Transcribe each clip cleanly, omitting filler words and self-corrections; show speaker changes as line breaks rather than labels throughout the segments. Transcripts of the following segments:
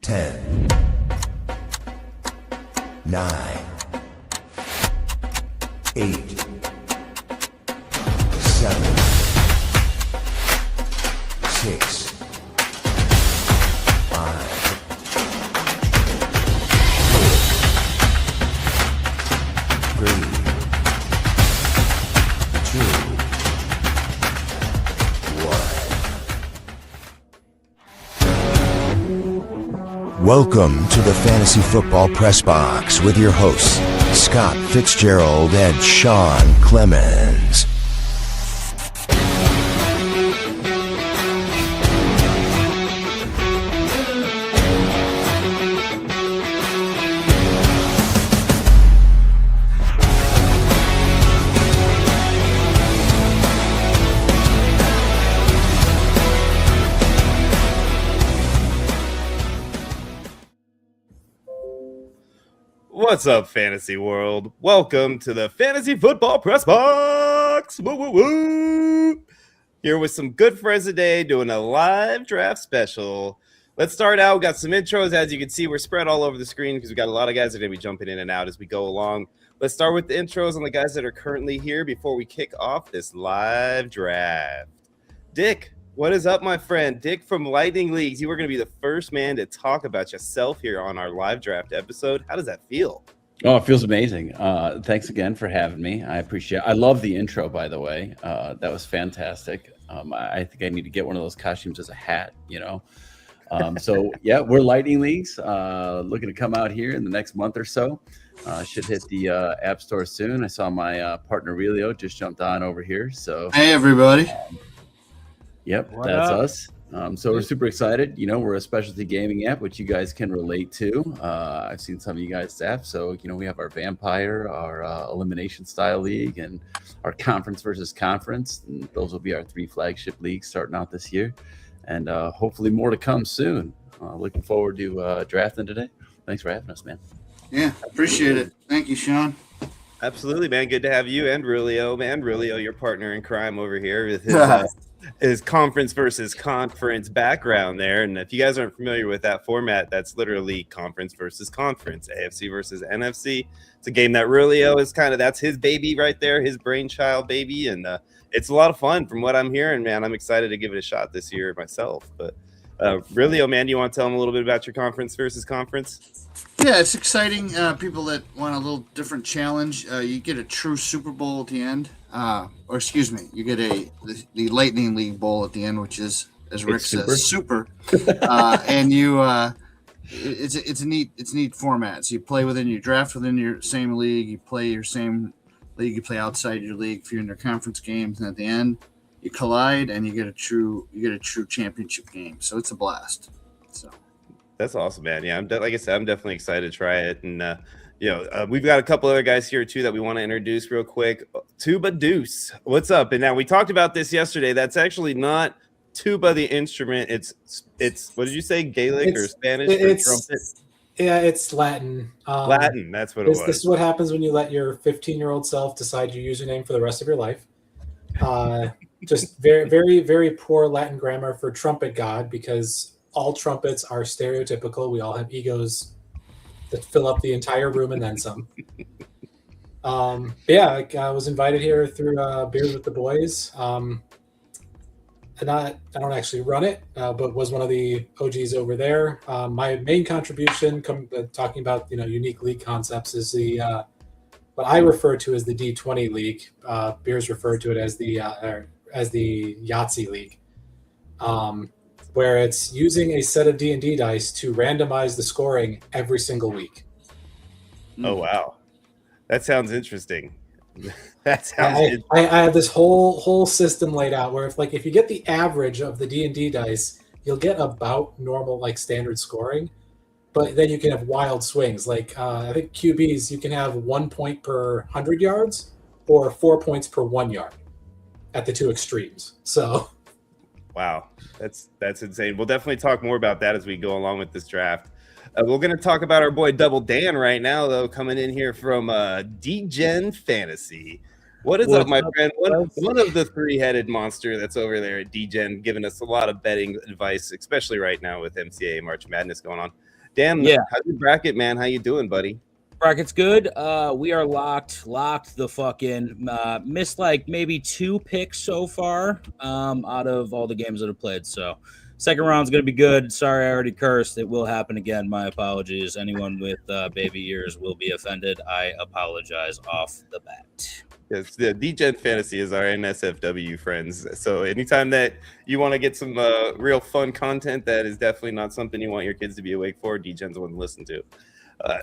10, 9, 8, 7, 6, 5, 4, 3, 2, 1. Welcome to the Fantasy Football Press Box with your hosts, Scott Fitzgerald and Sean Clemens.
What's up, fantasy world? Welcome to the Fantasy Football Press Box. Woo, woo, woo. Here with some good friends today doing a live draft special. Let's start out. We got some intros. As you can see, we're spread all over the screen because we got a lot of guys that are going to be jumping in and out as we go along. Let's start with the intros on the guys that are currently here before we kick off this live draft. Dick, what is up, my friend? Dick from Lightning Leagues. You are going to be the first man to talk about yourself here on our live draft episode. How does that feel?
Oh, it feels amazing. Thanks again for having me. I appreciate it. I love the intro, by the way. That was fantastic. I think I need to get one of those costumes as a hat, you know. So, yeah, we're Lightning Leagues. Looking to come out here in the next month or so. Should hit the App Store soon. I saw my partner, Aurelio, just jumped on over here. So,
hey, everybody.
Yep, that's us. So we're super excited. You know, we're a specialty gaming app, which you guys can relate to. I've seen some of you guys' apps. So, you know, we have our Vampire, our Elimination Style League, and our Conference versus Conference. And those will be our 3 flagship leagues starting out this year. And hopefully more to come soon. Looking forward to drafting today. Thanks for having us, man.
Yeah, appreciate it. Thank you, Sean.
Absolutely, man. Good to have you and Aurelio. Man, Aurelio, your partner in crime over here with his conference versus conference background there. And if you guys aren't familiar with that format, that's literally conference versus conference, AFC versus NFC. It's a game that Aurelio is that's his baby right there, his brainchild baby. And it's a lot of fun from what I'm hearing, man. I'm excited to give it a shot this year myself. But Aurelio, man, you want to tell them a little bit about your conference versus conference?
Yeah, it's exciting. People that want a little different challenge, you get a true Super Bowl at the end. You get the Lightning League Bowl at the end, which is, as Rick says, super. And it's a neat format. So you play within your draft within your same league. You play your same league. You play outside your league if you're in your conference games, and at the end you collide and you get a true championship game. So it's a blast. So.
That's awesome, man. Yeah, like I said, I'm definitely excited to try it. And, we've got a couple other guys here, too, that we want to introduce real quick. Tuba Deuce, what's up? And now we talked about this yesterday. That's actually not tuba, the instrument. It's what did you say, Gaelic or Spanish for trumpet?
Yeah, it's Latin.
Latin, that's what it was.
This is what happens when you let your 15-year-old self decide your username for the rest of your life. Just very, very, very poor Latin grammar for trumpet god, because all trumpets are stereotypical. We all have egos that fill up the entire room and then some. I was invited here through Beers with the Boys. And I don't actually run it, but was one of the OGs over there. My main contribution, talking about unique league concepts, is the what I refer to as the D20 League. Beers refer to it as the Yahtzee League. Where it's using a set of D&D dice to randomize the scoring every single week.
Oh, wow. That sounds interesting.
I have this whole system laid out where if you get the average of the D&D dice, you'll get about normal, standard scoring. But then you can have wild swings. I think QBs, you can have 1 point per 100 yards or 4 points per 1 yard at the two extremes. So...
Wow, that's insane. We'll definitely talk more about that as we go along with this draft. We're going to talk about our boy Double Dan right now, though, coming in here from D-Gen Fantasy. What is
What's
up, my
up,
friend?
guys?
One of the three-headed monster that's over there at DGen giving us a lot of betting advice, especially right now with MCA March Madness going on. Dan,
Yeah.
how's your bracket, man? How you doing, buddy?
Bracket's good. We are locked the fuck in. Missed like maybe 2 picks so far out of all the games that have played. So second round's gonna be good. Sorry, I already cursed. It will happen again. My apologies. Anyone with baby ears will be offended. I apologize off the bat.
Yes, the DGen Fantasy is our NSFW friends. So anytime that you want to get some real fun content, that is definitely not something you want your kids to be awake for. DGen's the one to listen to.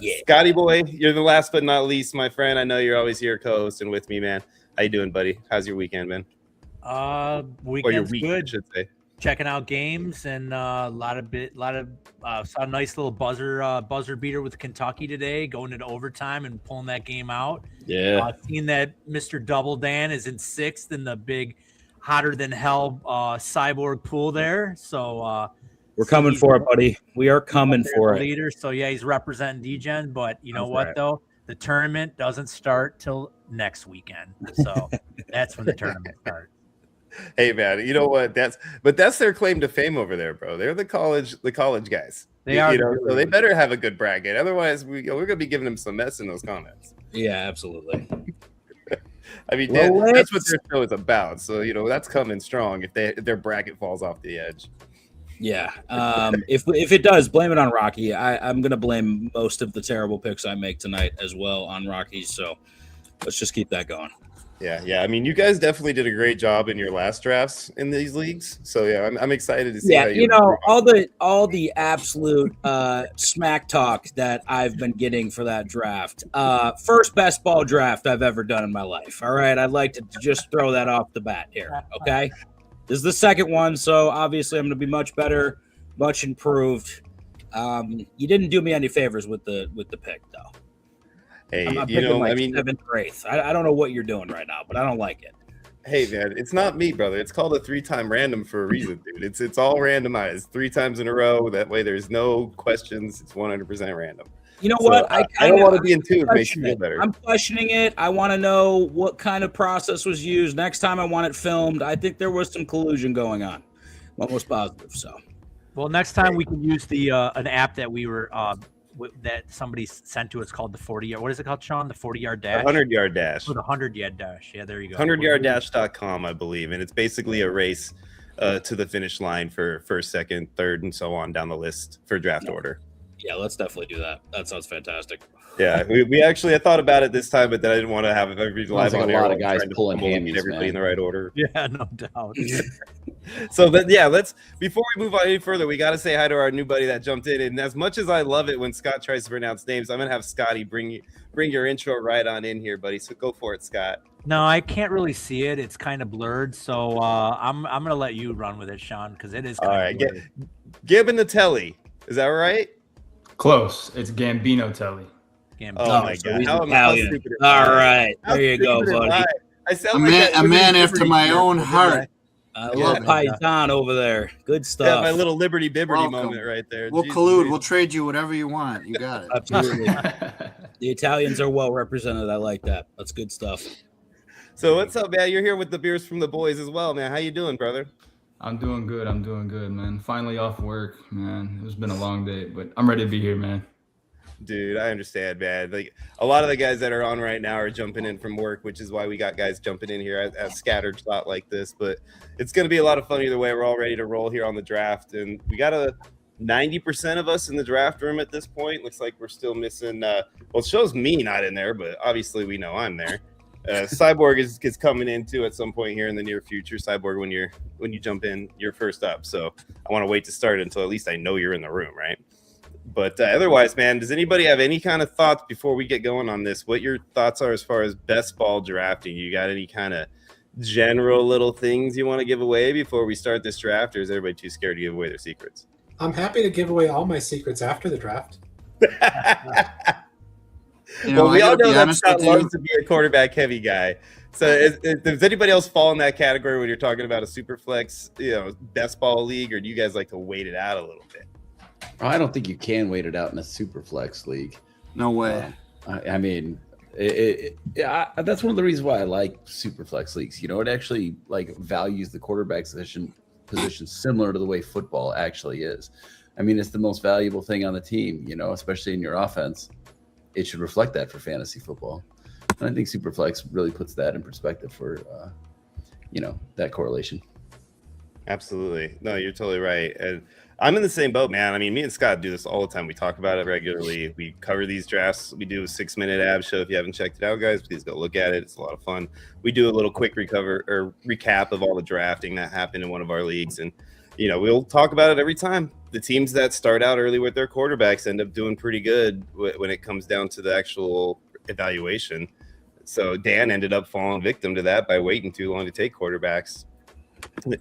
Yeah.
Scotty boy, you're the last but not least, my friend. I know you're always here co-hosting with me, man. How you doing, buddy? How's your weekend, man? Or your
Weekend's
week, I
good.
should say.
Checking out games and saw a nice little buzzer beater with Kentucky today, going into overtime and pulling that game out.
Yeah.
Seeing that Mr. Double Dan is in 6th in the big hotter than hell cyborg pool there. So
We're coming for it, buddy. We are coming for it.
leader. So yeah, he's representing DGen, but you know
That's
what
right.
though? The tournament doesn't start till next weekend. So that's when the tournament starts.
Hey man, you know what? That's their claim to fame over there, bro. They're the college guys.
They are,
you know, so they better have a good bracket. Otherwise, we're gonna be giving them some mess in those comments.
Yeah, absolutely.
I mean,
Well,
that's what their show is about. So you know, that's coming strong if their bracket falls off the edge.
Yeah. If it does, blame it on Rocky. I'm gonna blame most of the terrible picks I make tonight as well on Rocky. So let's just keep that going.
Yeah. I mean, you guys definitely did a great job in your last drafts in these leagues. So yeah, I'm excited to see.
Yeah,
how
you know, all the absolute smack talk that I've been getting for that draft. First best ball draft I've ever done in my life. All right, I'd like to just throw that off the bat here. Okay, this is the second one, so obviously I'm going to be much better, much improved. You didn't do me any favors with the pick though.
Hey,
I'm
you
picking
know,
like
I mean,
7th or 8th. I don't know what you're doing right now, but I don't like it.
hey man, it's not me, brother. It's called a 3-time random for a reason, dude. It's all randomized 3 times in a row. That way, there's no questions. It's 100% random.
You know
So,
what?
I don't want to be in 2. It makes you feel better.
I'm questioning it. I want to know what kind of process was used. Next time I want it filmed. I think there was some collusion going on. I'm almost positive. So,
Well, next time we can use the an app that we were that somebody sent to us called the 40-yard. What is it called, Sean? The 40-yard dash.
100-yard dash.
Oh, the 100-yard dash. Yeah, there you go.
100yarddash.com, I believe, and it's basically a race to the finish line for first, second, third, and so on down the list for draft order.
yeah, let's definitely do that. That sounds fantastic.
Yeah, we actually I thought about it this time, but then I didn't want to have everybody live
like
on
a
air
lot of
while
guys
trying to
pulling
fumble and get
hammies,
everybody
man.
in the right order.
Yeah, no doubt.
So that yeah, let's before we move on any further, we got to say hi to our new buddy that jumped in. And as much as I love it when Scott tries to pronounce names, I'm gonna have Scotty bring your intro right on in here, buddy. So go for it, Scott.
No, I can't really see it. It's kind of blurred. So I'm gonna let you run with it, Sean, because it is
All
kind
right,
of blurred.
Gambinotelli, is that right?
Close. It's Gambino Telly.
Oh my
so
god,
he's
how
Italian.
stupid am I?
All right,
How
there you go,
stupid am
buddy.
I? I sound
A
like
man,
that
a man
Liberty
after
Liberty
my
character,
own
didn't
heart.
A
Yeah,
little paisan over there. Good
Yeah,
stuff.
my little Liberty Bibberty
Welcome.
moment right there.
We'll
Jeez
collude.
Louise.
We'll trade you whatever you want. You got it.
Absolutely. The Italians are well represented. I like that. That's good stuff.
So what's up, man? You're here with the beers from the boys as well, man. How you doing, brother?
I'm doing good, man. Finally off work, man. It's been a long day, but I'm ready to be here, man.
Dude, I understand, man. Like a lot of the guys that are on right now are jumping in from work, which is why we got guys jumping in here at scattered shot like this. But it's going to be a lot of fun either way. We're all ready to roll here on the draft, and we got 90% of us in the draft room at this point. Looks like we're still missing. Well, it shows me not in there, but obviously we know I'm there. Cyborg is coming in too at some point here in the near future. Cyborg, when you jump in, you're first up. So I want to wait to start until at least I know you're in the room, right? But otherwise, man, does anybody have any kind of thoughts before we get going on this? What your thoughts are as far as best ball drafting? You got any kind of general little things you want to give away before we start this draft, or is everybody too scared to give away their secrets?
I'm happy to give away all my secrets after the draft.
You know,
Well, we
I
all
gotta
know
be
that
honest
Scott
with you.
loves to be a quarterback heavy guy. So does anybody else fall in that category when you're talking about a super flex, best ball league, or do you guys like to wait it out a little bit?
I don't think you can wait it out in a super flex league.
No way.
I mean, That's one of the reasons why I like super flex leagues. It actually like values the quarterback position similar to the way football actually is. I mean, it's the most valuable thing on the team, especially in your offense. It should reflect that for fantasy football. And I think Superflex really puts that in perspective for, that correlation.
Absolutely. No, you're totally right. And I'm in the same boat, man. I mean, me and Scott do this all the time. We talk about it regularly. We cover these drafts. We do a 6-minute ab show. If you haven't checked it out, guys, please go look at it. It's a lot of fun. We do a little quick recap of all the drafting that happened in one of our leagues. And, we'll talk about it every time. The teams that start out early with their quarterbacks end up doing pretty good when it comes down to the actual evaluation. So Dan ended up falling victim to that by waiting too long to take quarterbacks.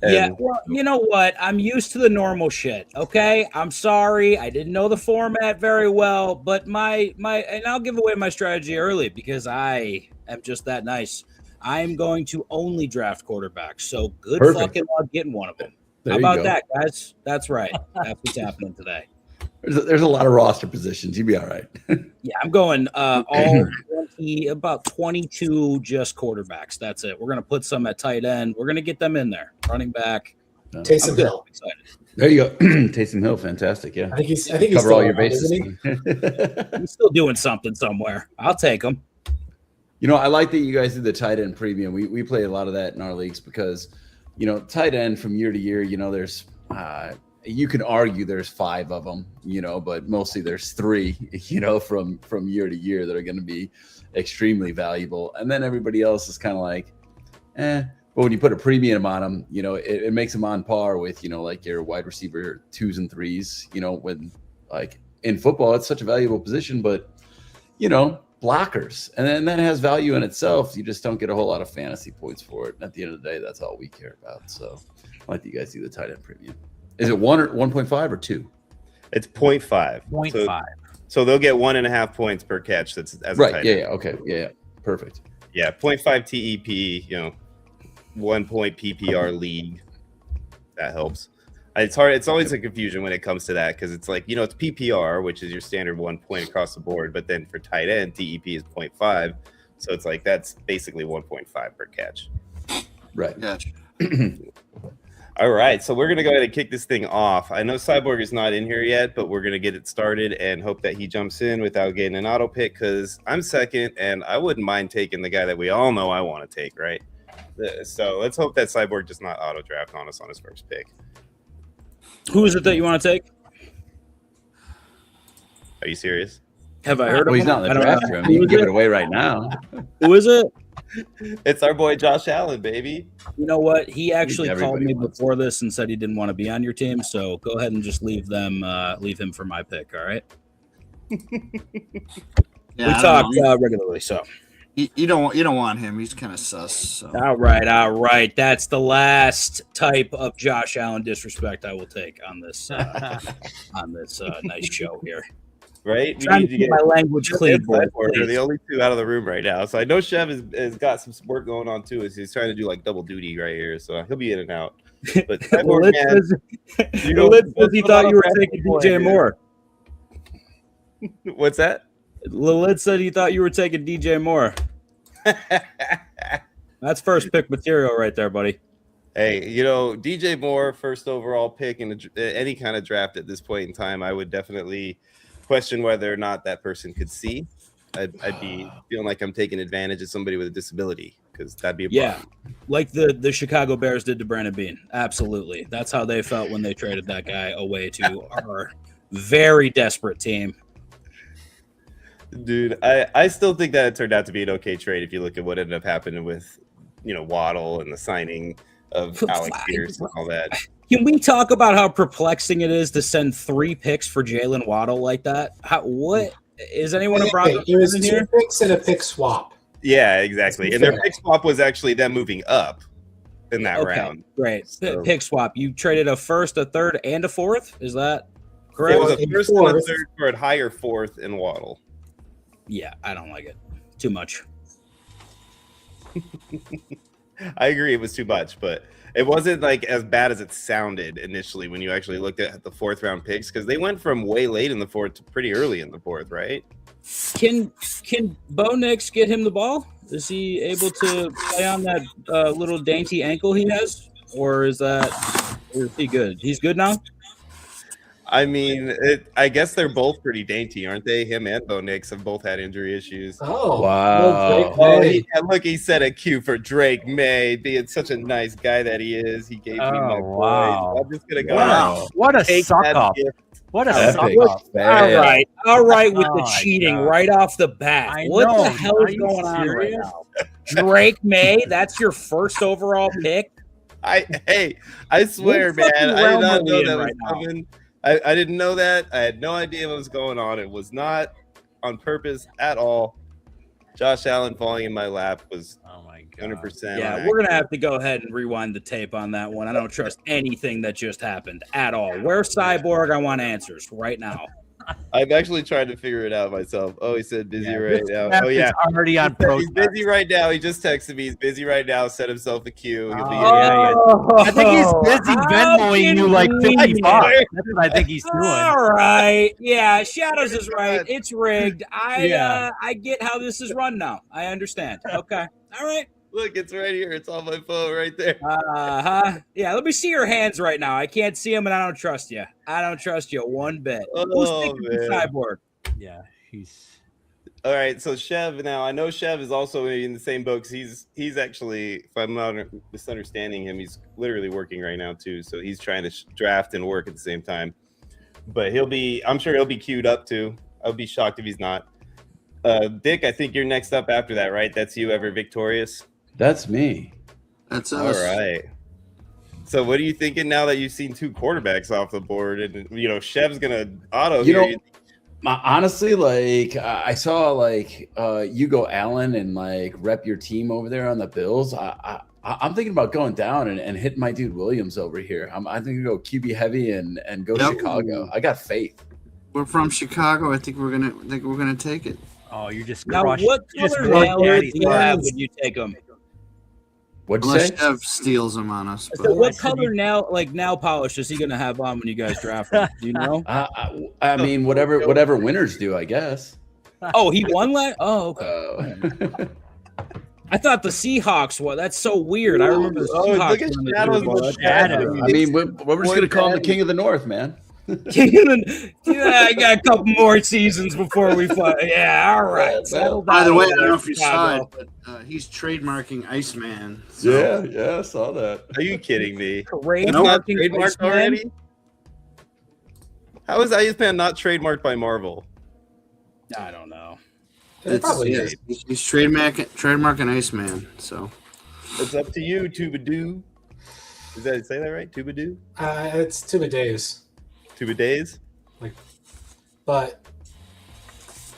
Yeah, well, you know what? I'm used to the normal shit. Okay, I'm sorry, I didn't know the format very well, but and I'll give away my strategy early because I am just that nice. I'm going to only draft quarterbacks. So good fucking luck getting one of them. How about that, guys? That's right. That's what's happening today.
There's a lot of roster positions. You'll be all right.
Yeah, I'm going about 22 just quarterbacks. That's it. We're going to put some at tight end. We're going to get them in there. Running back.
Taysom Hill.
Excited. There you go. Taysom Hill. Fantastic. Yeah.
I think he's
cover all your bases.
He's still doing something somewhere. I'll take him.
I like that you guys did the tight end premium. We play a lot of that in our leagues because, tight end from year to year, there's you can argue there's 5 of them, but mostly there's 3, from year to year that are going to be extremely valuable. And then everybody else is kind of like, But when you put a premium on them, it makes them on par with, like your wide receiver 2s and 3s, when like in football, it's such a valuable position, but, blockers. And then that has value in itself. You just don't get a whole lot of fantasy points for it. And at the end of the day, that's all we care about. So I like that you guys do the tight end premium. Is it 1 or 1.5 or 2?
It's 0.5.
0.5.
So they'll get 1.5 points per catch. That's as
right.
A tight
Yeah.
end.
Yeah. Okay. Yeah. Perfect.
Yeah. 0.5 TEP. 1 point PPR league. That helps. It's hard. It's always a confusion when it comes to that because it's like it's PPR, which is your standard 1 point across the board, but then for tight end, TEP is 0.5. So it's like that's basically 1.5 per catch.
Right.
Gotcha.
All right, so we're going to go ahead and kick this thing off. I know Cyborg is not in here yet, but we're going to get it started and hope that he jumps in without getting an auto pick because I'm second, and I wouldn't mind taking the guy that we all know I want to take, right? So let's hope that Cyborg does not auto draft on us on his first pick.
Who is it that you want to take?
Are you serious?
Have I heard of him?
He's not in the draft room. You can give it away right now.
Who is it?
It's our boy Josh Allen, baby.
You know what? He actually called me before this and said he didn't want to be on your team. So go ahead and just leave him for my pick. All right.
Yeah,
we talk regularly, so
you don't want him. He's kind of sus. So.
All right. That's the last type of Josh Allen disrespect I will take on this nice show here.
Right?
I'm trying to keep my language clean.
They're the only 2 out of the room right now. So I know Chev has got some work going on too. He's trying to do like double duty right here. So he'll be in and out. But Cyborg,
Lilith he thought you were taking DJ Moore.
What's that?
Lilith said he thought you were taking DJ Moore. That's first pick material right there, buddy.
Hey, DJ Moore, first overall pick in any kind of draft at this point in time, I would definitely question whether or not that person could see. I'd be feeling like I'm taking advantage of somebody with a disability because that'd be a problem.
Like the Chicago Bears did to Brandon Beane. Absolutely. That's how they felt when they traded that guy away to our very desperate team.
Dude, I still think that it turned out to be an okay trade if you look at what ended up happening with, Waddle and the signing of Alex Pierce and all that.
Can we talk about how perplexing it is to send 3 picks for Jalen Waddle like that? What is anyone a Broncos
It was
in
2
here?
picks and a pick swap.
Yeah, exactly. And their pick swap was actually them moving up in that round.
Great.
So,
pick swap. You traded a first, a third, and a fourth? Is that correct?
It was a first and a third for a higher fourth in Waddle.
Yeah, I don't like it. Too much.
I agree it was too much, but it wasn't like as bad as it sounded initially when you actually looked at the 4th round picks because they went from way late in the 4th to pretty early in the 4th, right?
Can Bo Nix get him the ball? Is he able to play on that little dainty ankle he has, or is he good? He's good now.
I mean, I guess they're both pretty dainty, aren't they? Him and Bo Nix have both had injury issues.
Oh,
wow!
Oh, look, he set a cue for Drake May, being such a nice guy that he is. He gave me my
wow.
boy. I'm just gonna go.
Wow. What a
take
suck
that
up!
gift.
What a
Epic
suck up!
fail.
All right, with
Oh
the
my
cheating
God.
right off the bat.
I
What
know.
the hell
Are
is
you
going on right
serious?
now? Drake May, that's your first overall pick.
I swear,
What
man,
fucking
I did
realm
not
are we
know
in
that was
right now?
coming. I didn't know that. I had no idea what was going on. It was not on purpose at all. Josh Allen falling in my lap was
Oh my God!
100%.
Yeah, we're gonna have to go ahead and rewind the tape on that one. I don't trust anything that just happened at all. Where's Cyborg? I want answers right now.
I've actually tried to figure it out myself. Oh, he said busy right now.
Snap
Oh
is
yeah,
already on
he's busy right now. He just texted me. He's busy right now. Set himself a queue. He'll be in.
Yeah. I think he's busy
How
Venmoing you like
convenient.
50 bucks. That's what I think he's doing.
All right. Yeah, Shadows is right. It's rigged.
Yeah.
I get how this is run now. I understand. Okay. All right.
Look, it's right here. It's on my phone right there.
Yeah, let me see your hands right now. I can't see them, and I don't trust you. I don't trust you one bit.
Oh,
Who's picking the
man.
Cyborg?
Yeah, he's.
All right, so Chev. Now I know Chev is also in the same boat because he's actually, if I'm not misunderstanding him, he's literally working right now too. So he's trying to draft and work at the same time. But I'm sure he'll be queued up too. I would be shocked if he's not. Dick, I think you're next up after that, right? That's you, ever victorious.
That's me.
That's us.
All right. So what are you thinking now that you've seen two quarterbacks off the board, and Chev's gonna auto?
Honestly, like I saw like you go Allen and like rep your team over there on the Bills. I'm thinking about going down and hitting my dude Williams over here. I'm thinking go QB heavy and go Chicago. I got faith.
We're from Chicago. I think we're gonna take it.
Oh, you're just
Now,
crushing.
what
You're just
color
crushing
nail do
Daddy's
you have
buns.
when you take them?
What'd you
Unless
say?
Chev steals them on us.
So
But
what color nail polish is he going to have on when you guys draft him? Do you know?
I mean, whatever winners do, I guess.
Oh, he won last. Oh, okay. I thought the Seahawks won. That's so weird. I remember the Seahawks.
Look at
won the
Shadows
Super Bowl.
with
That's
Shadows.
bad.
I mean, we're just gonna call him the King of the North, man.
Yeah, I got a couple more seasons before we fight. Yeah, all right. Settle
by the
down
way, I
over
don't know
there,
if you saw it,
Chicago.
but he's trademarking Iceman. So.
Yeah, I saw that.
Are you kidding me?
Great
It's not
marking
trademarked
Iceman.
already? How is Iceman not trademarked by Marvel?
I don't know.
It probably is.
He's trademarking Iceman. So
It's up to you, Tubadoo. Is that say that right? Tubadoo?
It's Tuba Days,
Tubadays?
but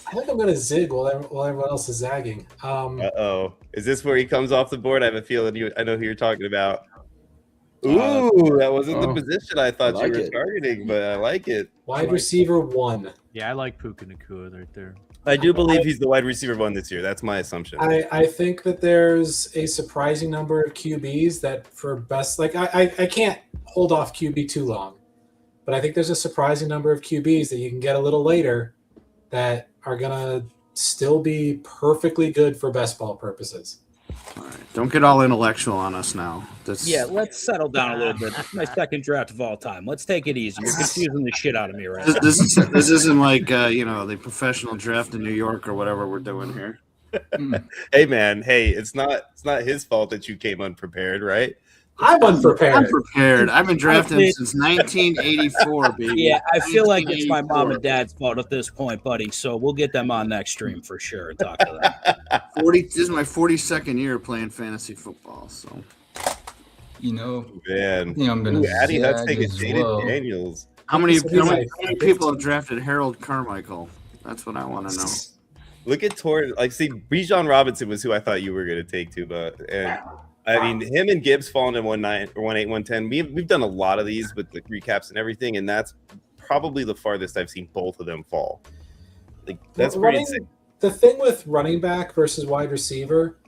I think I'm going to zig while everyone else is zagging.
Uh-oh. Is this where he comes off the board? I have a feeling I know who you're talking about. Ooh, that wasn't the position I thought
I like
you were
it.
targeting, but I like it.
Wide receiver 1.
Yeah, I like Puka Nakua right there.
I do believe he's the wide receiver one this year. That's my assumption.
I think that there's a surprising number of QBs that for best, like I can't hold off QB too long, but I think there's a surprising number of QBs that you can get a little later that are going to still be perfectly good for best ball purposes.
all right, don't get all intellectual on us now.
Yeah, let's settle down a little bit. This is my second draft of all time. Let's take it easy. You're confusing the shit out of me right now.
This isn't like the professional draft in New York or whatever we're doing here.
Hey man, it's not his fault that you came unprepared, right?
I'm unprepared.
I'm prepared. I've been drafting since 1984, baby.
Yeah, I feel like it's my mom
1984.
and dad's fault at this point, buddy. So we'll get them on next stream for sure and talk to them.
40. This is my 42nd year playing fantasy football. So
Man.
I think I'm gonna
Addy Huck's
zag
taking
as
Jaden
well.
Daniels.
how many
Like-
people have drafted Harold Carmichael? That's what I want to know.
Look at Bijan Robinson was who I thought you were going to take, Tuba. And I mean, him and Gibbs falling in 1-9 or 1-8, 1-10. We've done a lot of these with the recaps and everything, and that's probably the farthest I've seen both of them fall. Like that's pretty insane.
The thing with running back versus wide receiver,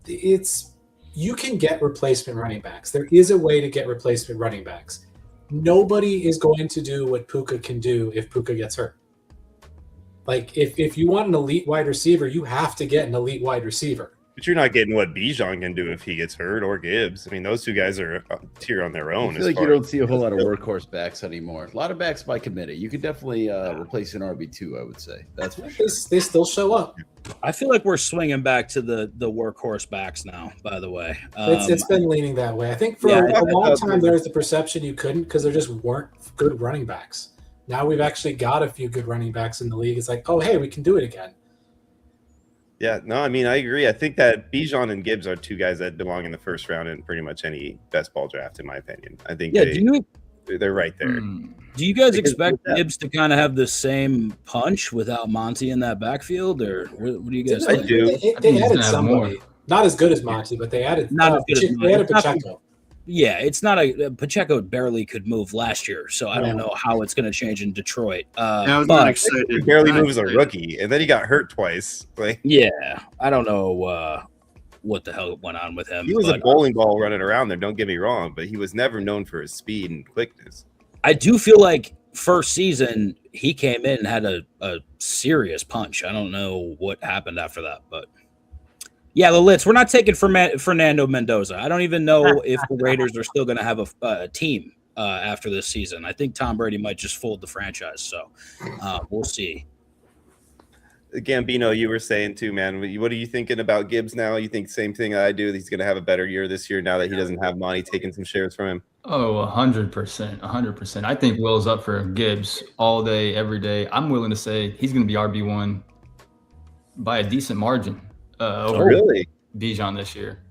it's you can get replacement running backs. There is a way to get replacement running backs. Nobody is going to do what Puka can do if Puka gets hurt. Like if you want an elite wide receiver, you have to get an elite wide receiver.
But you're not getting what Bijan can do if he gets hurt, or Gibbs. I mean, those two guys are a tier on their own.
I feel like you don't see a whole lot of workhorse backs anymore. A lot of backs by committee. You could definitely replace an RB2, I would say. That's for sure.
They still show up.
I feel like we're swinging back to the workhorse backs now, by the way.
It's been leaning that way. I think for a long time there was the perception you couldn't because there just weren't good running backs. Now we've actually got a few good running backs in the league. It's like, oh, hey, we can do it again.
Yeah, no, I mean, I agree. I think that Bijan and Gibbs are two guys that belong in the first round in pretty much any best ball draft, in my opinion. I think they're right there.
Do you guys expect Gibbs to kind of have the same punch without Monty in that backfield, or what do you guys think?
I do.
They added somebody. Not as good as Monty, but they added Pacheco.
Yeah, it's not Pacheco barely could move last year, so I don't know how it's going to change in Detroit.
I was not excited.
He barely moves a rookie, and then he got hurt twice.
Yeah, I don't know what the hell went on with him.
He was a bowling ball running around there, don't get me wrong, but he was never known for his speed and quickness.
I do feel like first season he came in and had a serious punch. I don't know what happened after that, but yeah, the Litz. We're not taking Fernando Mendoza. I don't even know if the Raiders are still going to have a team after this season. I think Tom Brady might just fold the franchise, so we'll see.
Gambino, you were saying too, man. What are you thinking about Gibbs now? You think same thing I do? That he's going to have a better year this year now that he doesn't have Monty taking some shares from him?
Oh, 100%, 100%. I think Will's up for Gibbs all day, every day. I'm willing to say he's going to be RB1 by a decent margin.
Really?
Bijan this year.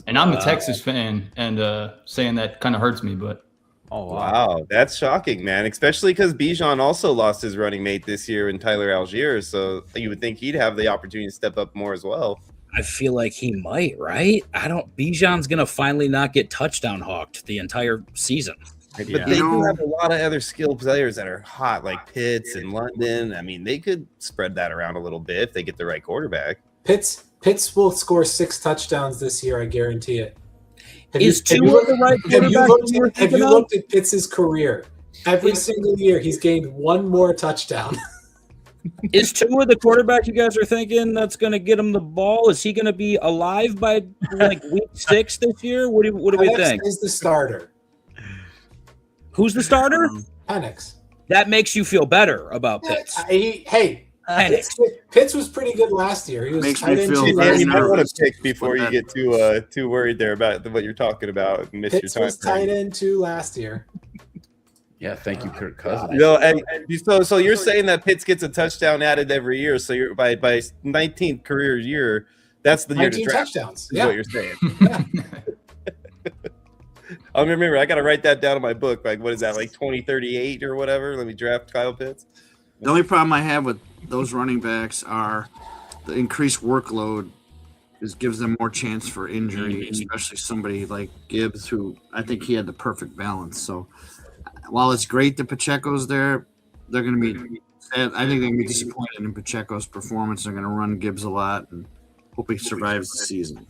And I'm a Texas fan, and saying that kind of hurts me, but
wow, that's shocking, man. Especially because Bijan also lost his running mate this year in Tyler Algier, so you would think he'd have the opportunity to step up more as well.
I feel like he might, right? Bijan's gonna finally not get touchdown hawked the entire season.
But they do have a lot of other skilled players that are hot, like Pitts and London. I mean, they could spread that around a little bit if they get the right quarterback.
Pitts will score 6 touchdowns this year, I guarantee it. Have you looked at Pitts' career? Every single year, he's gained 1 more touchdown.
Is Tua the quarterback you guys are thinking that's going to get him the ball? Is he going to be alive by week 6 this year? What do we think?
Is the starter.
Who's the starter?
Penix.
That makes you feel better about Pitts.
Pitts was pretty good last year. He was tight end too.
You might want to pick before you get too worried there about what you're talking about and miss your time.
Pitts was tight end too last year.
Yeah, thank you, Kirk Cousins.
So you're saying that Pitts gets a touchdown added every year. So you're by 19th career year, that's the year to draft.
Touchdowns.
Is what you're saying. I remember I got to write that down in my book. Like, what is that? Like 2038 or whatever. Let me draft Kyle Pitts.
The only problem I have with those running backs are the increased workload gives them more chance for injury, especially somebody like Gibbs, who I think he had the perfect balance. So while it's great that Pacheco's there, they're going to be sad. I think they're going to be disappointed in Pacheco's performance. They're going to run Gibbs a lot and hope he survives the season.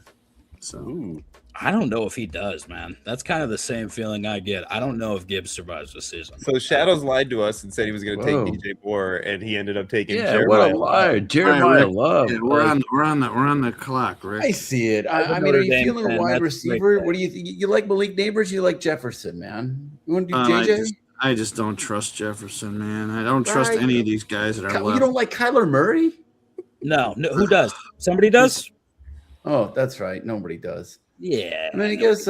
So
I don't know if he does, man. That's kind of the same feeling I get. I don't know if Gibbs survives the season.
So Shadows lied to us and said he was going to take DJ Moore, and he ended up taking Jeremiah.
What a liar. Jeremiah Love.
Yeah, we're on the clock, Rick.
I see it. I mean, are you feeling a wide receiver? What do you think? You like Malik Neighbors? You like Jefferson, man? You want to do JJ?
I just don't trust Jefferson, man. I don't trust any of these guys that are left.
You don't like Kyler Murray?
No. Who does? Somebody does?
Oh, that's right. Nobody does.
Yeah.
And then he goes,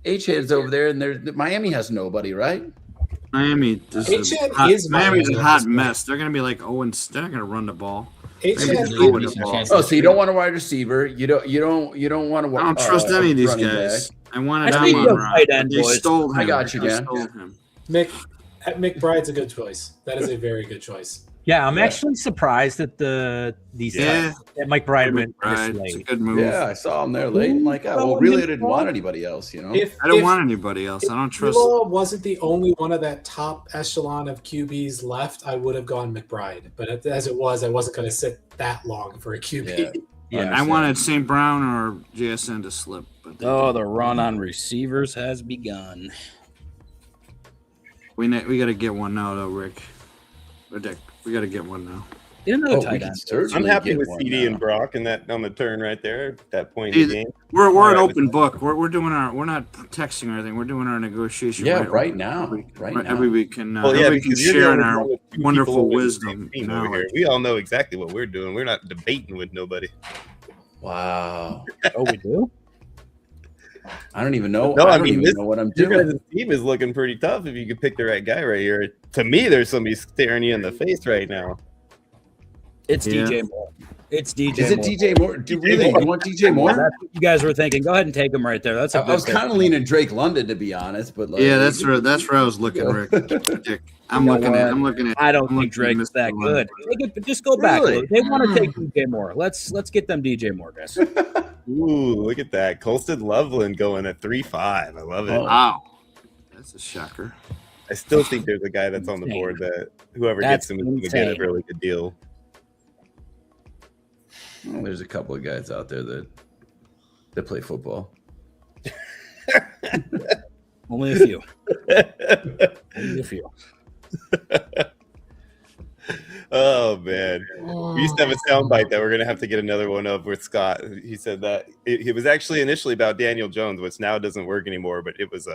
H-Head's over there, and Miami has nobody, right?
Miami's a hot mess. They're going to be like, they're not going to run the ball.
So you don't want a wide receiver. You don't want to.
I don't trust any of these guys. I wanted Amon-Ra. They stole him.
I got you, Dan.
McBride's a good choice. That is a very good choice.
Yeah, I'm actually surprised that that Mike Bride went this late.
It's a good move.
Yeah, I saw him there late. I'm like, really, I didn't want anybody else, you know?
I don't want anybody else. I don't trust.
If wasn't the only one of that top echelon of QBs left, I would have gone McBride. But as it was, I wasn't going to sit that long for a QB.
Yeah, I wanted St. Brown or JSN to slip. But
the run on receivers has begun.
We got to get one now, though, Rick. Dick. We got to get one now.
Get another
we
tight
can
end.
certainly
I'm happy
get
with
one
CD
now.
and Brock and that on the turn right there. At that point in the game.
We're an
Alright,
open book. We're doing our. We're not texting or anything. We're doing our negotiation.
Yeah, right now.
Everybody can.
Well, yeah,
everybody can
because you're
share in
the only
our
one with two people
wonderful
over the
wisdom.
same team
and
over here.
knowledge.
We all know exactly what we're doing. We're not debating with nobody.
Wow.
Oh, we do?
I don't even know.
No,
I
I
don't
mean,
even know what I'm
Your
doing.
guys' team is looking pretty tough if you could pick the right guy right here. To me, there's somebody staring you in the face right now.
It's
Yeah.
DJ Moore. It's DJ
Is it
Moore.
DJ Moore? Do really?
Moore.
You want DJ Moore?
That's what you guys were thinking. Go ahead and take him right there. That's a
I was
good pick.
kind of leaning Drake London, to be honest, but like,
Yeah, that's where I was looking, Rick. Dick. I'm looking at.
I don't
I'm
think
looking at
Drake's
Mr.
that
London.
good. But just go back.
Really?
They want to take DJ Moore. Let's get them DJ Moore, guys.
Ooh, look at that. Colston Loveland going at 3.5. I love it.
Oh.
Wow, that's a shocker.
I still think there's a guy that's on the board that whoever
That's
gets him is going to get a
insane.
really good deal.
Well, there's a couple of guys out there that play football.
Only a few. Only a few.
Oh man, we used to have a soundbite that we're gonna have to get another one of with Scott. He said that it was actually initially about Daniel Jones, which now doesn't work anymore. But it was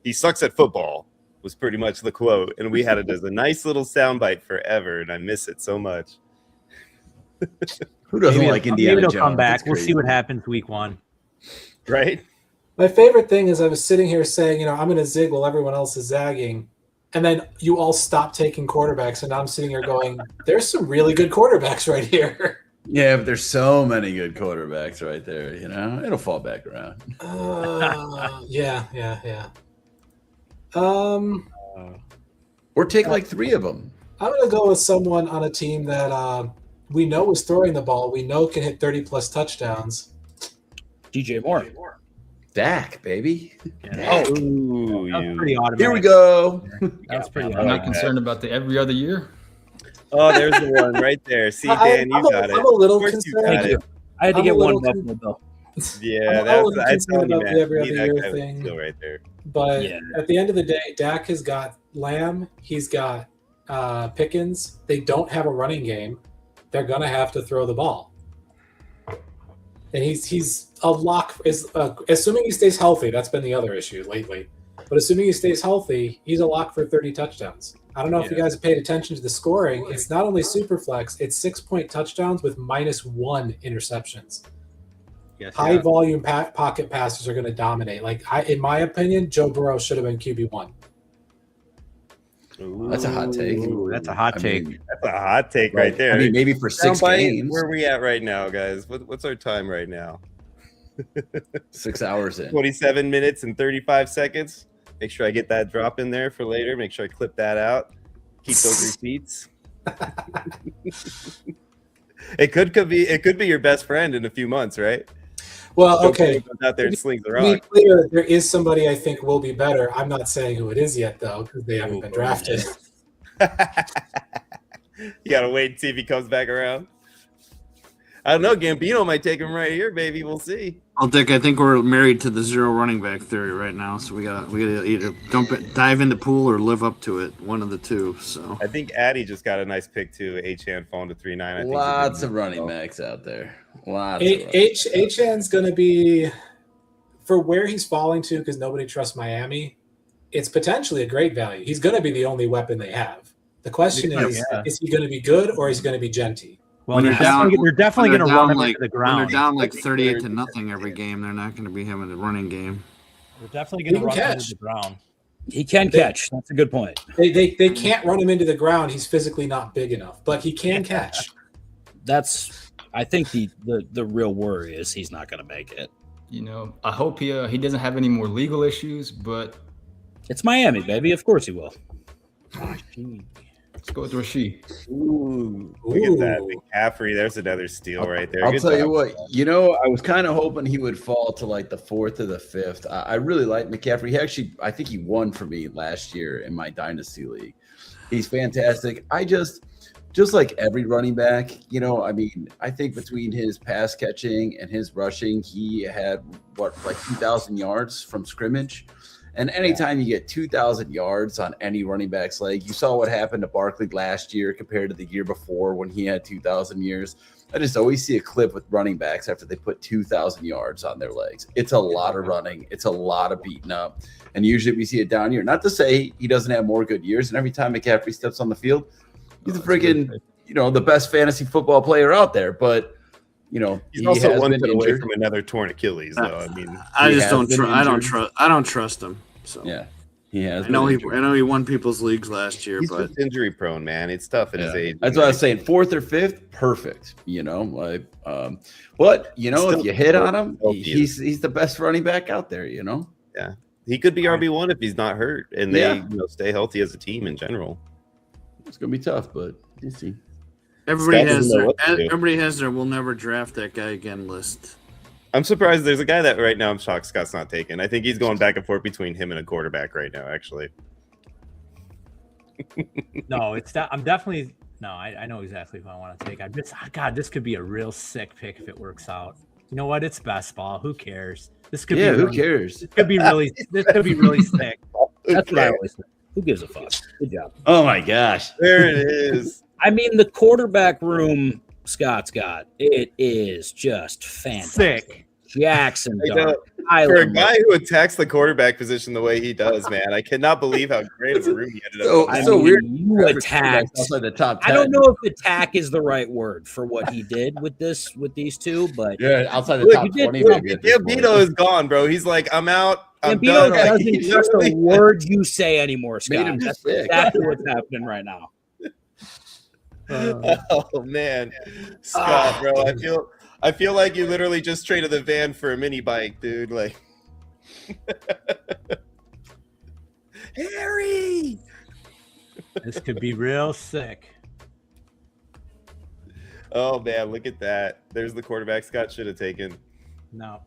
he sucks at football was pretty much the quote, and we had it as a nice little soundbite forever, and I miss it so much.
Who doesn't like Indiana
Maybe
Jones?
he'll come back.
That's
We'll
crazy.
see what happens week 1.
Right?
My favorite thing is I was sitting here saying, I'm going to zig while everyone else is zagging. And then you all stop taking quarterbacks. And now I'm sitting here going, there's some really good quarterbacks right here.
Yeah, but there's so many good quarterbacks right there. It'll fall back around.
Yeah.
Or take like 3 of them.
I'm going to go with someone on a team that we know is throwing the ball. We know can hit 30-plus touchdowns.
DJ Moore.
Dak, baby.
Yeah.
Ooh,
That's pretty automatic.
Here we go.
That's pretty
I'm not
automatic.
concerned about the every other year.
Oh, there's the one right there. See, Dan, you got it.
I'm a little
Of course you
concerned.
got
Thank you.
it.
I had to
I'm
get
a
one
little
Buffalo Bill.
Yeah,
I'm a
that's
little
I
concerned
told you,
about
man.
the every
Need
other
that
year
guy with
thing.
skill right there.
But
Yeah.
at the end of the day, Dak has got Lamb. He's got Pickens. They don't have a running game. They're going to have to throw the ball. And he's a lock. Assuming he stays healthy, that's been the other issue lately. But assuming he stays healthy, he's a lock for 30 touchdowns. I don't know if you guys have paid attention to the scoring. It's not only super flex, it's 6-point touchdowns with -1 interceptions.
Yes,
High volume pocket passes are going to dominate. In my opinion, Joe Burrow should have been QB1.
That's a hot take.
Ooh, that's a hot take.
That's a hot take right there.
I mean, maybe for 6
Soundbite,
games,
where are we at right now, guys? What's our time right now?
6 hours in.
27 minutes and 35 seconds. Make sure I get that drop in there for later. Make sure I clip that out. Keep those receipts. It could be your best friend in a few months, right?
Well,
Joe
okay.
Burrow goes out there and slings the
To be
rock.
clear, there is somebody I think will be better. I'm not saying who it is yet, though, because they haven't been drafted.
You gotta wait and see if he comes back around. I don't know. Gambino might take him right here, baby. We'll see.
Well, Dick, I think we're married to the 0 running back theory right now, so we gotta either dive in the pool or live up to it. One of the two. So
I think Addy just got a nice pick too. H-Hand falling to 3.9.
Lots of running backs out there. Lots.
H-N's going to be, for where he's falling to, because nobody trusts Miami, it's potentially a great value. He's going to be the only weapon they have. The question is he going to be good or is he going to be genty?
Well, they're definitely going to run him into the
when
ground.
they're down like 38-0 every game, they're not going to be having a running game.
They're definitely going to run him into the ground.
He can catch. That's a good point.
They can't run him into the ground. He's physically not big enough, but he can catch.
I think the real worry is he's not going to make it.
I hope he doesn't have any more legal issues, but
It's Miami, baby. Of course he will.
let's go with Rashid.
Ooh, look at that. McCaffrey, there's another steal right there.
I'll
Good
tell
job.
you what, I was kind of hoping he would fall to like the 4th or the 5th. I really like McCaffrey. I think he won for me last year in my Dynasty League. He's fantastic. Just like every running back, I think between his pass catching and his rushing, he had 2,000 yards from scrimmage. And anytime you get 2,000 yards on any running back's leg, you saw what happened to Barkley last year compared to the year before when he had 2,000 years. I just always see a clip with running backs after they put 2,000 yards on their legs. It's a lot of running. It's a lot of beating up. And usually we see a down year. Not to say he doesn't have more good years. And every time McCaffrey steps on the field, he's the best fantasy football player out there. But
he's also one foot away from another torn Achilles, though. I mean,
I don't trust him. So
yeah, he has.
I know he won people's leagues last year,
he's
but
just injury prone, man. It's tough at his age.
That's what I was saying. 4th or 5th, perfect. But if you hit on him, he's the best running back out there.
Yeah, he could be RB1 if he's not hurt, and they stay healthy as a team in general.
It's gonna be tough, but we'll see.
Everybody has their "we'll never draft that guy again" list.
I'm surprised there's a guy that right now I'm shocked Scott's not taking. I think he's going back and forth between him and a quarterback right now, actually.
No, it's that. I'm definitely no. I know exactly who I want to take. This could be a real sick pick if it works out. You know what? It's best ball. Who cares? This could be.
Who cares?
This could be really. This could be really sick.
That's what I always say. Who gives a fuck? Good job.
Oh my gosh,
there it is.
I mean, the quarterback room Scott's got, it is just fantastic.
Sick.
Jackson,
for a guy who attacks the quarterback position the way he does, man, I cannot believe how great of a room he ended up.
So weird.
You attacked.
The top 10.
I don't know if attack is the right word for what he did with these two, but
outside the top 20.
Gambino is gone, bro. He's like, I'm out.
Gambino doesn't trust a word you say anymore, Scott. That's exactly what's happening right now.
Oh man, Scott, bro, I feel like you literally just traded the van for a mini bike, dude. Like, Harry,
this could be real sick.
Oh man, look at that. There's the quarterback Scott should have taken.
No.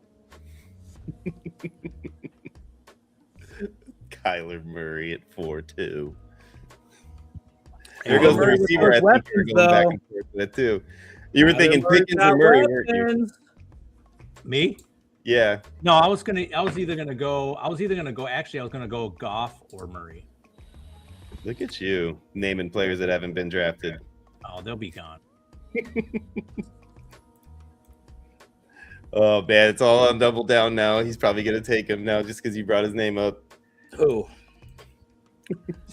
Kyler Murray at 4-2. There goes the receiver. I think you're going back and forth with it too. You were thinking Pickens or Murray, weren't you?
Me?
Yeah.
No, I was either gonna go Goff or Murray.
Look at you naming players that haven't been drafted.
Oh, they'll be gone.
Oh man, it's all on double down now. He's probably gonna take him now just because you brought his name up.
Who?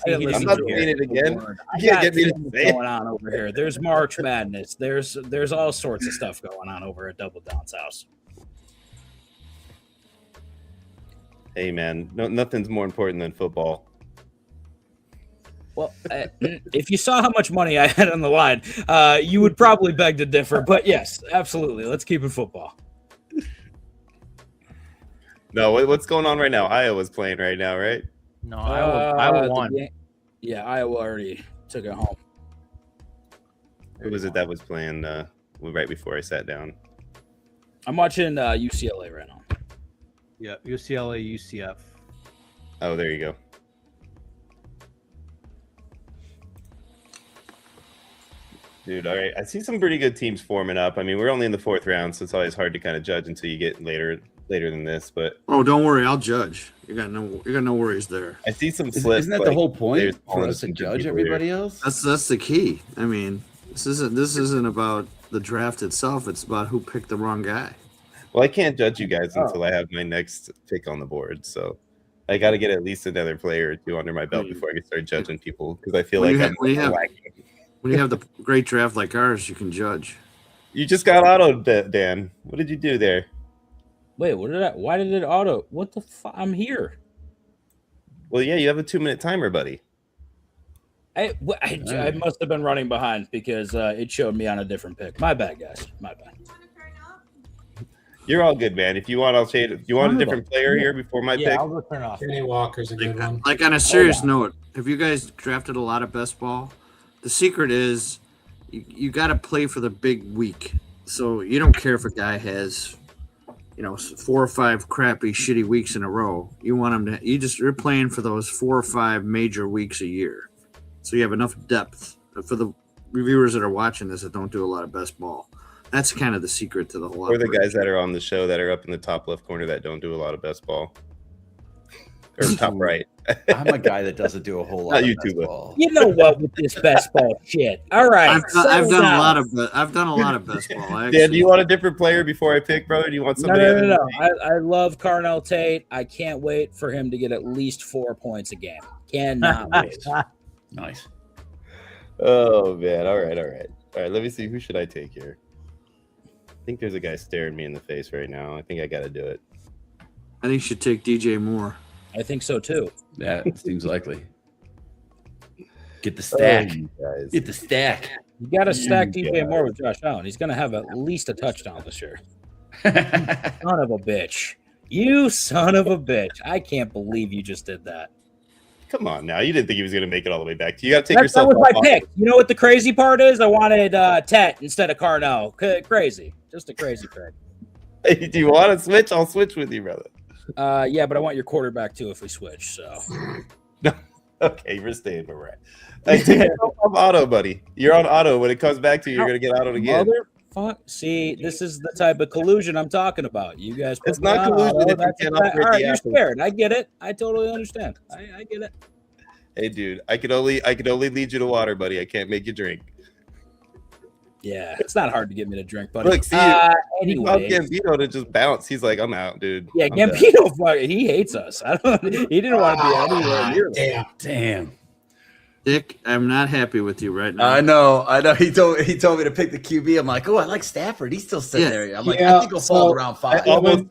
I'm not saying it again.
You can't get me to say going on over here. There's March Madness. There's all sorts of stuff going on over at Double Down's house.
Hey man, nothing's more important than football.
Well, if you saw how much money I had on the line, you would probably beg to differ. But yes, absolutely. Let's keep it football.
No, what's going on right now? Iowa's playing right now, right?
No, Iowa won.
Iowa already took it home.
Who was it that was playing right before I sat down?
I'm watching UCLA right now.
Yeah, UCLA, UCF.
Oh, there you go. Dude, all right. I see some pretty good teams forming up. I mean, we're only in the 4th round, so it's always hard to kind of judge until you get later than this. But
don't worry, I'll judge. You got no worries there.
I see some slips.
Isn't that the whole point for us to judge everybody else?
That's the key. I mean, this isn't about the draft itself. It's about who picked the wrong guy.
Well, I can't judge you guys until I have my next pick on the board. So I got to get at least another player or two under my belt before I can start judging people because I feel like I'm lacking.
When you have the great draft like ours, you can judge.
You just got autoed, Dan. What did you do there?
Wait, why did it auto? What the fuck? I'm here.
Well, yeah, you have a 2-minute timer, buddy.
I must have been running behind because it showed me on a different pick. My bad, guys. My bad.
You're all good, man. If you want, I'll change it. You want a different player here before my pick?
Yeah, I'll go turn off.
Kenny Walker's a good one.
Like on a serious note, have you guys drafted a lot of best ball? The secret is you got to play for the big week. So you don't care if a guy has, 4 or 5 crappy, shitty weeks in a row. You want him to. You're playing for those 4 or 5 major weeks a year. So you have enough depth for the reviewers that are watching this that don't do a lot of best ball. That's kind of the secret to the whole.
Or the guys that are on the show that are up in the top left corner that don't do a lot of best ball. or top right.
I'm a guy that doesn't do a whole lot
Not
of
you
best
too, but-
ball.
You know what with this best ball shit. All right.
I've done
down.
a lot of best ball.
Dan, do you want a different player before I pick, brother? Do you want somebody?
No. I love Carnell Tate. I can't wait for him to get at least 4 points a game. Cannot wait.
Nice.
Oh man! All right. Let me see. Who should I take here? I think there's a guy staring me in the face right now. I think I got to do it.
I think you should take DJ Moore.
I think so too.
That seems likely. Get the stack.
Oh, you guys.
Get the stack.
You got to stack
You
DJ
guys.
Moore with Josh Allen. He's going to have at least a touchdown this year. Son of a bitch. You son of a bitch. I can't believe you just did that.
Come on now. You didn't think he was going to make it all the way back. You got to take
That
yourself
was my
off.
pick. You know what the crazy part is? I wanted Tet instead of Carnell. Crazy. Just a crazy pick.
Do you want to switch? I'll switch with you, brother.
Yeah, but I want your quarterback too if we switch. So
Okay, we're staying where we're at. Hey, take yourself off auto, buddy. You're on auto. When it comes back to you, you're going to get autoed again.
Motherfuck. See, this is the type of collusion I'm talking about. You guys put
It's
me
not
on
collusion
auto,
if you
that's
can't
exact-
operate
all right,
the
you're
Apple.
scared. I get it. I totally understand. I get it.
Hey, dude, I could only lead you to water, buddy. I can't make you drink.
Yeah, it's not hard to get me to drink, buddy.
Look, see, you called
anyway,
Gambino to just bounce. He's like, I'm out, dude.
yeah,
I'm done.
Gambino, he hates us. He didn't want to be anywhere near us.
Damn.
Dick, I'm not happy with you right now.
I know. He told me to pick the QB. I'm like, oh, I like Stafford. He's still sitting
Yeah.
there. I'm like,
Yeah,
I think he'll fall
so-
around 5.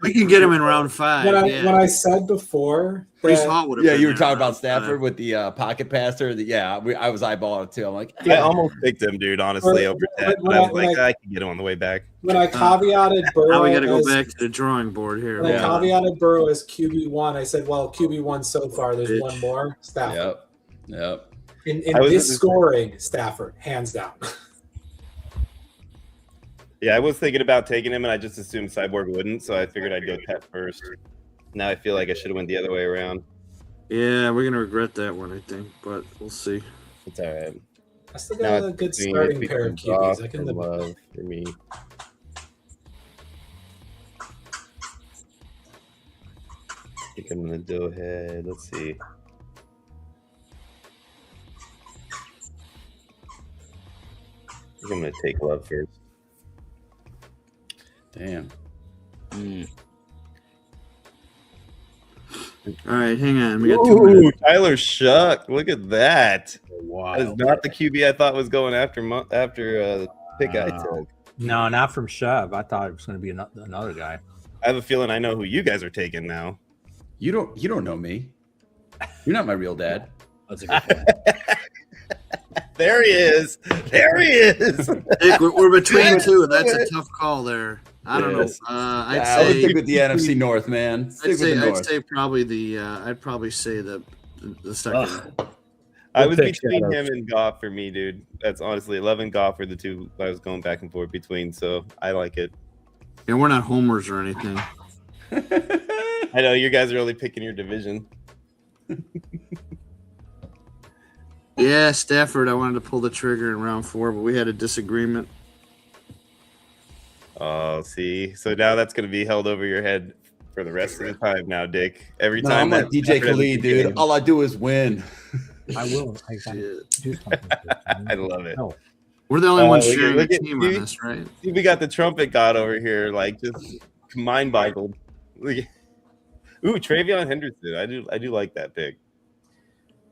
We can get him in round 5.
When
yeah.
I said before,
Brees
that-
Hall would have
Yeah,
been
you were
there
talking
in
about
round
Stafford
5.
with the pocket passer. I was eyeballing it too. I'm like,
I almost picked him, dude, honestly, over Ted. But I was like,
when
I can get him on the way back.
when I caveated Burrow,
Now we got to go
as-
back to the drawing board here.
when I
Yeah.
caveated Burrow as QB1, I said, well, QB1 so far, there's
Bitch.
one more. Stafford.
Yep.
In
I was
this
gonna say-
scoring, Stafford, hands down.
Yeah, I was thinking about taking him, and I just assumed Cyborg wouldn't, so I figured I'd go Ted first. Now I feel like I should have went the other way around.
Yeah, we're going to regret that one, I think, but we'll see.
It's all right.
I still
Now
got a
it's
good
between
starting pair of
between
QBs.
Goff
I can
and
live with that.
Love for me. I think I'm gonna go ahead. Let's see. I think I'm gonna take Love first.
Damn.
All right, hang on. We got 2 minutes.
Ooh, Tyler Shuck. Look at that.
Wow.
That is not the QB I thought was going after the pick I took.
No, not from Shove. I thought it was going to be another guy.
I have a feeling I know who you guys are taking now.
You don't know me. You're not my real dad.
That's a good point.
There he is. There he is.
Dick, we're between two. That's a tough call there. I don't
Yes.
know.
I would
I'd
stick with the NFC North, man. Stick with the North.
I'd say probably the. I'd probably say the second.
Ugh.
I was
Good pick,
between
Shadow.
him and Goff for me, dude. That's honestly 11 Goff are the two I was going back and forth between, so I like it.
And we're not homers or anything.
I know you guys are only picking your division.
Yeah, Stafford. I wanted to pull the trigger in round 4, but we had a disagreement.
Oh, see. So now that's going to be held over your head for the rest of the time now, Dick. Every
No,
time
I'm like DJ Khalid, dude. All I do is win.
I will. I gotta do something.
I love it.
No.
We're the only ones
look at-
sharing
look
a
at
team
you.
on this, right?
See, we got the trumpet god over here, like just mind boggled. Ooh, Travion Henderson. I do like that pick.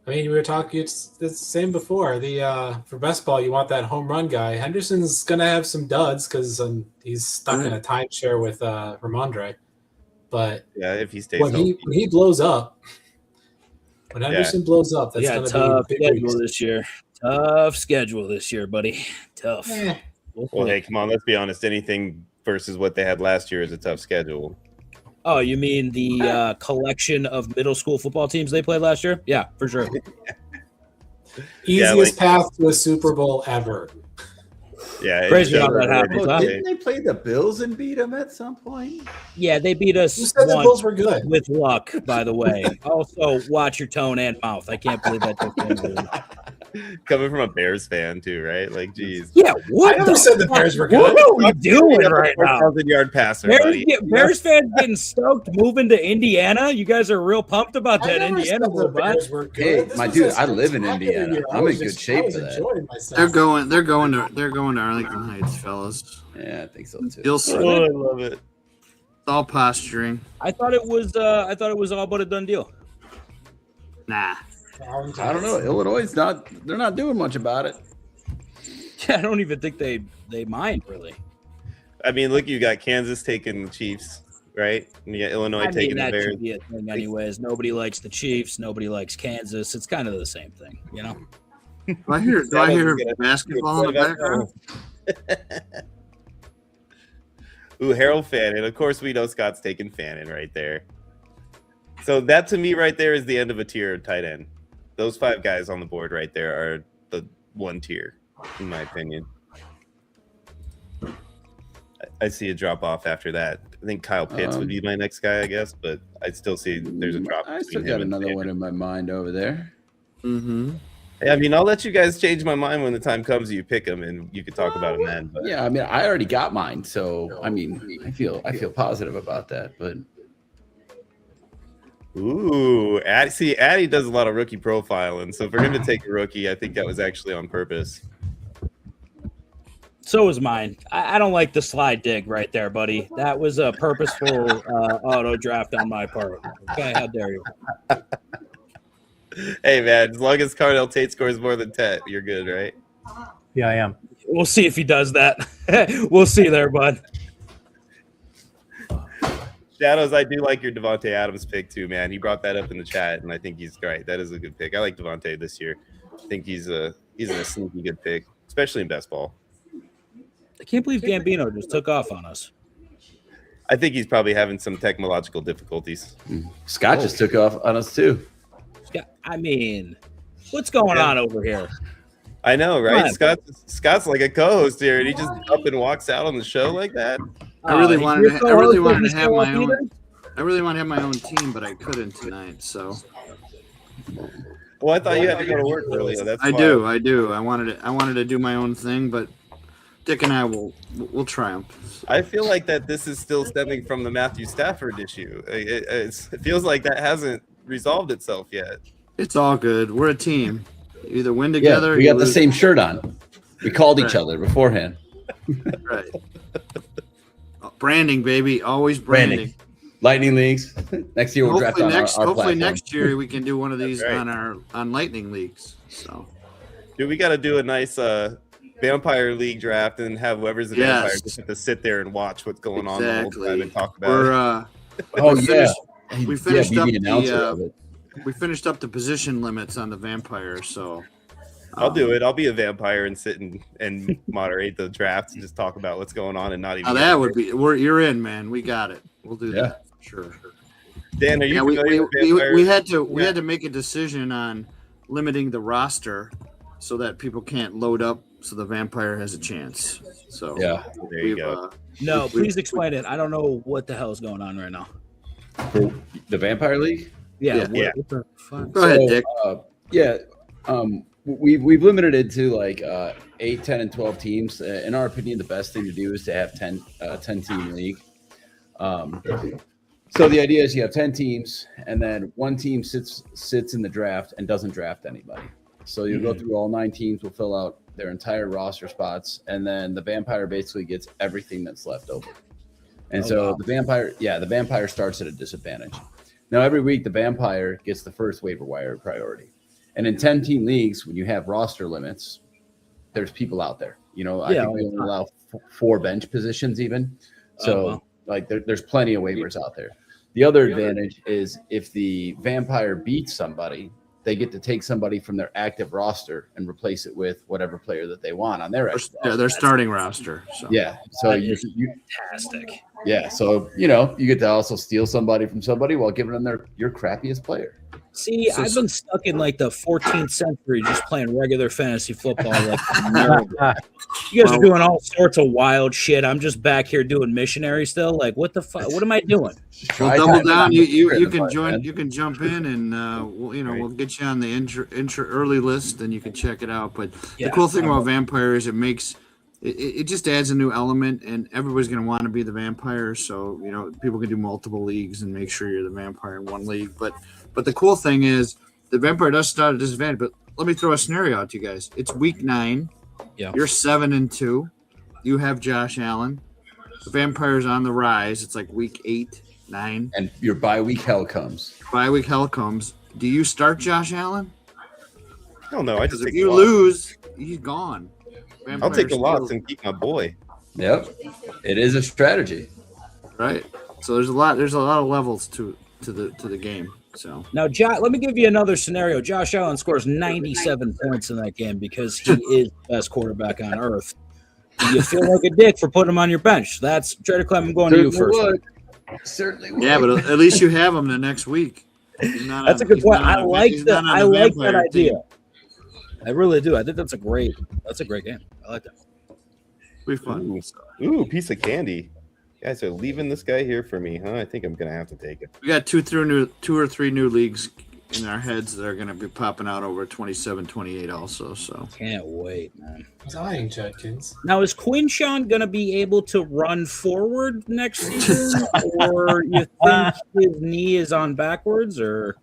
I mean, we were talking. It's the same before. For best ball, you want that home run guy. Henderson's gonna have some duds because he's stuck in a timeshare with Ramondre. But
Yeah, if he stays
when
healthy.
he blows up, when Henderson blows up, that's
Yeah,
gonna
tough
be a big
schedule
reason.
this year. Tough schedule this year, buddy. Tough.
Eh,
Well, hey, come on, let's be honest. Anything versus what they had last year is a tough schedule.
Oh, you mean the collection of middle school football teams they played last year? Yeah, for sure.
easiest path to a Super Bowl ever.
Yeah,
Crazy how
it's-
that happens, huh?
Didn't they play the Bills and beat them at some point?
Yeah, they beat us
Who said the
once
Bulls were good?
with luck, by the way. Also, watch your tone and mouth. I can't believe that just came to
Coming from a Bears fan too, right? Like, geez.
Yeah, what?
I never said the Bears were good.
What are we doing right now?
4,000-yard passer, buddy.
Bears fans getting stoked moving to Indiana. You guys are real pumped about that Indiana
the
robot.
Bears were good.
Hey,
This
my
was
dude,
a
I live in
spectacular
Indiana.
year.
I'm
I
in
was
good
just-
shape
I was
for that.
enjoying myself.
They're going to Arlington Heights, fellas.
Yeah, I think so too.
You'll see.
Oh, I love it.
It's all posturing.
I thought it was all but a done deal.
Nah.
Arlington
I don't know.
Heights.
Illinois they're not doing much about it.
Yeah, I don't even think they mind really.
I mean, look, you got Kansas taking the Chiefs, right? And you got Illinois taking the
that
Bears.
should be a thing anyways. Nobody likes the Chiefs. Nobody likes Kansas. It's kind of the same thing, you know?
Do I hear basketball in the background?
Ooh, Harold Fannin. Of course, we know Scott's taking Fannin right there. So that to me right there is the end of a tier of tight end. Those 5 guys on the board right there are the one tier, in my opinion. I see a drop off after that. I think Kyle Pitts would be my next guy, I guess, but I still see there's a drop.
I still got another one in my mind over there.
Mm-hmm.
I mean, I'll let you guys change my mind when the time comes. You pick them, and you can talk about them then. But.
Yeah, I mean, I already got mine, so I mean, I feel positive about that. But
Ooh, Addy does a lot of rookie profiling. So for him to take a rookie, I think that was actually on purpose.
So is mine. I don't like the slide dig right there, buddy. That was a purposeful auto draft on my part. Okay, how dare you?
Hey, man, as long as Cardell Tate scores more than 10, you're good, right?
Yeah, I am.
We'll see if he does that. We'll see there, bud.
Shadows, I do like your Devontae Adams pick too, man. He brought that up in the chat, and I think he's great. That is a good pick. I like Devontae this year. I think he's a sneaky good pick, especially in best ball.
I can't believe Gambino just took off on us.
I think he's probably having some technological difficulties.
Scott just took off on us too.
I mean, what's going on over here?
I know, right?
Come
Scott's like a co-host here, and he just up and walks out on the show like that.
I really wanted to have my
own.
own. I really want to have my own team, but I couldn't tonight. So.
Well, I thought you had to go to work earlier. That's
I do. I wanted to do my own thing, but Dick and I will triumph.
I feel like that this is still stemming from the Matthew Stafford issue. It feels like that hasn't resolved itself yet.
It's all good. We're a team. You either win together.
Yeah, we got the same shirt on. We called each other beforehand.
Right. Branding, baby. Always branding.
Lightning leagues. Next year we'll draft on our
hopefully
platform.
next year we can do one of these
Right.
on Lightning leagues. So.
Dude, we got to do a nice Vampire League draft and have whoever's the vampire just have to sit there and watch what's going on the whole time and talk about it.
Oh yeah.
We finished up
be the announcer of it.
we finished up the position limits on the vampire, so
I'll do it. I'll be a vampire and sit and moderate the draft and just talk about what's going on and not even.
that would be you're in, man. We got it. We'll do that. Sure.
Dan, are you
Yeah,
familiar with
we
vampire?
had to make a decision on limiting the roster so that people can't load up, so the vampire has a chance. So
Yeah.
There you go.
No, please explain it. I don't know what the hell is going on right now.
For the Vampire League?
Yeah.
Yeah.
What the fuck?
Go ahead, Dick.
We've limited it to like 8, 10, and 12 teams. In our opinion, the best thing to do is to have 10 team league. So the idea is you have 10 teams, and then one team sits in the draft and doesn't draft anybody. So you go through all 9 teams, will fill out their entire roster spots, and then the vampire basically gets everything that's left over. And the vampire starts at a disadvantage. Now every week the vampire gets the first waiver wire priority. And in 10-team leagues, when you have roster limits, there's people out there. I think we only allow 4 bench positions even. So there's plenty of waivers out there. The other advantage is if the vampire beats somebody, they get to take somebody from their active roster and replace it with whatever player that they want on their active roster.
Their starting roster. So.
Yeah. So you
Fantastic.
yeah. So you get to also steal somebody from somebody while giving them your crappiest player.
See, I've been stuck in like the 14th century just playing regular fantasy football. Like, you guys are doing all sorts of wild shit. I'm just back here doing missionary still. Like, what the fuck? What am I doing?
Well, double down. You can join. Man. You can jump in, and we'll get you on the intro early list, and you can check it out. But the cool thing about vampire is it just adds a new element, and everybody's going to want to be the vampire. So people can do multiple leagues and make sure you're the vampire in one league. But the cool thing is the vampire does start at disadvantage. But let me throw a scenario out to you guys. It's week 9.
Yeah.
You're 7-2. You have Josh Allen. The vampire's on the rise. It's like week 8, 9.
And your bye week hell comes.
Do you start Josh Allen?
Hell no.
If you lose, he's gone.
I'll take the loss and keep my boy.
Yep. It is a strategy.
Right. So there's a lot of levels to the game. So
now, let me give you another scenario. Josh Allen scores 97 points in that game because he is the best quarterback on earth. Do you feel like a dick for putting him on your bench? That's Trader Clem. I'm going to you first.
Certainly would.
Yeah, but at least you have him the next week.
That's a good point. I like that idea. I really do. I think that's a great game. I like that.
Be fun.
Ooh, piece of candy. You guys are leaving this guy here for me, huh? I think I'm gonna have to take it.
We got two or three new leagues in our heads that are gonna be popping out over 27, 28 also. So
can't wait, man.
I was eyeing Judkins.
Now is Quinshawn gonna be able to run forward next season, or you think his knee is on backwards, or?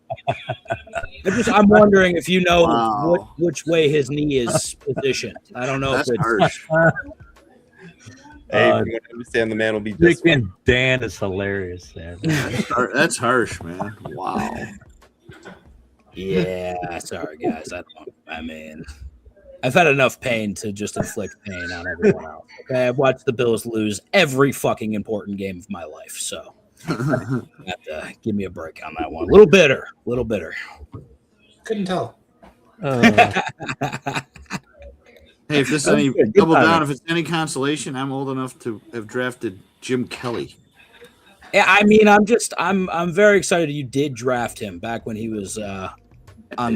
I'm wondering if you know which way his knee is positioned. I don't know.
That's
if it's
harsh.
Hey, I understand the man will be just
freaking Dan is hilarious there.
That's harsh, man. Wow.
Yeah, sorry guys. I've had enough pain to just inflict pain on everyone else. Okay, I've watched the Bills lose every fucking important game of my life, so you have to give me a break on that one. A little bitter.
Couldn't tell.
Hey, if this is any double down, if it's any consolation, I'm old enough to have drafted Jim Kelly.
Yeah, I mean, I'm very excited you did draft him back when he was on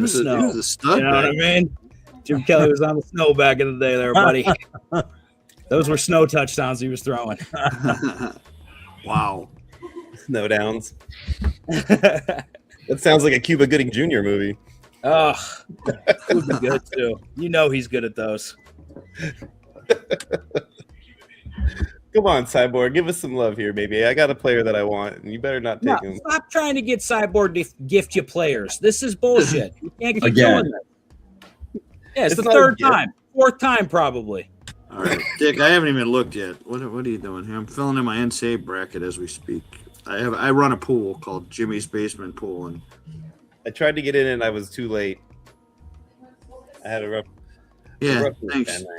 the snow.
He was a stud.
You know what I mean? Jim Kelly was on the snow back in the day there, buddy. Those were snow touchdowns he was throwing.
Wow.
Snow downs. That sounds like a Cuba Gooding Jr. movie.
Oh, that would be good too. You know he's good at those.
Come on, Cyborg. Give us some love here, baby. I got a player that I want, and you better not take him.
Stop trying to get Cyborg to gift you players. This is bullshit. You can't keep doing this. Yeah, it's the third time. Fourth time, probably.
All right, Dick, I haven't even looked yet. What are you doing here? I'm filling in my NCAA bracket as we speak. I run a pool called Jimmy's Basement Pool, and
I tried to get in and I was too late. I had a rough.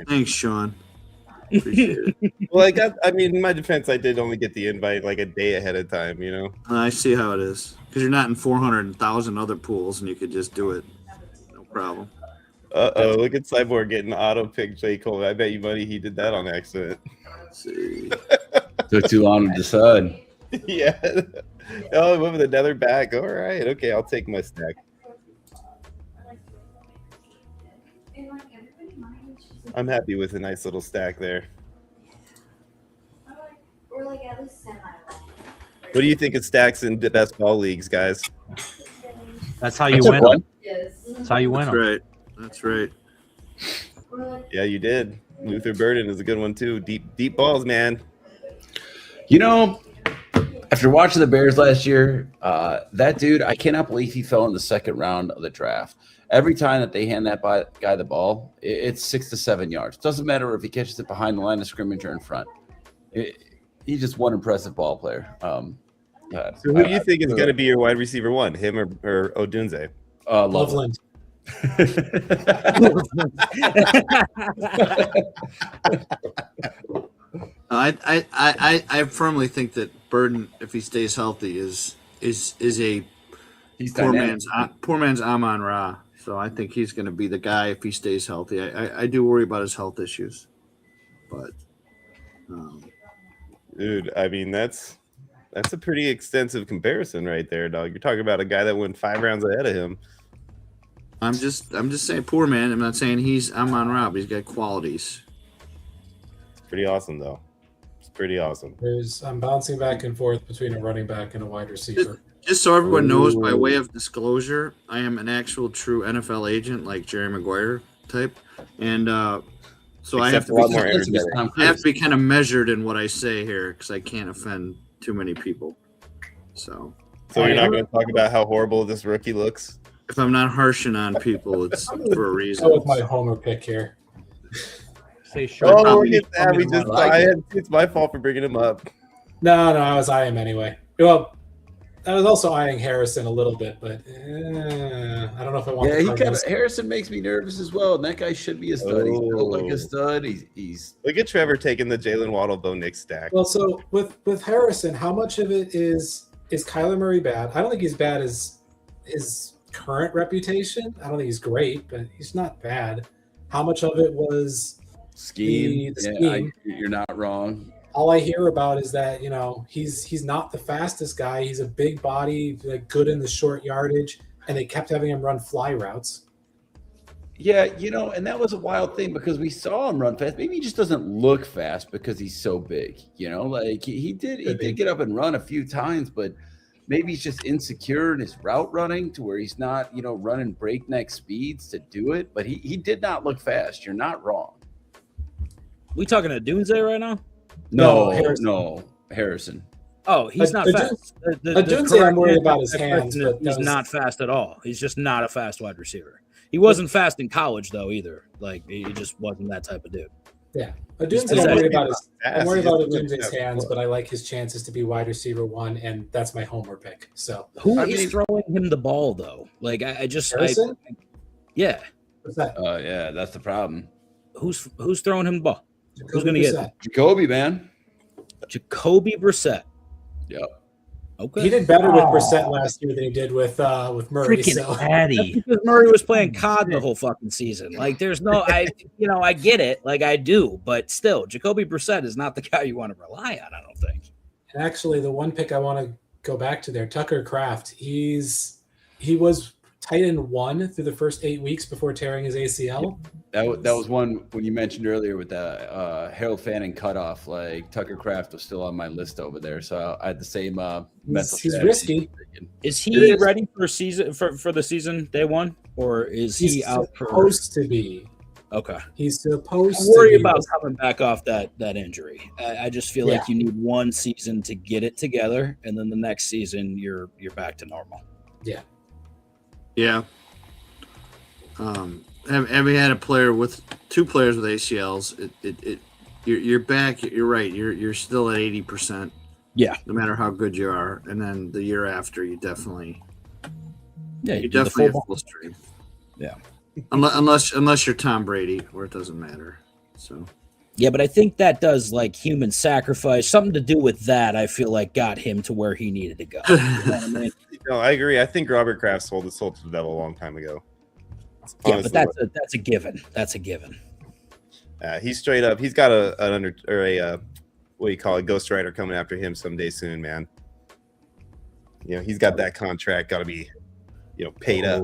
Thanks, Sean. Appreciate it.
Well, in my defense, I did only get the invite like a day ahead of time, you know?
I see how it is. Because you're not in 400,000 other pools and you could just do it. No problem.
Uh-oh, look at Cyborg getting auto-pick J. Cole. I bet you money he did that on accident.
Let's see.
Took too long to decide.
Yeah. Oh, moving the nether back. All right. Okay, I'll take my stack. I'm happy with a nice little stack there. What do you think of stacks in the best ball leagues, guys?
That's how you win them. That's how you win them.
That's right.
Yeah, you did. Luther Burden is a good one too. Deep balls, man.
You know, after watching the Bears last year, that dude, I cannot believe he fell in the second round of the draft. Every time that they hand that guy the ball, it's 6 to 7 yards. Doesn't matter if he catches it behind the line of scrimmage or in front. He's just one impressive ball player.
So who do you think is going to be your wide receiver one, him or Odunze?
Loveland.
I firmly think that Burden, if he stays healthy, is a poor man's Amon Ra. So I think he's going to be the guy if he stays healthy. I do worry about his health issues, but
dude, I mean that's That's a pretty extensive comparison right there, dog. You're talking about a guy that went 5 rounds ahead of him.
I'm just saying, poor man. I'm not saying I'm on Rob. He's got qualities.
It's pretty awesome, though. It's pretty awesome.
I'm bouncing back and forth between a running back and a wide receiver.
Just so everyone knows, by way of disclosure, I am an actual true NFL agent, like Jerry Maguire type, and so I have to be kind of measured in what I say here because I can't offend too many people. So
you're not going to talk about how horrible this rookie looks?
If I'm not harshing on people, it's for a reason.
Go with my homer pick here.
Say sure.
Oh, look at that. It's my fault for bringing him up.
No, I was eyeing him anyway. Well, I was also eyeing Harrison a little bit, but I don't know if I want.
Yeah, Harrison makes me nervous as well, and that guy should be a stud. He's built like a stud. He's
look at Trevor taking the Jalen Waddle Bo Nix stack.
Well, so with Harrison, how much of it is Kyler Murray bad? I don't think he's bad as his current reputation. I don't think he's great, but he's not bad. How much of it was
scheme?
The scheme?
You're not wrong.
All I hear about is that, he's not the fastest guy. He's a big body, like good in the short yardage, and they kept having him run fly routes.
Yeah, and that was a wild thing because we saw him run fast. Maybe he just doesn't look fast because he's so big. Like he did get up and run a few times, but maybe he's just insecure in his route running to where he's not, running breakneck speeds to do it. But he did not look fast. You're not wrong.
We talking to Doomsday right now?
No, Harrison.
Oh, he's not fast.
Doomsday, I'm worried about his hands.
He's not fast at all. He's just not a fast wide receiver. He wasn't fast in college, though, either. Like, he just wasn't that type of dude.
Yeah. Doomsday, I'm worried about Doomsday's hands, but I like his chances to be wide receiver 1, and that's my homer pick. So
who is throwing him the ball, though? Like,
Harrison?
Yeah.
What's that?
Yeah, that's the problem.
Who's throwing him the ball? Who's going to get it?
Jacoby, man.
Jacoby Brissett.
Yep.
Okay. He did better with Brissett last year than he did with Murray.
Freaking Patty. Because Murray was playing COD the whole fucking season. Like, there's no, I get it. Like, I do. But still, Jacoby Brissett is not the guy you want to rely on, I don't think.
And actually, the one pick I want to go back to there, Tucker Kraft, he was tight end 1 through the first 8 weeks before tearing his ACL.
That was one when you mentioned earlier with the Harold Fanning cutoff. Like Tucker Kraft was still on my list over there, so I had the same mental.
He's risky.
Is he ready for season for the season day 1, or is he out?
Supposed to be.
Okay.
He's supposed to
worry about coming back off that injury. I just feel like you need one season to get it together, and then the next season you're back to normal.
Yeah.
Yeah. Have you had a player with 2 players with ACLs? You're back. You're right. You're still at 80%.
Yeah.
No matter how good you are, and then the year after, you definitely.
Yeah,
you definitely have full strength.
Yeah.
Unless you're Tom Brady, where it doesn't matter. So.
Yeah, but I think that does like human sacrifice, something to do with that. I feel like got him to where he needed to go. You know what I mean?
No, I agree. I think Robert Kraft sold his soul to the devil a long time ago.
Yeah, but that's a given. That's a given.
He's straight up. He's got a what do you call it, ghostwriter coming after him someday soon, man. He's got that contract. Got to be, paid up.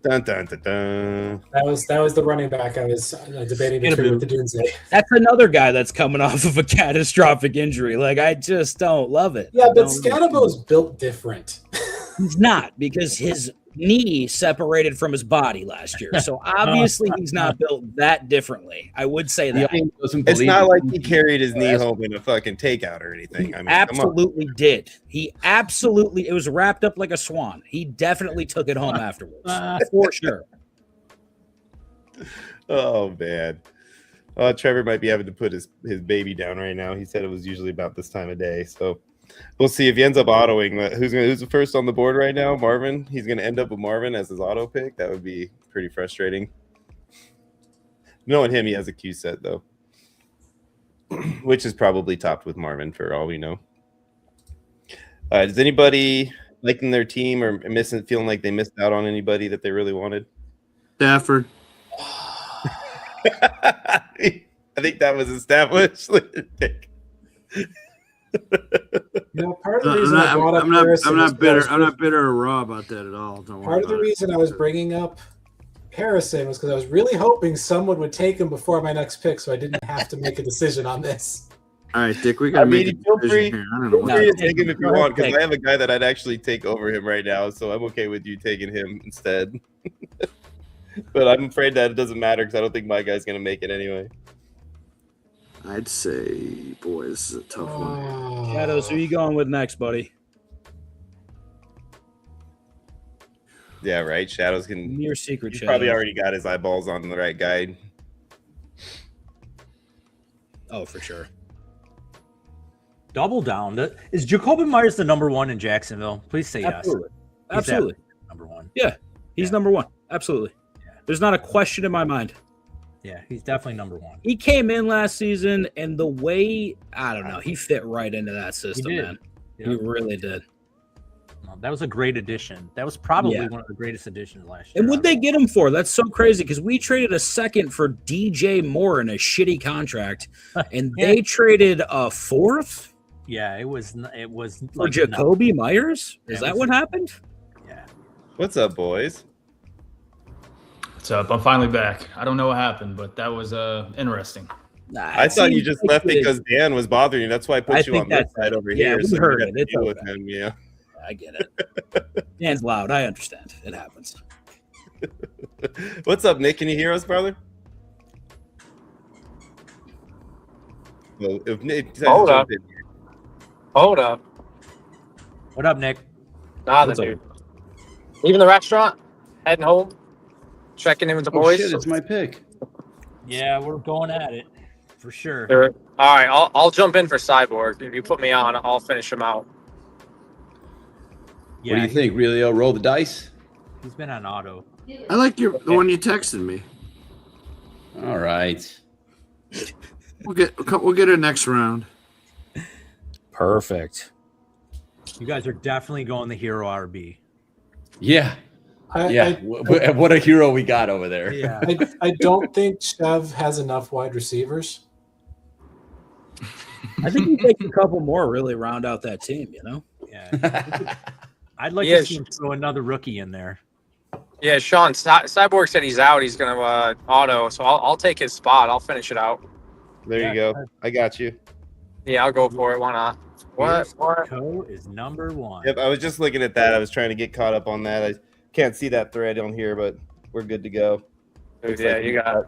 Dun, dun, dun, dun.
That was the running back I was debating between with the Doomsday.
That's another guy that's coming off of a catastrophic injury. Like, I just don't love it.
Yeah, but Scadabo's built different.
He's not, because his knee separated from his body last year. So obviously he's not built that differently. I would say that.
It's not like he carried his knee home in a fucking takeout or anything.
I mean, absolutely did. It was wrapped up like a swan. He definitely took it home afterwards. For sure.
Oh, man. Trevor might be having to put his baby down right now. He said it was usually about this time of day. So we'll see if he ends up autoing. Who's the first on the board right now? Marvin. He's going to end up with Marvin as his auto pick. That would be pretty frustrating. Knowing him, he has a Q set though, which is probably topped with Marvin for all we know. Does anybody liking their team or feeling like they missed out on anybody that they really wanted?
Stafford.
I think that was established.
Part of the reason I brought up Harrison
I'm not bitter. I'm not bitter or raw about that at all. Don't
part of the reason I was bringing up Harrison was because I was really hoping someone would take him before my next pick, so I didn't have to make a decision on this.
All right, Dick, we gotta make a decision here. I don't know.
Feel free to take him if you want, because I have a guy that I'd actually take over him right now, so I'm okay with you taking him instead. But I'm afraid that it doesn't matter because I don't think my guy's gonna make it anyway.
I'd say, boy, this is a tough one.
Shadows, who are you going with next, buddy?
Yeah, right. Shadows can.
Your secret.
He's
Shadows.
probably already got his eyeballs on the right guy.
Oh, for sure.
Double down. Is Jacoby Myers the number one in Jacksonville? Please say
Absolutely.
yes.
Absolutely.
Number one.
Yeah, he's number one. Absolutely.
Yeah.
There's not a question in my mind.
Yeah, he's definitely number one.
He came in last season, and the way, I don't know, he fit right into that system,
He did.
man.
Yeah.
He really did.
Well, that was a great addition. That was probably
Yeah.
one of the greatest additions last year.
And what'd they get him for? That's so crazy because we traded a second for DJ Moore in a shitty contract, and they traded a fourth
Yeah, it was
for
like
Jacoby Myers. Is
Yeah, it
that
was-
what happened?
Yeah.
What's up, boys?
What's up? I'm finally back. I don't know what happened, but that was interesting.
Nah,
I
it
thought you
seems
just
like
left
it-
because Dan was bothering you. That's why I put
I
you
think
on this
that's
side
it.
over
Yeah,
here.
we
So
heard
you
it.
got to
It's
deal with
okay.
him. Yeah.
I get it. Dan's loud. I understand. It happens.
What's up, Nick? Can you hear us, brother? Well, if Nick
Hold up. Hold up.
What up, Nick?
Nah,
What's up?
dude. Leaving the restaurant, heading home, checking in with the
Oh
boys.
shit! It's my pick.
Yeah, we're going at it for sure.
Sure. All right, I'll jump in for Cyborg. If you put me on, I'll finish him out.
Yeah,
What do you think, Relio? Roll the dice.
He's been on auto.
I like the one you texted me.
All right.
We'll get it next round.
Perfect.
You guys are definitely going the hero RB.
Yeah.
I,
Yeah.
I,
What a hero we got over there.
Yeah.
I don't think Chev has enough wide receivers.
I think he takes a couple more, really round out that team, you know?
Yeah. I'd like
Yeah,
to see him throw another rookie in there.
Yeah, Sean, Cyborg said he's out. He's gonna auto, so I'll take his spot. I'll finish it out.
There
Yeah.
you go. I got you.
Yeah, I'll go for it. Why not? What?
Co is number one.
Yep, I was just looking at that. I was trying to get caught up on that. I can't see that thread on here, but we're good to go. Looks
Yeah,
like
you got it.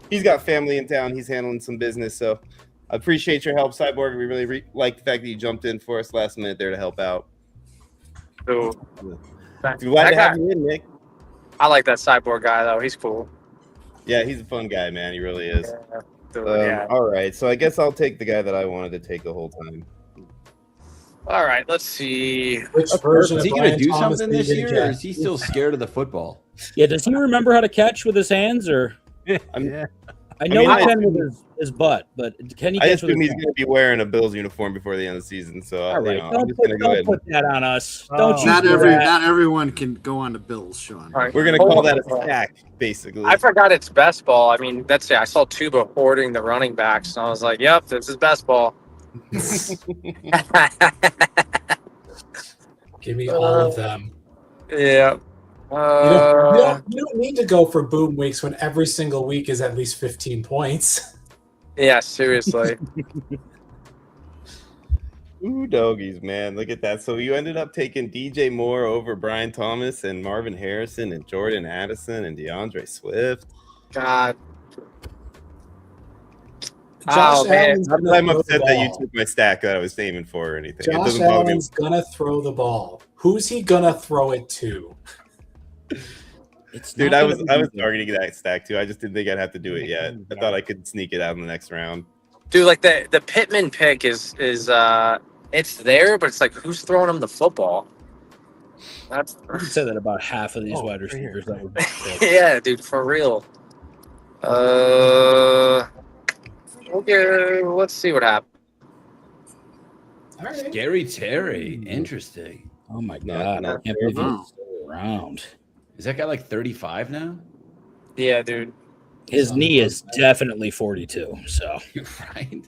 He's got family in town. He's handling some business, so I appreciate your help, Cyborg. We really like the fact that you jumped in for us last minute there to help out.
Cool.
Glad to
That
have
guy-
you in, Nick.
I like that Cyborg guy though. He's cool.
Yeah, he's a fun guy, man. He really is.
Yeah. Dude, yeah.
All right, so I guess I'll take the guy that I wanted to take the whole time.
All right. Let's see.
Which version
Is he
of
going to
Brian
do
Thomas
something
did
this
you
year, or
get?
is he still scared of the football?
Yeah, does he remember how to catch with his hands, or
Yeah.
I know
mean,
he
I
can with his butt, but can he
I
catch with
assume
his
he's going to be wearing a Bills uniform before the end of the season, so
All right,
I'm
don't
just going to go ahead.
put that on us.
Oh.
Don't you
Not
do that.
not everyone can go on the Bills, Sean.
All right.
We're going to call that a stack, basically.
I forgot it's best ball. I mean, that's I saw Tuba hoarding the running backs, and I was like, "Yep, this is best ball."
Give me all of them.
Yeah.
You don't need to go for boom weeks when every single week is at least 15 points.
Yeah. Seriously.
Ooh, doggies, man. Look at that. So you ended up taking DJ Moore over Brian Thomas and Marvin Harrison and Jordan Addison and DeAndre Swift.
God.
Josh
Oh, man.
Allen's
Not that
gonna
I'm
throw
upset
the
that you
ball.
took my stack that I was aiming for or anything. It
Josh
doesn't bother me.
Allen's gonna throw the ball. Who's he gonna throw it to?
It's
Dude,
not
I
gonna
was
be-
targeting that stack too. I just didn't think I'd have to do it yet. I thought I could sneak it out in the next round.
Dude, like the Pittman pick is it's there, but it's like who's throwing him the football? That's
I would say that about half of these
Oh,
wide
right here.
receivers that would be picked.
yeah, dude, for real. Okay, let's see what happens.
All right.
Gary Terry. Interesting.
Oh my
No,
god!
no.
I can't believe
Wow.
he's still around.
Is that guy like 35 now?
Yeah, dude.
His knee is definitely 42. So
Right.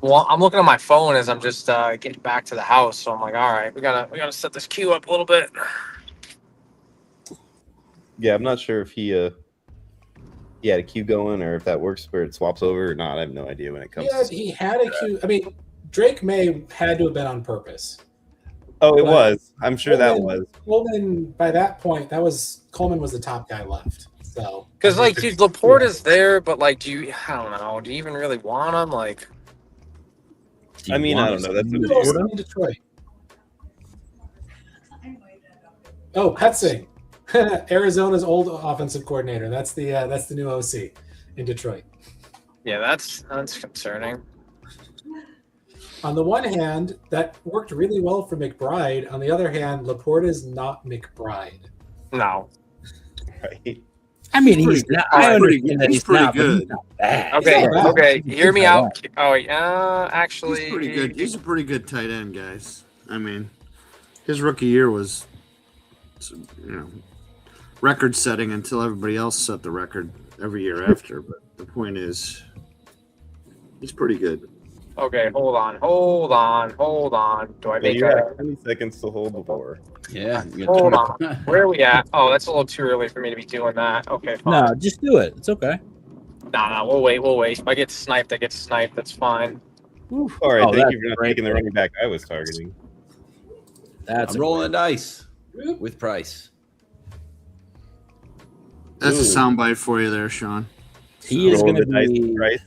Well, I'm looking at my phone as I'm just getting back to the house. So I'm like, all right, we gotta set this queue up a little bit.
Yeah, I'm not sure if he had a queue going or if that works where it swaps over or not. I have no idea when it comes.
He had a queue. I mean, Drake May had to have been on purpose.
Oh, it
But
was. I'm sure that was.
Coleman, by that point, Coleman was the top guy left. So
Because like, dude, Laporta's there, but like, I don't know. Do you even really want him? Like,
I mean, I don't know. That's
who else in Detroit? Oh, Petzing, Arizona's old offensive coordinator. That's the new OC in Detroit.
Yeah, that's concerning.
On the one hand, that worked really well for McBride. On the other hand, Laporta is not McBride.
No.
Right.
I mean, he's not. I understand that he's
pretty
not,
good.
but he's not bad.
Okay,
not bad.
okay. Hear me out. Oh, actually,
He's pretty good. He's a pretty good tight end, guys. I mean, his rookie year was, record-setting until everybody else set the record every year after. But the point is, he's pretty good.
Okay, hold on. Do I make
You're at 20 seconds to hold the ball.
Yeah.
Hold on. Where are we at? Oh, that's a little too early for me to be doing that. Okay, fine.
No, just do it. It's okay.
No, we'll wait. If I get sniped, That's fine.
All right,
Oh,
thank you for
that's
not
great.
taking the running back I was targeting.
That's
I'm rolling the dice with Price.
That's a soundbite for you there, Sean.
He is
Roll
going to
the dice,
be.
right?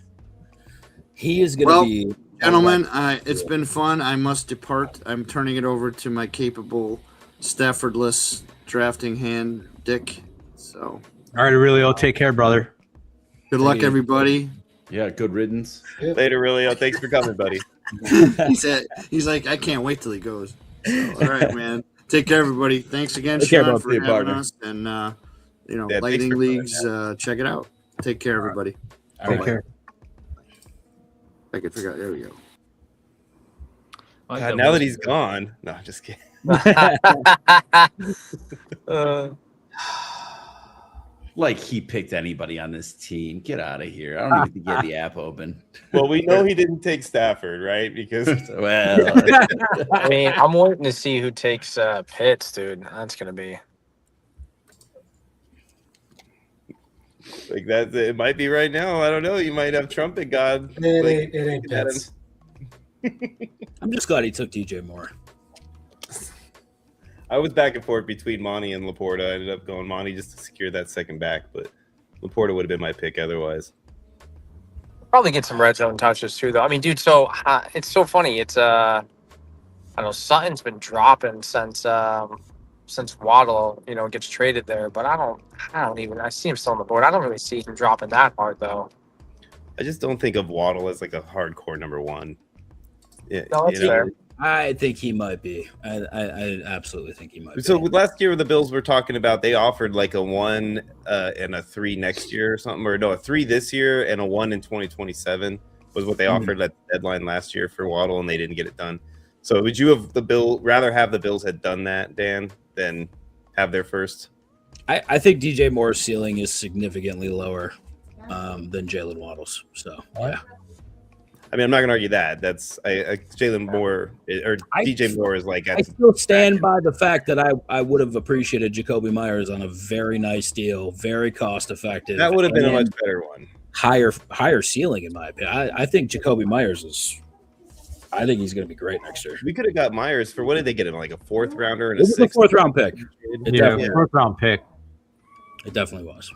He is going to be.
Gentlemen, it's been fun. I must depart. I'm turning it over to my capable Staffordless drafting hand, Dick. So,
All right, Aurelio, take care, brother.
good luck, everybody.
Yeah, good riddance.
Later, Aurelio. Thanks for coming, buddy.
He's like, I can't wait till he goes. So, all right, man. Take care, everybody. Thanks again,
Take care,
Sean,
bud.
for
See you,
having
partner.
us. And
Yeah, thanks
Lightning
for coming
Leagues, check it out. Take care, everybody.
Take care.
I can figure out. There we go.
God, now that he's gone. No, I'm just kidding.
Like he picked anybody on this team. Get out of here. I don't even get the app open.
Well, we know he didn't take Stafford, right? Because
Well,
I mean, I'm waiting to see who takes Pitts, dude. That's gonna be.
like that, it might be right now. I don't know. You might have trumpet God.
It ain't Pitts.
I'm just glad he took DJ Moore.
I was back and forth between Monty and Laporta. I ended up going Monty just to secure that second back, but Laporta would have been my pick otherwise.
Probably get some red zone touches too, though. I mean, dude, so it's so funny. It's I don't know, Sutton's been dropping since Waddle, gets traded there, but I see him still on the board. I don't really see him dropping that hard though.
I just don't think of Waddle as like a hardcore number one. Yeah,
No, that's fair.
I think he might be. I absolutely think he might be.
So last year, the Bills were talking about they offered like a 1 and a 3 next year or something, or no, a 3 this year and a 1 in 2027 was what they offered at the deadline last year for Waddle, and they didn't get it done. So would you have rather have the Bills had done that, Dan, than have their first?
I think DJ Moore's ceiling is significantly lower than Jalen Waddle's. So yeah.
I mean, I'm not going to argue that. That's Jalen Moore or DJ Moore is like.
I still stand by the fact that I would have appreciated Jacoby Myers on a very nice deal, very cost effective.
That would have been a much better one.
Higher ceiling in my opinion. I think Jacoby Myers is. I think he's going to be great next year.
We could have got Myers for what did they get him, like a 4th rounder and
It was a 4th round pick.
Yeah, 4th round pick.
It definitely was.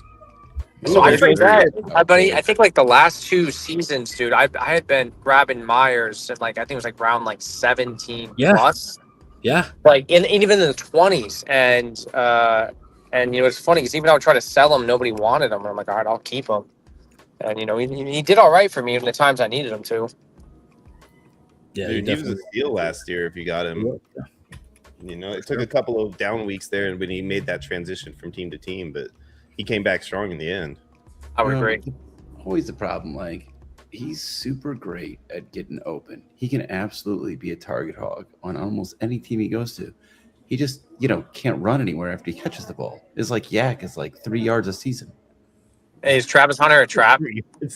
So I think I think like the last 2 seasons, dude, I had been grabbing Myers at I think it was like round 17 plus.
Yeah.
Like even in the 20s, and it's funny because even though I tried to sell him, nobody wanted him. And I'm like, all right, I'll keep him. And he did all right for me in the times I needed him to.
Yeah,
dude, he was a steal last year if you got him. Yeah. It took a couple of down weeks there when he made that transition from team to team, but he came back strong in the end.
I would agree.
Always the problem. Like, he's super great at getting open. He can absolutely be a target hog on almost any team he goes to. He just, can't run anywhere after he catches the ball. It's like Yak is like 3 yards a season.
Hey, is Travis Hunter a trap?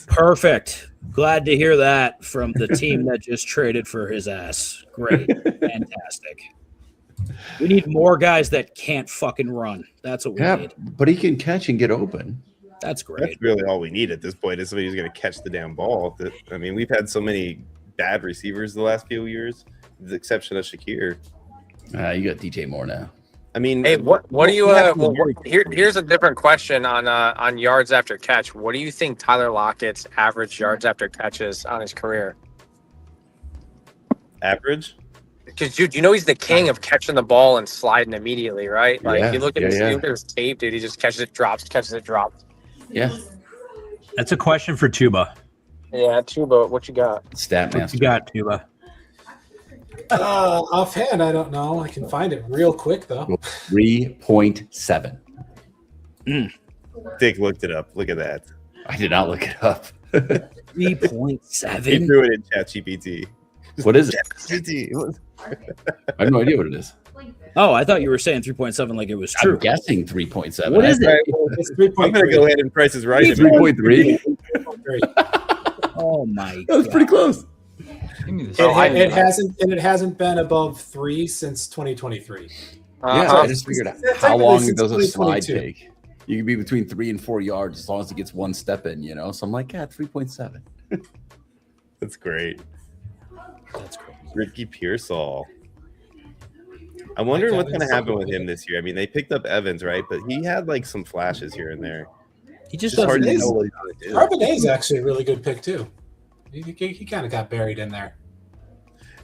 Perfect. Glad to hear that from the team that just traded for his ass. Great. Fantastic. We need more guys that can't fucking run. That's what we need.
But he can catch and get open.
That's great.
That's really all we need at this point is somebody who's going to catch the damn ball. I mean, we've had so many bad receivers the last few years, with the exception of Shakir.
You got DJ Moore now.
I mean,
hey, what do you? Here's a different question on yards after catch. What do you think Tyler Lockett's average yards after catch is on his career?
Average?
Because dude, you know he's the king of catching the ball and sliding immediately, right? Like
Yeah,
you look at
yeah,
his,
yeah.
you look at his tape, dude. He just catches it, drops, catches it, drops.
Yeah.
That's a question for Tuba.
Yeah, Tuba, what you got?
Stat
What
master.
you got, Tuba?
Offhand, I don't know. I can find it real quick though.
3.7.
Dick looked it up. Look at that.
I did not look it up.
3.7.
He threw it in ChatGPT.
What is it?
ChatGPT.
I have no idea what it is.
Oh, I thought you were saying 3.7 like it was true.
I'm guessing 3.7.
What is it?
It's
I'm going to go ahead and Price is Right.
3.3.
Oh my
That was
god.
pretty close.
Give me this.
It hasn't been above 3 since 2023.
Yeah, I just figured out how long
Since
does a slide
2022.
take? You can be between 3 and 4 yards as long as he gets one step in, you know? So I'm like, yeah, 3.7.
That's great.
That's great.
Ricky Pearsall. I'm wondering what's going to happen with him this year. I mean, they picked up Evans, right? But he had like some flashes here and there.
He just
It's hard
doesn't
to
know.
know what he's going to do.
Charbonnet is actually a really good pick too. He kind of got buried in there.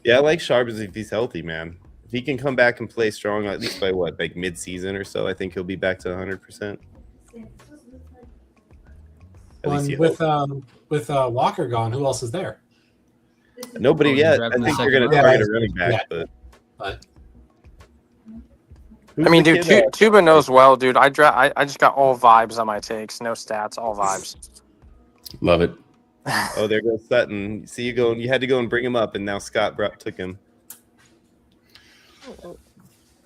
Yeah, I like Sharp if he's healthy, man. If he can come back and play strong, at least by what, like mid-season or so, I think he'll be back to 100%. At least he
With Walker gone, who else is there?
nobody yet. I
Grab in the
think they're
second
going to
round.
target a running back,
Yeah.
but
But
who's
I mean,
the
dude,
kid that-
Tuba knows well, dude. I just got all vibes on my takes, no stats, all vibes.
Love it.
Oh, there goes Sutton. See you going. You had to go and bring him up, and now Scott took him.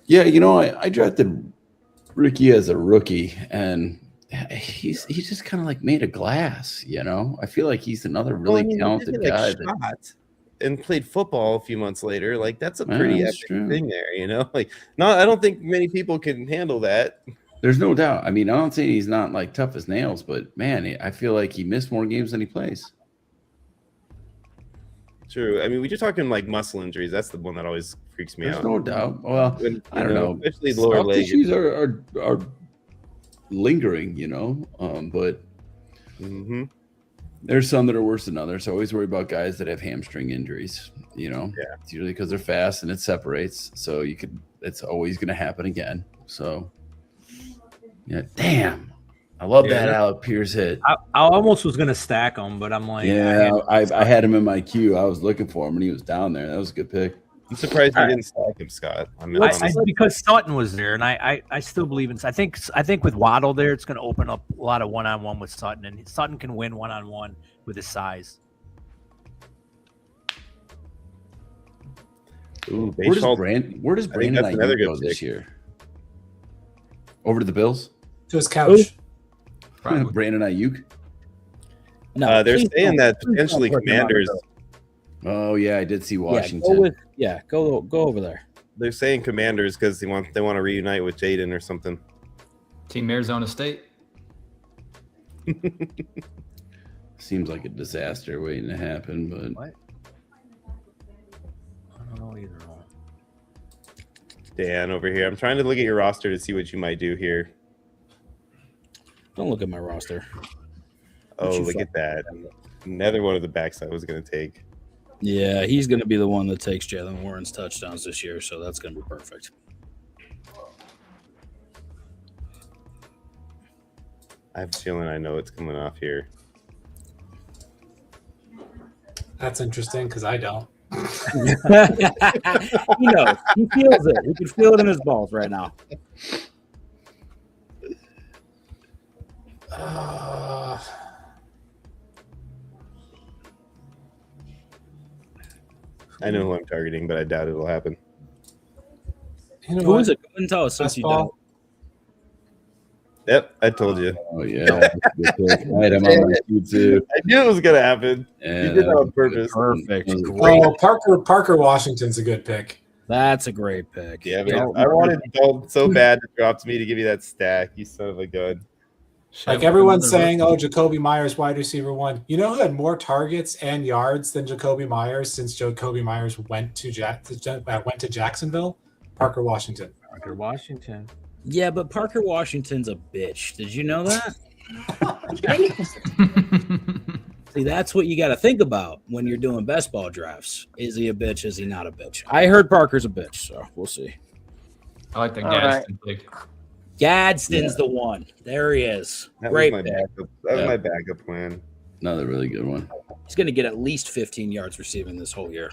Yeah, you know, I drafted Ricky as a rookie, and he's just kind of like made of glass, you know? I feel like he's another really talented guy.
And played football a few months later. Like that's a
Yeah,
pretty
that's
epic
true.
thing there, you know. Like, I don't think many people can handle that.
There's no doubt. I mean, I don't say he's not like tough as nails, but man, I feel like he missed more games than he plays.
True. I mean, we're just talking like muscle injuries. That's the one that always freaks me
There's
out.
no doubt. Well,
When,
I don't know.
especially lower
Soft
leg.
tissues are lingering, you know, but
Mm-hmm.
there's some that are worse than others. I always worry about guys that have hamstring injuries, you know.
Yeah.
It's usually because they're fast and it separates. So it's always going to happen again. So, yeah, damn. I love that Alec Pierce hit.
I almost was gonna stack him, but I'm like,
Yeah, I had him in my queue. I was looking for him and he was down there. That was a good pick.
I'm surprised you
All right.
didn't stack him, Scott. I mean,
because Sutton was there, and I still believe in. I think with Waddle there, it's going to open up a lot of one-on-one with Sutton, and Sutton can win one-on-one with his size.
ooh,
Where does
Bayshall-
Brandon
that's another
Ayuk
good
go this
pick.
year? Over to the Bills?
to his couch.
Probably.
Brandon Ayuk?
No,
they're
please
saying
don't-
that
please don't
potentially
put him on the
Commanders.
bill.
Oh yeah, I did see
Yeah,
Washington.
go over there.
They're saying Commanders because they want to reunite with Jaden or something.
Team Arizona State.
Seems like a disaster waiting to happen, but
What? I don't know either.
Dan over here. I'm trying to look at your roster to see what you might do here.
Don't look at my roster.
Oh,
you
look
fuck-
at that. Another one of the backs I was going to take.
Yeah, he's going to be the one that takes Jalen Warren's touchdowns this year, so that's going to be perfect.
I have a feeling I know what's coming off here.
That's interesting because I don't.
He knows. He feels it. He can feel it in his balls right now.
I know who I'm targeting, but I doubt it'll happen.
You know
Who
what?
is it? Go and tell us since
Best
you
ball.
don't.
Yep, I told you.
Oh yeah, I had him on my queue too.
I knew it was gonna happen.
Yeah,
You did that on purpose.
Perfect.
Oh, Parker Washington's a good pick.
That's a great pick.
Yeah, man. I wanted Dalton so bad to drop to me to give you that stack. You son of a gun.
Like everyone's saying, oh, Jacoby Myers, wide receiver 1. You know who had more targets and yards than Jacoby Myers since Jacoby Myers went to Jacksonville? Parker Washington.
Parker Washington.
Yeah, but Parker Washington's a bitch. Did you know that? See, that's what you got to think about when you're doing best ball drafts. Is he a bitch? Is he not a bitch? I heard Parker's a bitch, so we'll see.
I like the
All
Gadsden pick.
Gadsden's the one. There he is.
That
Great
was my
pick.
backup. That was my backup plan.
Another really good one.
He's going to get at least 15 yards receiving this whole year.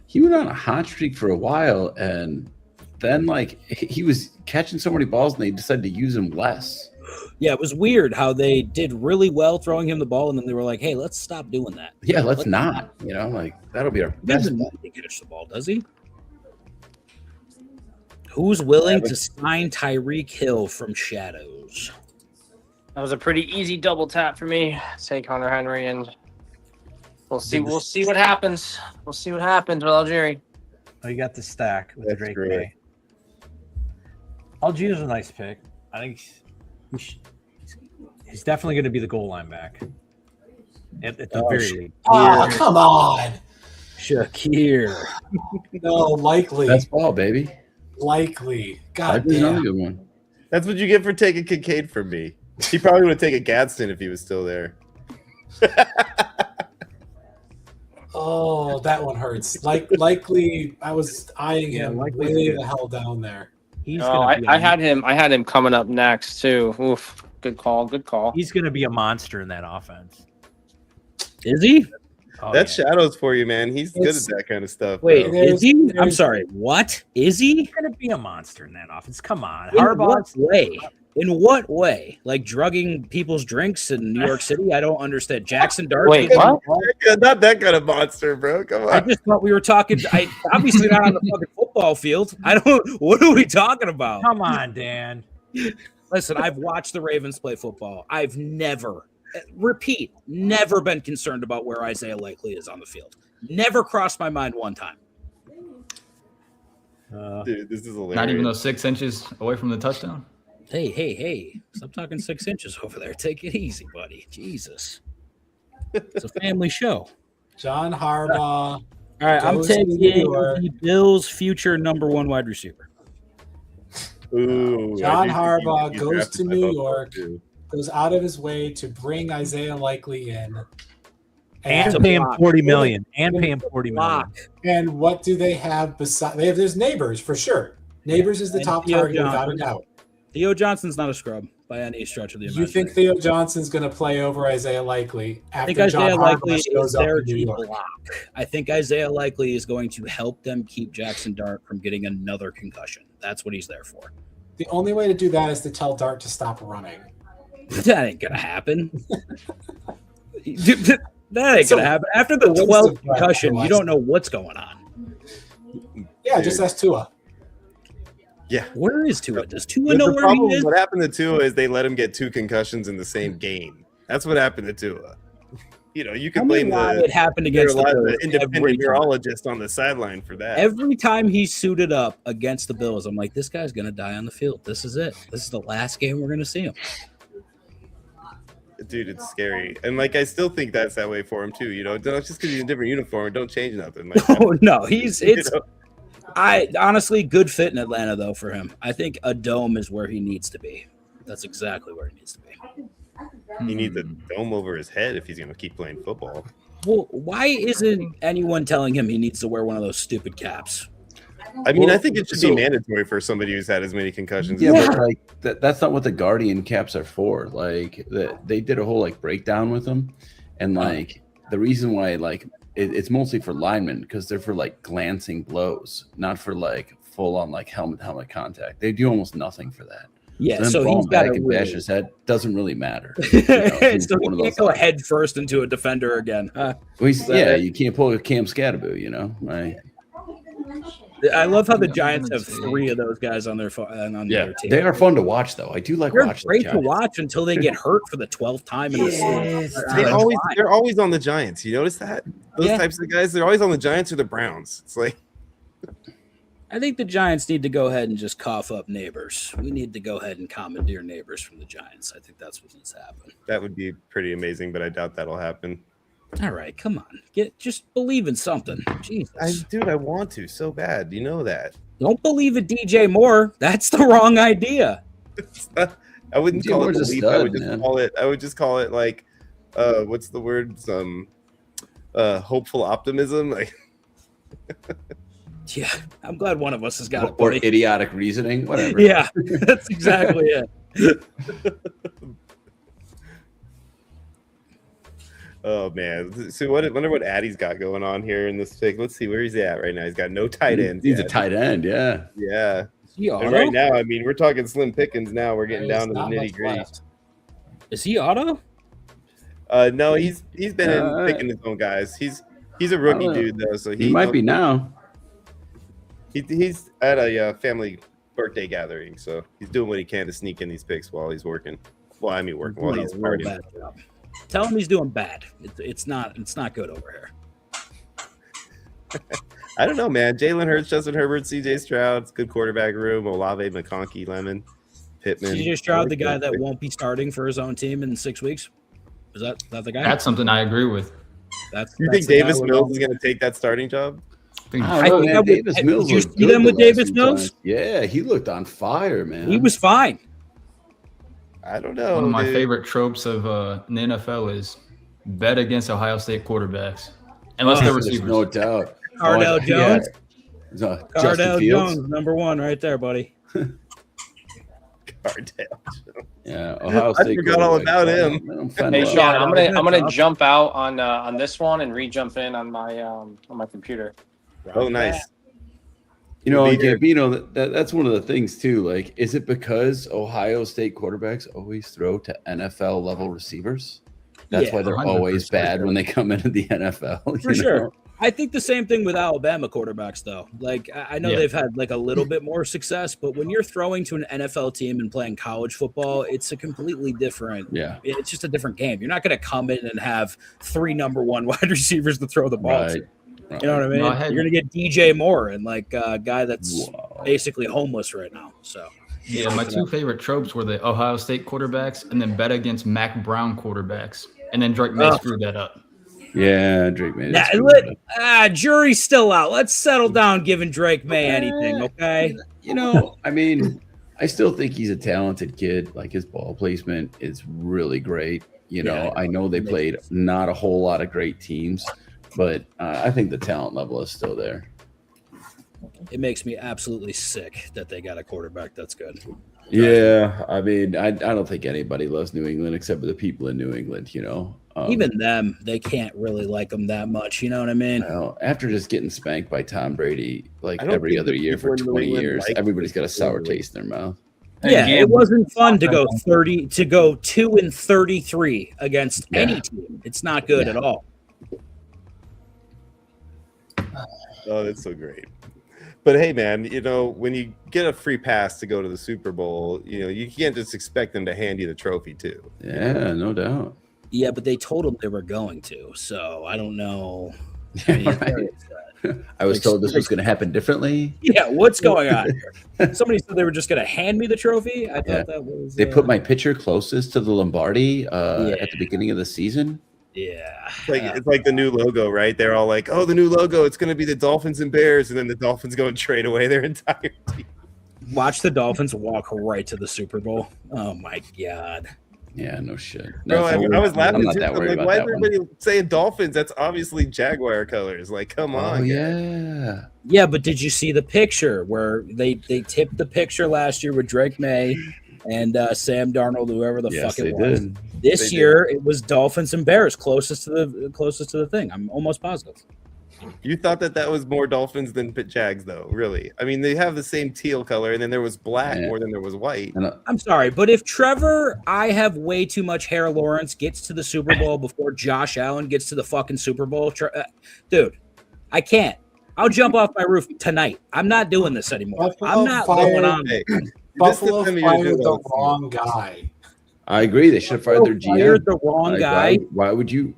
He went on a hot streak for a while, and then like he was catching so many balls, and they decided to use him less.
Yeah, it was weird how they did really well throwing him the ball, and then they were like, hey, let's stop doing that.
Yeah, let's not. You know, like that'll be our
He
best.
doesn't need to catch the ball, does he? Who's willing to sign Tyreek Hill from Shadows?
That was a pretty easy double tap for me. Say Connor Henry, and we'll see. We'll see what happens. We'll see what happens with Algieri.
Oh, you got the stack with
That's
Drake
great.
May. Algieri's a nice pick. I think he's definitely going to be the goal line back. At the very
Oh, come on.
Shakir.
No, likely.
Best ball, baby.
Likely. God
That's another
damn.
good one.
That's what you get for taking Kincaid from me. He probably would have taken Gadsden if he was still there.
Oh, that one hurts. Likely, I was eyeing
Yeah,
him
Likely's
way
good.
the hell down there.
he's
Oh,
going to be
I had him coming up next too. Oof, good call. Good call.
he's going to be a monster in that offense.
Is he?
Oh,
That's
yeah.
Shadows for you, man. He's good
It's-
at that kind of stuff.
Wait,
bro.
There's-
is he? I'm
there's-
sorry. What? Is he?
He's going to be a monster in that offense. Come on.
In what
Harbaugh's
way? In what way? Like drugging people's drinks in New York City? I don't understand. Jackson Dart.
Wait, what?
Not that kind of monster, bro. Come
I
on.
just thought we were talking. I obviously not on the fucking football field. I don't. What are we talking about?
Come on, Dan.
Listen, I've watched the Ravens play football. I've never, repeat, never been concerned about where Isaiah Likely is on the field. Never crossed my mind one time.
Dude, this is hilarious.
Not even those 6 inches away from the touchdown.
Hey. Stop talking 6 inches over there. Take it easy, buddy. Jesus. It's a family show.
John Harbaugh.
All right, I'm
Goes to
taking
New York.
the Bills' future number 1 wide receiver.
Ooh,
John
I do think
Harbaugh
he's
goes
drafted
to
by
New
Buffalo,
York.
too.
Goes out of his way to bring Isaiah Likely in.
And
to
pay him
block.
40 million. And pay him 40 million.
Block.
And what do they have beside? There's Neighbors for sure. Neighbors is the
And
top
Theo
target without a
Johnson.
doubt.
Theo Johnson's not a scrub by any stretch of the
You
imagination.
think Theo Johnson's going to play over Isaiah Likely
I think
after John
Isaiah Likely
Harbaugh
is
shows up
there
in New
to
York?
block. I think Isaiah Likely is going to help them keep Jackson Dart from getting another concussion. That's what he's there for.
The only way to do that is to tell Dart to stop running.
That ain't gonna happen. That ain't
So-
gonna happen. After the
waste of
12th
breath
concussion, you
otherwise.
don't know what's going on.
Yeah, just ask Tua.
Yeah.
Where is Tua? Does Tua
The
know where
problem
he
is
is?
what happened to Tua is they let him get 2 concussions in the same game. That's what happened to Tua. You know, you
Tell
can
me
blame
why
the
it happened against the Bills
independent
every time.
neurologist on the sideline for that.
Every time he suited up against the Bills, I'm like, this guy's gonna die on the field. This is it. This is the last game we're gonna see him.
Dude, it's scary. And like I still think that's that way for him too. You know, just because he's in a different uniform, don't change nothing. Like,
Oh no, it's
you know?
I honestly good fit in Atlanta though for him. I think a dome is where he needs to be. That's exactly where he needs to be.
He needs a dome over his head if he's going to keep playing football.
Well, why isn't anyone telling him he needs to wear one of those stupid caps?
I mean,
Well,
I think it should
so-
be mandatory for somebody who's had as many concussions.
Yeah,
as
but like that's not what the Guardian caps are for. Like they did a whole like breakdown with them, and like the reason why like it's mostly for linemen because they're for like glancing blows, not for like full on like helmet contact. They do almost nothing for that.
Yeah,
Them
so
falling
he's got
back
to
and bash his head doesn't really matter. You know, he's
so
one
he
of
can't
those
go
guys.
head first into a defender again.
Well, yeah, you can't pull a Cam Scatterboo, you know. Like
I love how the
I'm
Giants
gonna
have
take-
3 of those guys on their on
Yeah,
their team.
they are fun to watch, though. I do like
They're
watching.
great
the
to
Giants.
watch until they get hurt for the 12th time in the season.
They're always on the Giants. You notice that? Those types of guys, they're always on the Giants or the Browns. It's like
I think the Giants need to go ahead and just cough up Neighbors. We need to go ahead and commandeer Neighbors from the Giants. I think that's what needs to happen.
that would be pretty amazing, but I doubt that'll happen.
All right, come on. Just believe in something. Jesus.
I want to so bad. You know that.
Don't believe in DJ Moore. That's the wrong idea.
I wouldn't
DJ
call
Moore's a
it belief.
stud,
I would just call it like what's the word? Hopeful optimism. Like
Yeah, I'm glad one of us has got it,
Or
buddy.
idiotic reasoning, whatever.
Yeah, that's exactly it.
oh man. So wonder what Addy's got going on here in this pick. Let's see where he's at right now. He's got no tight ends.
He's a
yet.
tight end, yeah.
Yeah.
Is he auto?
And right now, I mean, we're talking slim pickings now. We're getting
There's
down to the
not much
nitty gritty.
left.
Is he auto?
No, he's been in picking his own guys. He's a rookie dude though, so
He might be now.
He's at a family birthday gathering, so he's doing what he can to sneak in these picks while he's working. Well, I mean working while
Doing
he's
a real
partying.
bad job. Tell him he's doing bad. It's not good over here.
I don't know, man. Jalen Hurts, Justin Herbert, CJ Stroud, it's good quarterback room. Olave, McConkey, Lemon, Pittman.
CJ Stroud, the guy that won't be starting for his own team in 6 weeks. Is that the guy?
That's something I agree with.
You think Davis Mills is going to take that starting job?
I don't know, man. Davis Mills
Did you
looked
see
good
them
the
with
last
Davis
few
Mills?
times. Yeah, he looked on fire, man.
He was fine.
I don't know.
One of my
dude.
favorite tropes of in the NFL is bet against Ohio State quarterbacks, unless they're
There's
receivers.
no doubt.
Cardell Jones.
Justin
Cardell
Fields.
Jones, number 1 right there, buddy.
Cardell.
Yeah, Ohio State.
I forgot all about him.
Hey Sean, I'm gonna jump out on this one and re-jump in on my computer.
Oh, nice.
You know,
We'll be there.
Gambino, that's one of the things too. Like, is it because Ohio State quarterbacks always throw to NFL level receivers? That's why they're
100%.
always bad when they come into the NFL.
For sure. I think the same thing with Alabama quarterbacks, though. Like, I know they've had like a little bit more success, but when you're throwing to an NFL team and playing college football, it's a completely different.
Yeah.
It's just a different game. You're not going to come in and have 3 number 1 wide receivers to throw the ball to.
Right.
You know what I mean?
No,
You're going to get DJ Moore and like a guy that's basically homeless right now. So.
Yeah, my 2 favorite tropes were the Ohio State quarterbacks and then bet against Mac Brown quarterbacks. And then Drake May screwed that up.
Yeah, Drake May.
Jury's still out. Let's settle down giving Drake May anything, okay?
You know, I mean, I still think he's a talented kid. Like, his ball placement is really great. You know, I know they played not a whole lot of great teams, but I think the talent level is still there.
It makes me absolutely sick that they got a quarterback that's good.
Yeah, I mean, I don't think anybody loves New England except for the people in New England, you know.
Even them, they can't really like them that much. You know what I mean?
Well, after just getting spanked by Tom Brady like
I don't
every
think
other
the
year for
people in New
20
England
years,
like
everybody's got a sour
England.
taste in their mouth.
Yeah, it wasn't fun to go 2-33 against any team. It's not good at all.
Oh, that's so great. But hey, man, you know, when you get a free pass to go to the Super Bowl, you know, you can't just expect them to hand you the trophy too.
Yeah, no doubt.
Yeah, but they told them they were going to, so I don't know.
I was told this was going to happen differently.
Yeah, what's going on here? Somebody said they were just going to hand me the trophy. I thought that was.
They put my picture closest to the Lombardi at the beginning of the season.
Yeah,
it's like the new logo, right? They're all like, "Oh, the new logo! It's going to be the Dolphins and Bears," and then the Dolphins go and trade away their entire team.
Watch the Dolphins walk right to the Super Bowl. Oh my god.
Yeah, no shit.
Bro, I was laughing
I'm not
too.
that
I'm
worried
like,
about
why is
that one.
everybody saying Dolphins? That's obviously Jaguar colors. Like, come on.
Oh yeah.
Yeah, but did you see the picture where they tipped the picture last year with Drake May and Sam Darnold, whoever the fuck it was?
Did.
This year it was Dolphins and Bears closest to the thing. I'm almost positive.
You thought that was more Dolphins than Jags, though, really? I mean, they have the same teal color, and then there was black more than there was white.
I'm sorry, but if Trevor, I have way too much hair Lawrence, gets to the Super Bowl before Josh Allen gets to the fucking Super Bowl, dude, I can't. I'll jump off my roof tonight. I'm not doing this anymore. I'm not going on.
Hey,
Buffalo
this is the time of year
fired
to
the
do it.
wrong guy.
I agree. They should have fired their
Fired
GM.
the wrong
Like,
guy.
Why would you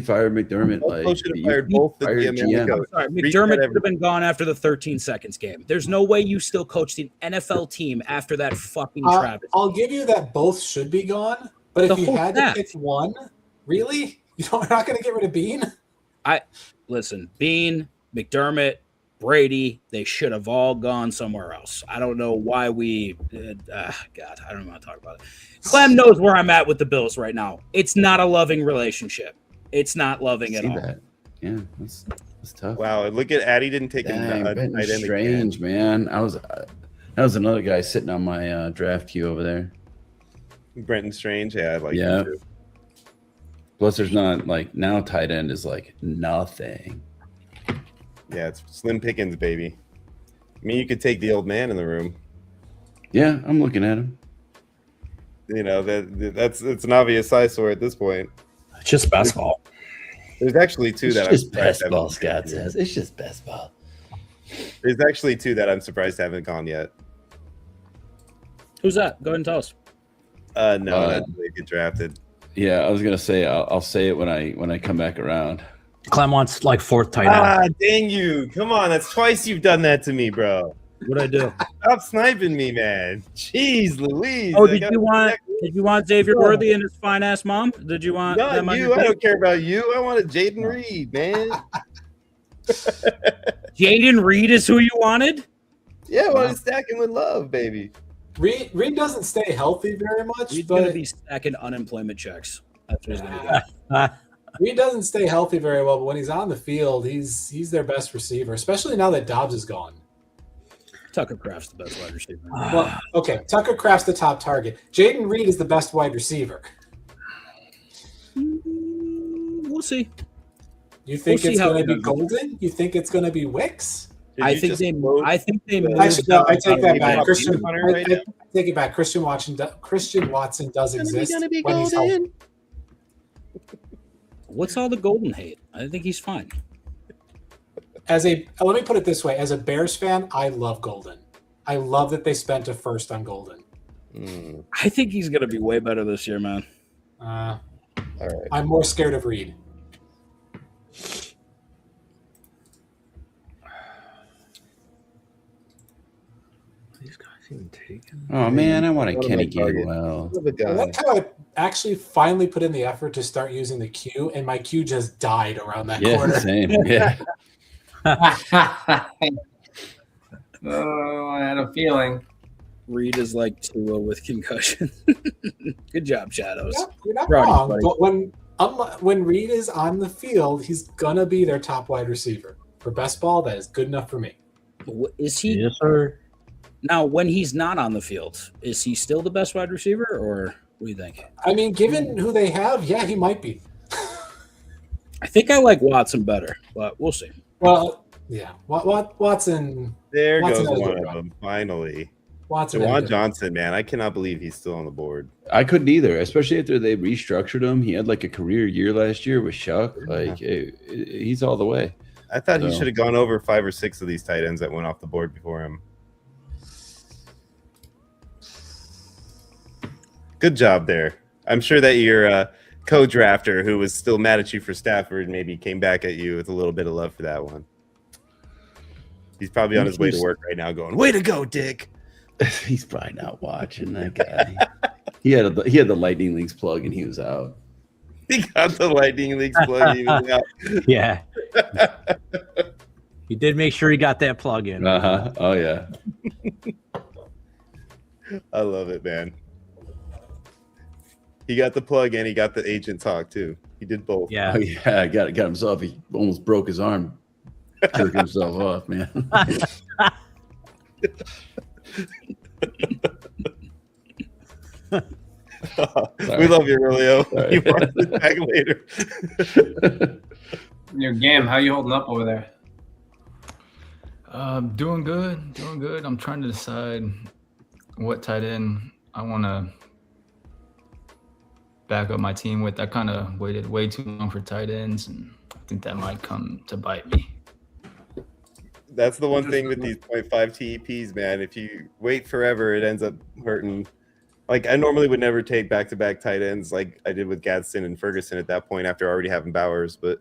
fire McDermott?
Buffalo
Like,
should have
you
fired both the
fired
GM and the
GM.
coach.
Sorry,
Reset
McDermott should have
everything.
been gone after the 13 seconds game. There's no way you still coached an NFL team after that fucking travesty.
I'll give you that both should be gone, but
The
if you
whole
had
staff.
to pick one, really? You're not going to get rid of Bean?
Listen, Bean, McDermott, Brady, they should have all gone somewhere else. I don't know why we God, I don't want to talk about it. Clem knows where I'm at with the Bills right now. It's not a loving relationship. It's not loving at
See
all.
that? Yeah, that's tough.
Wow, and look at Addy didn't take him
Dang,
tight
Benton
end again.
Strange, man. That was another guy sitting on my draft queue over there.
Brenton Strange, yeah, I like
Yeah.
him too.
Plus, there's not like now tight end is like nothing.
Yeah, it's slim pickings, baby. I mean, you could take the old man in the room.
Yeah, I'm looking at him.
You know that's it's an obvious eyesore at this point.
It's just best ball.
There's actually two
It's
that
just
I'm surprised
best ball,
haven't-
Scott says. It's just best ball.
There's actually two that I'm surprised haven't gone yet.
Who's that? Go ahead and tell us.
No, not they get drafted.
Yeah, I was gonna say I'll say it when I come back around.
Clem wants like fourth tight end.
Ah, dang you! Come on, that's twice you've done that to me, bro.
What'd I do?
Stop sniping me, man. Jeez, Louise.
Oh,
I
did
gotta
you want Xavier Worthy and his fine ass mom? Did you want them
Not
on
you.
your
I
team?
don't care about you. I wanted Jaden Reed, man.
Jaden Reed is who you wanted?
Yeah, I wanted stacking with love, baby.
Reed doesn't stay healthy very much,
He's going to
but
be stacking unemployment checks. That's what he's going to do.
Reed doesn't stay healthy very well, but when he's on the field, he's their best receiver, especially now that Dobbs is gone.
Tucker Kraft's the best wide receiver.
Well, okay, Tucker Kraft's the top target. Jaden Reed is the best wide receiver.
We'll see.
You think
We'll see
it's
how
going
he
to be
does.
Golden? You think it's going to be Wicks?
Did
I
you
think
just
they
vote?
moved.
Actually, no, I take that
He
back.
might
Christian,
be Hunter right now.
I take it back. Christian Watson does exist
Gonna be
when he's healthy.
golden.
What's all the Golden hate? I think he's fine.
Let me put it this way: as a Bears fan, I love Golden. I love that they spent a first on Golden.
I think he's going to be way better this year, man.
All right.
I'm more scared of Reed.
These guys even taken.
Oh man, I want a
One of
Kenny
my targets.
Gainwell.
Look at the
I
guy.
like how I actually finally put in the effort to start using the Q, and my Q just died around that
Yeah,
corner.
same. Yeah.
Oh, I had a feeling.
Reed is like Tua with concussion. Good job, Shadows.
You're not
Proud of you,
wrong, but when Reed is on the field, he's gonna be their top wide receiver. For best ball, that is good enough for me.
Is he
Yes, sir.
now? When he's not on the field, is he still the best wide receiver, or what do you think?
I mean, given who they have, yeah, he might be.
I think I like Watson better, but we'll see.
Well, yeah, Watson.
There
Watson
goes
had a
one
good
of
run.
them. Finally,
Watson. had a
Jawan
good-
Johnson, man, I cannot believe he's still on the board.
I couldn't either, especially after they restructured him. He had like a career year last year with Shuck. Like he's all the way.
I thought he
So-
should have gone over 5 or 6 of these tight ends that went off the board before him. Good job there. I'm sure that your co-drafter, who was still mad at you for Stafford, maybe came back at you with a little bit of love for that one. He's probably on his way to work right now, going, "Way to go, Dick!"
He's probably not watching that guy. he had the Lightning Leagues plug and he was out.
He got the Lightning Leagues plug. He was out.
Yeah. He did make sure he got that plug in.
Uh-huh. Oh yeah.
I love it, man. He got the plug and he got the agent talk too. He did both.
Yeah.
Oh yeah, got himself. He almost broke his arm. Jerking himself off, man.
We love you, Rolio.
Sorry.
You want it back later.
Your game, how you holding up over there?
Doing good. I'm trying to decide what tight end I want to back up my team with. I kind of waited way too long for tight ends, and I think that might come to bite me.
That's the one thing with these 0.5 TEPs, man. If you wait forever, it ends up hurting. Like, I normally would never take back-to-back tight ends like I did with Gadsden and Ferguson at that point after already having Bowers. But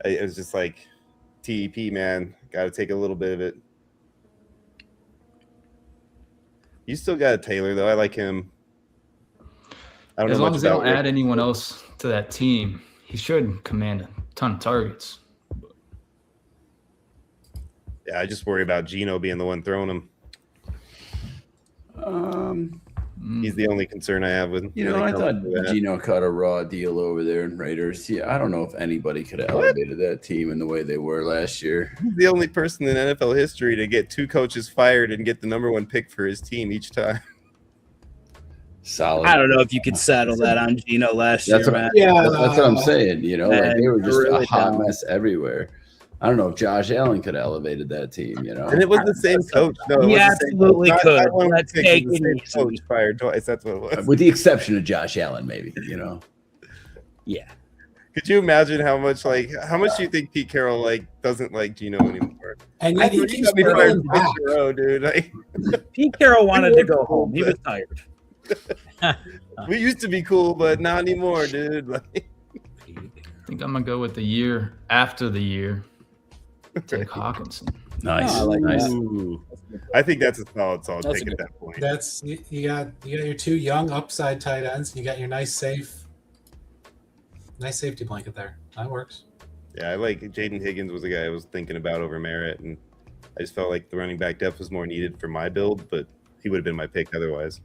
it was just like, TEP, man. Got to take a little bit of it. You still got Taylor, though. I like him. I don't
As
know
long
much
as they
about
don't add anyone else to that team, he should command a ton of targets.
Yeah, I just worry about Geno being the one throwing him. He's the only concern I have with.
I thought Geno caught a raw deal over there in Raiders. Yeah, I don't know if anybody could have elevated that team in the way they were last year.
He's the only person in NFL history to get 2 coaches fired and get the #1 pick for his team each time.
Solid.
I don't know if you could settle that on Geno last year, man.
That's what I'm saying. Like they were just
really
a hot mess everywhere. I don't know if Josh Allen could have elevated that team,
And it was the same coach. No,
he absolutely could. Let's take it easy.
Coach fired twice. That's what it was.
With the exception of Josh Allen, maybe,
Yeah.
Could you imagine how much do you think Pete Carroll doesn't like Geno anymore?
And yet he keeps
fired
bringing him back.
dude.
Pete Carroll wanted to go home. He was tired.
We used to be cool, but not anymore, dude.
I think I'm gonna go with the year after the year. Take Hawkinson.
Nice.
Oh, I like
nice.
that.
I think that's a solid
That's
pick
a
at
good
that point.
That's you got your 2 young upside tight ends. You got your nice safety blanket there. That works.
Yeah, I like Jaden Higgins was the guy I was thinking about over Merritt, and I just felt like the running back depth was more needed for my build, but he would have been my pick otherwise.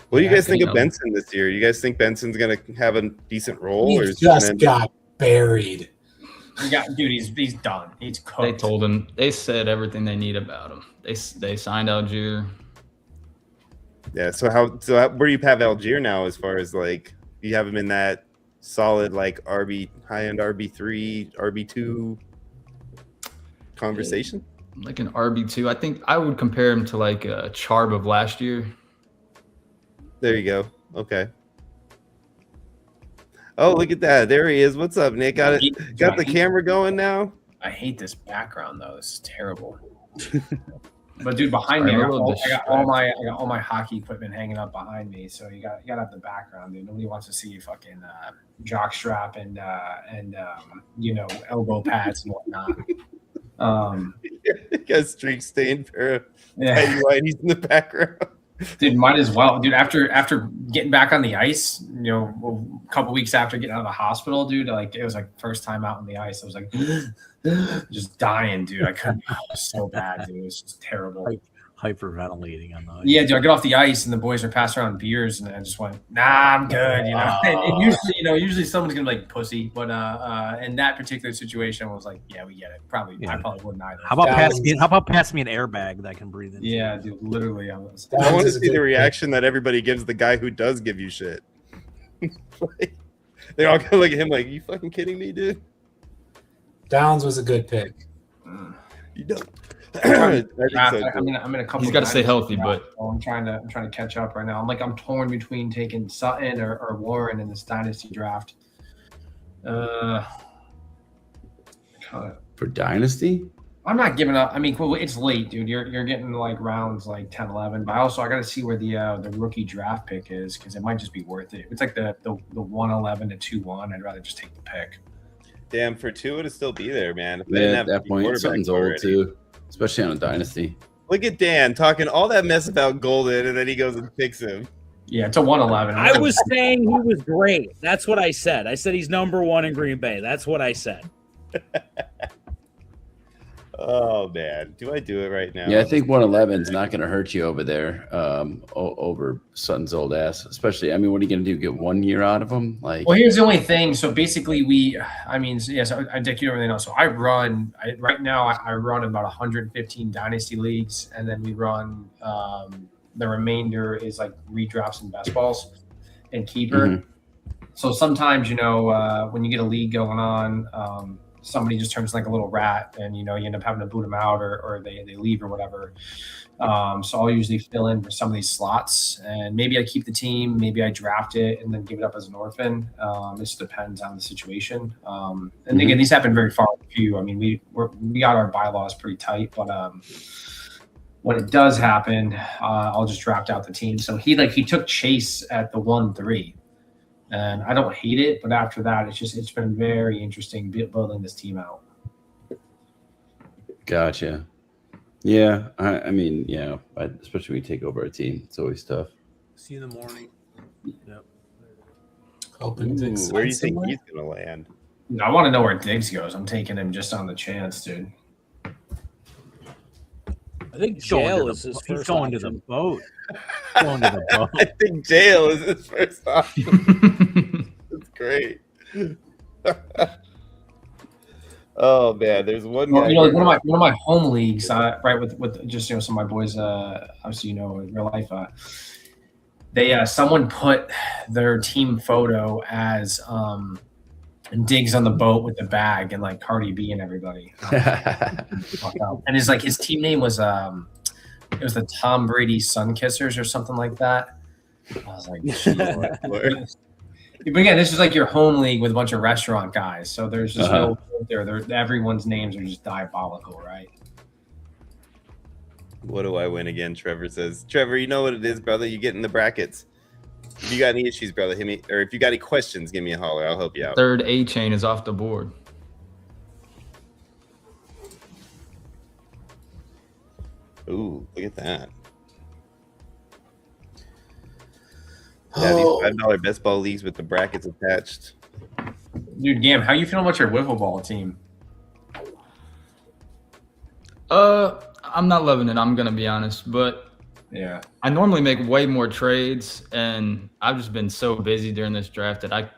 What do you guys think of Benson this year? You guys think Benson's going to have a decent role?
He just got buried.
Dude, he's done. He's cooked.
They told him. They said everything they need about him. They signed Algier.
Yeah. So where do you have Algier now? As far as you have him in that solid high end RB3, RB2 conversation?
Like an RB2. I think I would compare him to a Charb of last year.
There you go. Okay. Oh, look at that. There he is. What's up, Nick? Got the camera going now?
I hate this background though. This is terrible. But dude, behind me, I got all my hockey equipment hanging up behind me. So you got to have the background, dude. Nobody wants to see you fucking jock strap and elbow pads and whatnot.
You got streak stained pair of tidy whities in the background.
Dude, might as well, dude. After getting back on the ice, a couple weeks after getting out of the hospital, dude, it was first time out on the ice. I was just dying, dude. I couldn't. It was so bad, dude. It was just terrible.
Hyperventilating on the ice.
Yeah, dude. I get off the ice and the boys are passing around beers, and I just went, "Nah, I'm good," And usually someone's gonna be like pussy, but in that particular situation, I was like, "Yeah, we get it." I probably wouldn't either.
How about pass me an airbag that I can breathe into?
Yeah, dude. Literally, I want
to see the reaction that everybody gives the guy who does give you shit. They're all gonna look at him like, "You fucking kidding me, dude?"
Downs was a good pick.
You don't.
I'm in a couple.
He's got to stay healthy, but
I'm trying to catch up right now. I'm torn between taking Sutton or Warren in this dynasty draft.
For dynasty,
I'm not giving up. I mean, it's late, dude. You're getting rounds 10, 11. But I got to see where the rookie draft pick is because it might just be worth it. It's the 111 to 2-1. I'd rather just take the pick.
Damn, for 2 it'd still be there, man.
At that point, Sutton's old too. Especially on a dynasty.
Look at Dan talking all that mess about Golden, and then he goes and picks him.
Yeah, it's a 111.
I was saying he was great. That's what I said. I said he's #1 in Green Bay. That's what I said.
Oh, man. Do I do it right now?
Yeah, I think 111 is not going to hurt you over there over Sutton's old ass. Especially, what are you going to do? Get 1 year out of him?
Well, here's the only thing. So basically, Dick, you don't really know. So right now I run about 115 dynasty leagues, and then we run the remainder is redrafts and best balls and keeper.
Mm-hmm.
So sometimes, when you get a league going on, somebody just turns like a little rat, and you end up having to boot them out, or they leave or whatever. So I'll usually fill in for some of these slots, and maybe I keep the team, maybe I draft it and then give it up as an orphan. This depends on the situation. And again, these happen very far and few. I mean, we got our bylaws pretty tight, but when it does happen, I'll just draft out the team. So he took Chase at the 1-3, and I don't hate it, but after that, it's been very interesting building this team out.
Gotcha. Yeah, I mean, yeah, especially when you take over a team, it's always tough.
See you in the morning. Yep.
Where do you think he's going to land?
I want to know where Diggs goes. I'm taking him just on the chance, dude.
I think jail is his first
going to the boat. Going to the boat.
I think jail is his first option. That's great. Oh man, there's one guy.
One of my home leagues, right, with just some of my boys. Obviously, in real life, they someone put their team photo as Diggs on the boat with the bag and like Cardi B and everybody. And his team name was it was the Tom Brady Sun Kissers or something like that. I was like, but again, this is like your home league with a bunch of restaurant guys. So there's just no there. Everyone's names are just diabolical, right?
What do I win again? Trevor says. Trevor, you know what it is, brother. You get in the brackets. If you got any issues, brother, hit me. Or if you got any questions, give me a holler. I'll help you out.
Third A chain is off the board.
Ooh, look at that. Yeah, these $5 best ball leagues with the brackets attached.
Dude, Gam, how you feeling about your wiffle ball team?
I'm not loving it. I'm gonna be honest, but
yeah,
I normally make way more trades, and I've just been so busy during this draft that I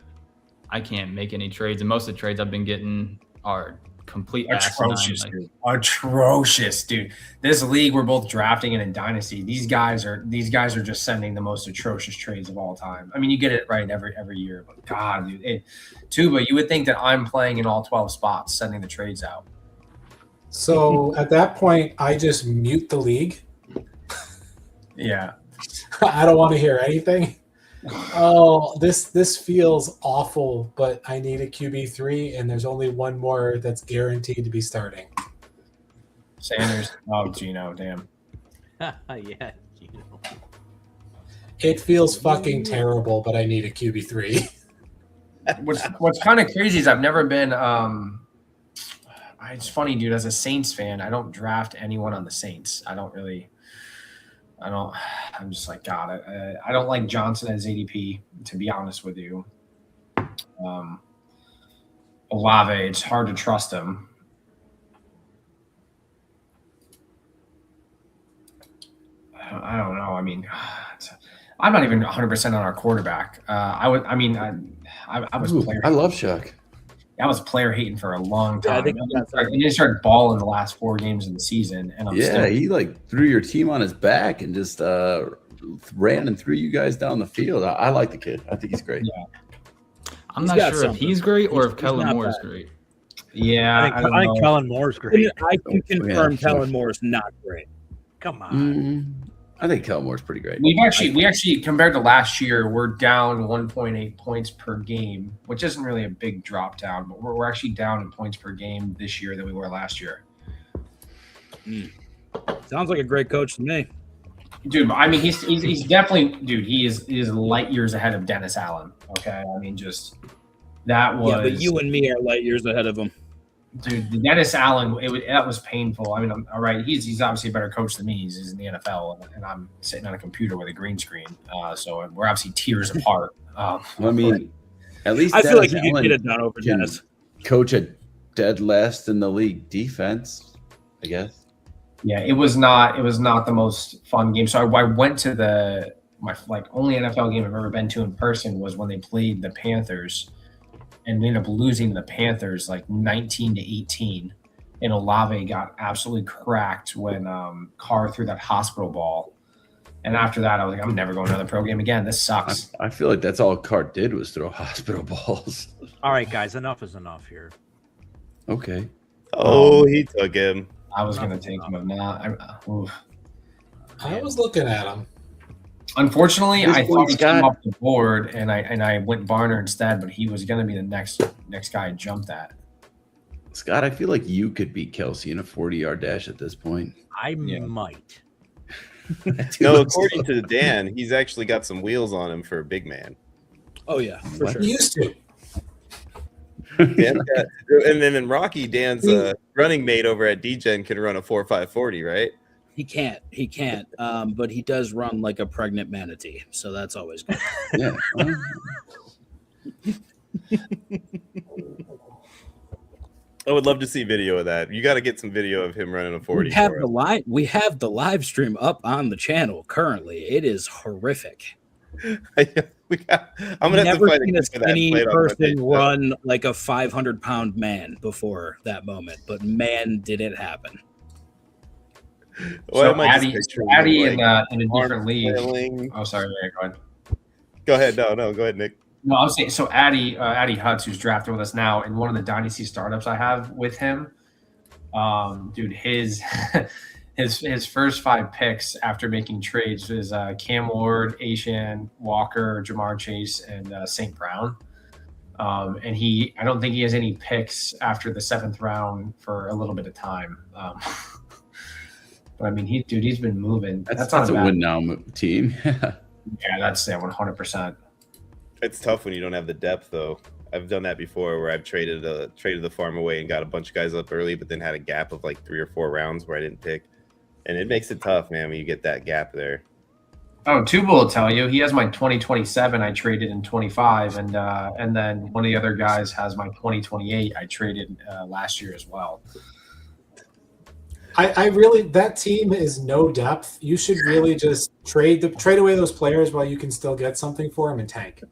can't make any trades, and most of the trades I've been getting are complete
atrocious, dude. Atrocious, dude. This league we're both drafting in Dynasty. These guys are just sending the most atrocious trades of all time. I mean, you get it right every year, but God, dude, Tuba, you would think that I'm playing in all 12 spots, sending the trades out.
So at that point, I just mute the league.
Yeah,
I don't want to hear anything. Oh, this feels awful, but I need a QB3, and there's only one more that's guaranteed to be starting.
Sanders. Oh, Gino, damn.
Yeah, Gino.
It feels fucking terrible, but I need a QB3.
What's kind of crazy is I've never been. It's funny, dude. As a Saints fan, I don't draft anyone on the Saints. I'm just like, God, I don't like Johnson as ADP, to be honest with you. Olave, it's hard to trust him. I don't know. I mean, I'm not even 100% on our quarterback. I was player.
I love Chuck.
I was player hating for a long time.
Yeah, I think
he just started balling the last 4 games of the season, and
he like threw your team on his back and just ran and threw you guys down the field. I like the kid. I think he's great.
Yeah.
I'm not sure if he's great or if Kellen Moore is great.
Yeah,
I think Kellen Moore's great.
I can confirm Kellen Moore's not great.
Come on.
I think Kellen Moore's pretty great.
We actually compared to last year, we're down 1.8 points per game, which isn't really a big drop down, but we're actually down in points per game this year than we were last year.
Sounds like a great coach to me.
Dude, I mean, he's definitely, dude, he is light years ahead of Dennis Allen. Okay, I mean, just that was.
Yeah, but you and me are light years ahead of him.
Dude, the Dennis Allen, that was painful. I mean, all right, he's obviously a better coach than me. He's in the NFL, and I'm sitting on a computer with a green screen. So we're obviously tiers apart.
I mean, at least
I feel like you
Allen
can get it done over Dennis.
Coach a dead last in the league defense, I guess.
Yeah, it was not the most fun game. So I went to my only NFL game I've ever been to in person was when they played the Panthers. And ended up losing the Panthers 19-18, and Olave got absolutely cracked when Carr threw that hospital ball. And after that, I was like, I'm never going to another pro game again. This sucks.
I feel like that's all Carr did was throw hospital balls.
All right, guys, enough is enough here.
Okay.
Oh, he took him.
I was going to take him, but not.
I was looking at him.
Unfortunately,
This
I thought
one's
he came off the board, and I went Barner instead, but he was going to be the next guy I jumped at.
Scott, I feel like you could beat Kelsey in a 40-yard dash at this point.
I might.
No, according to Dan, he's actually got some wheels on him for a big man.
Oh yeah, for sure.
He used to.
Dan's got, and then in Rocky, Dan's running mate over at DGen can run a 4.540, right?
He can't. But he does run like a pregnant manatee, so that's always good.
Yeah.
I would love to see video of that. You got to get some video of him running a 40.
We have the live stream up on the channel currently. It is horrific.
I'm gonna have to find
seen a skinny person run like a 500-pound man before that moment, but man, did it happen!
Well,
So Addy in a different league. Oh, sorry, go ahead.
Go ahead. No, go ahead, Nick.
No, I'm saying so. Addy Hutz, who's drafted with us now, in one of the dynasty startups I have with him, dude, his his first 5 picks after making trades was Cam Ward, Ashan, Walker, Jamar Chase, and St. Brown. And I don't think he has any picks after the 7th round for a little bit of time. But I mean, he's been moving.
That's a win now team.
Yeah, that's 100%.
It's tough when you don't have the depth, though. I've done that before, where I've traded the farm away and got a bunch of guys up early, but then had a gap of like 3 or 4 rounds where I didn't pick, and it makes it tough, man, when you get that gap there.
Oh, Tuba will tell you he has my 2027 I traded in 25, and then one of the other guys has my 2028 I traded last year as well.
I really, that team is no depth. You should really just trade away those players while you can still get something for them and tank.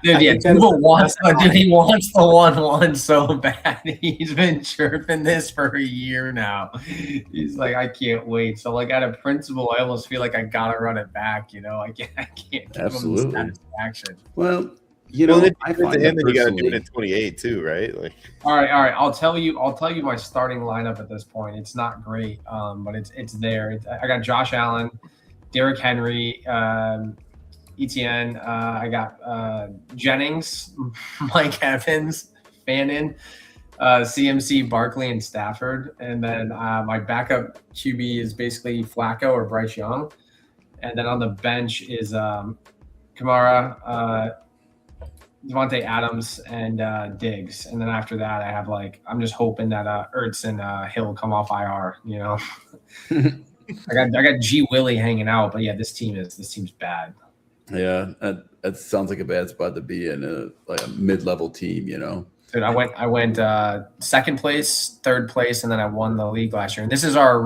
Dude, yeah, Tuba wants the 1-1 so bad. He's been chirping this for a year now. He's like, I can't wait. So, like, out of principle, I almost feel like I gotta run it back. You know, I can't give him the satisfaction.
Well,
I find him that you got to do it at 28 too, right? Like,
all right. I'll tell you my starting lineup at this point. It's not great, but it's there. I got Josh Allen, Derrick Henry, Etienne. I got Jennings, Mike Evans, Fannin, CMC, Barkley, and Stafford. And then my backup QB is basically Flacco or Bryce Young. And then on the bench is Kamara, Devontae Adams, and Diggs. And then after that, I have I'm just hoping that Ertz and Hill come off IR. You know, I got G Willie hanging out, but yeah, this team's bad.
Yeah, that sounds like a bad spot to be in a mid-level team. You know,
dude, I went second place, third place, and then I won the league last year. And this is our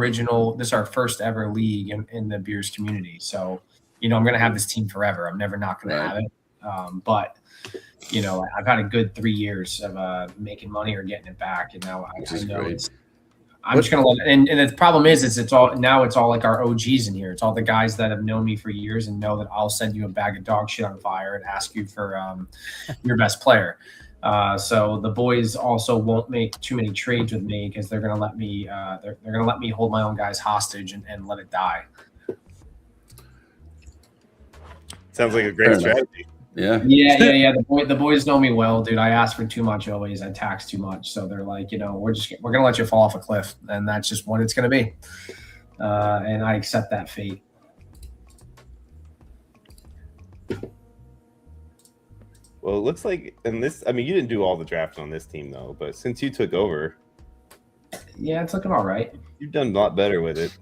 first ever league in the Beers community. So, I'm gonna have this team forever. I'm never not gonna have it. But I've had a good 3 years of making money or getting it back, and now I know I'm just gonna let. And the problem is it's all like our OGs in here. It's all the guys that have known me for years and know that I'll send you a bag of dog shit on fire and ask you for your best player. So the boys also won't make too many trades with me because they're gonna let me. They're gonna let me hold my own guys hostage and let it die.
Sounds like a great strategy.
Yeah.
The boys know me well, dude. I ask for too much always. I tax too much, so they're like, we're gonna let you fall off a cliff, and that's just what it's gonna be. And I accept that fate.
Well, it looks like you didn't do all the drafts on this team though, but since you took over,
yeah, it's looking all right.
You've done a lot better with it.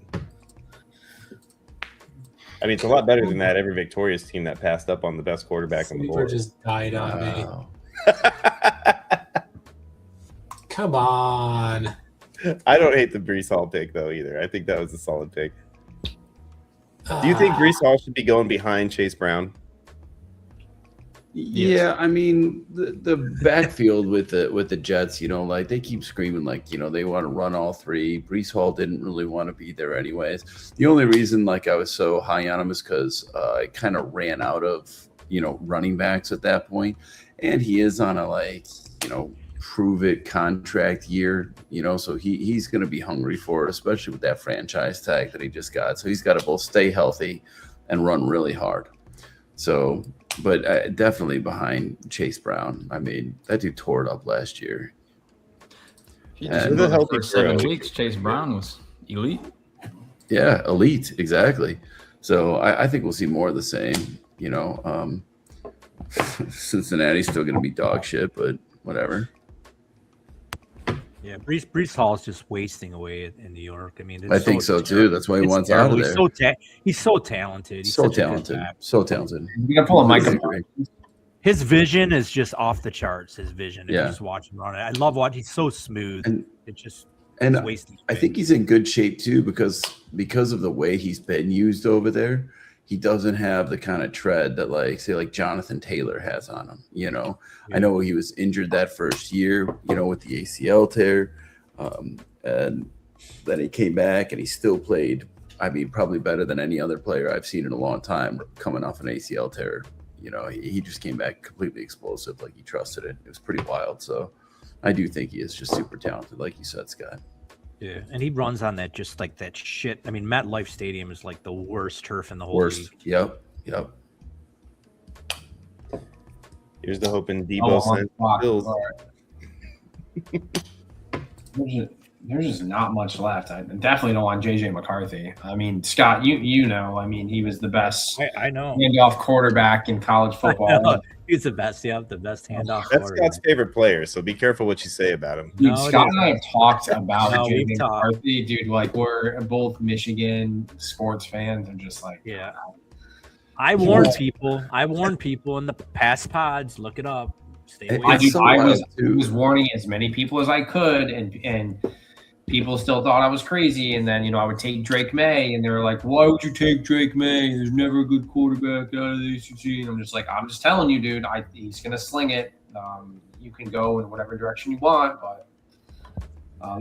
I mean, it's a lot better than that every victorious team that passed up on the best quarterback on the board.
Just died on me. Come on.
I don't hate the Breece Hall pick though either. I think that was a solid pick. Do you think Breece Hall should be going behind Chase Brown?
Yeah, I mean the backfield with the Jets, they keep screaming they want to run all 3. Breece Hall didn't really want to be there anyways. The only reason I was so high on him is because I kind of ran out of running backs at that point, and he is on a prove it contract year, so he's going to be hungry for it, especially with that franchise tag that he just got. So he's got to both stay healthy and run really hard. So, but definitely behind Chase Brown. I mean, that dude tore it up last year.
The first 7 weeks, Chase Brown was elite.
Yeah, elite, exactly. So I think we'll see more of the same. Cincinnati's still going to be dog shit, but whatever.
Yeah, Brees Hall is just wasting away in New York. I mean,
I think so too. That's why he wants out of there.
He's so talented.
So talented.
You gotta pull a Michael.
His vision is just off the charts. His vision.
Yeah.
Just watch him run it. I love watching. He's so smooth.
And I think he's in good shape too because of the way he's been used over there. He doesn't have the kind of tread that like Jonathan Taylor has on him. Yeah. I know he was injured that first year, with the ACL tear, and then he came back and he still played. I mean, probably better than any other player I've seen in a long time coming off an ACL tear. He just came back completely explosive, like he trusted it. It was pretty wild. So I do think he is just super talented, like you said, Scott.
Yeah, and he runs on that just like that shit. I mean, MetLife Stadium is like the worst turf in the whole league.
Yep.
Here's the hope in Debo sent Bills.
There's just not much left. I definitely don't want JJ McCarthy. I mean, Scott, I mean, he was the best handoff quarterback in college football.
He's the best. Yeah, the best handoff.
That's Scott's favorite player, so be careful what you say about him.
Dude, Scott and I have talked about JJ McCarthy. Dude, like we're both Michigan sports fans and just like,
yeah. I warn people in the past pods. Look it up. Stay away.
I was warning as many people as I could, and people still thought I was crazy. And then I would take Drake May, and they were like, "Why would you take Drake May? There's never a good quarterback out of the ACC." And I'm just like, "I'm just telling you, dude. He's gonna sling it. You can go in whatever direction you want, but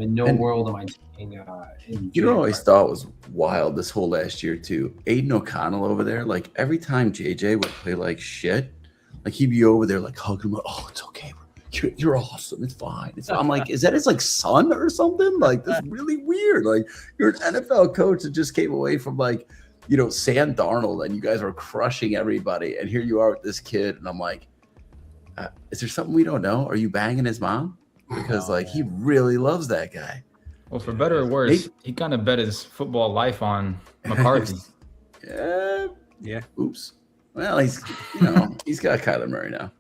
in no world am I taking."
I always thought was wild this whole last year too. Aiden O'Connell over there, like every time JJ would play like shit, like he'd be over there like hugging him. Oh, it's okay. You're awesome. It's fine. I'm like, is that his like son or something? Like that's really weird. Like you're an NFL coach that just came away from like, Sam Darnold, and you guys are crushing everybody, and here you are with this kid, and I'm like, is there something we don't know? Are you banging his mom? Because he really loves that guy.
Well, for better or worse, he kind of bet his football life on McCarthy.
Yeah. Oops. Well, he's got Kyler Murray now.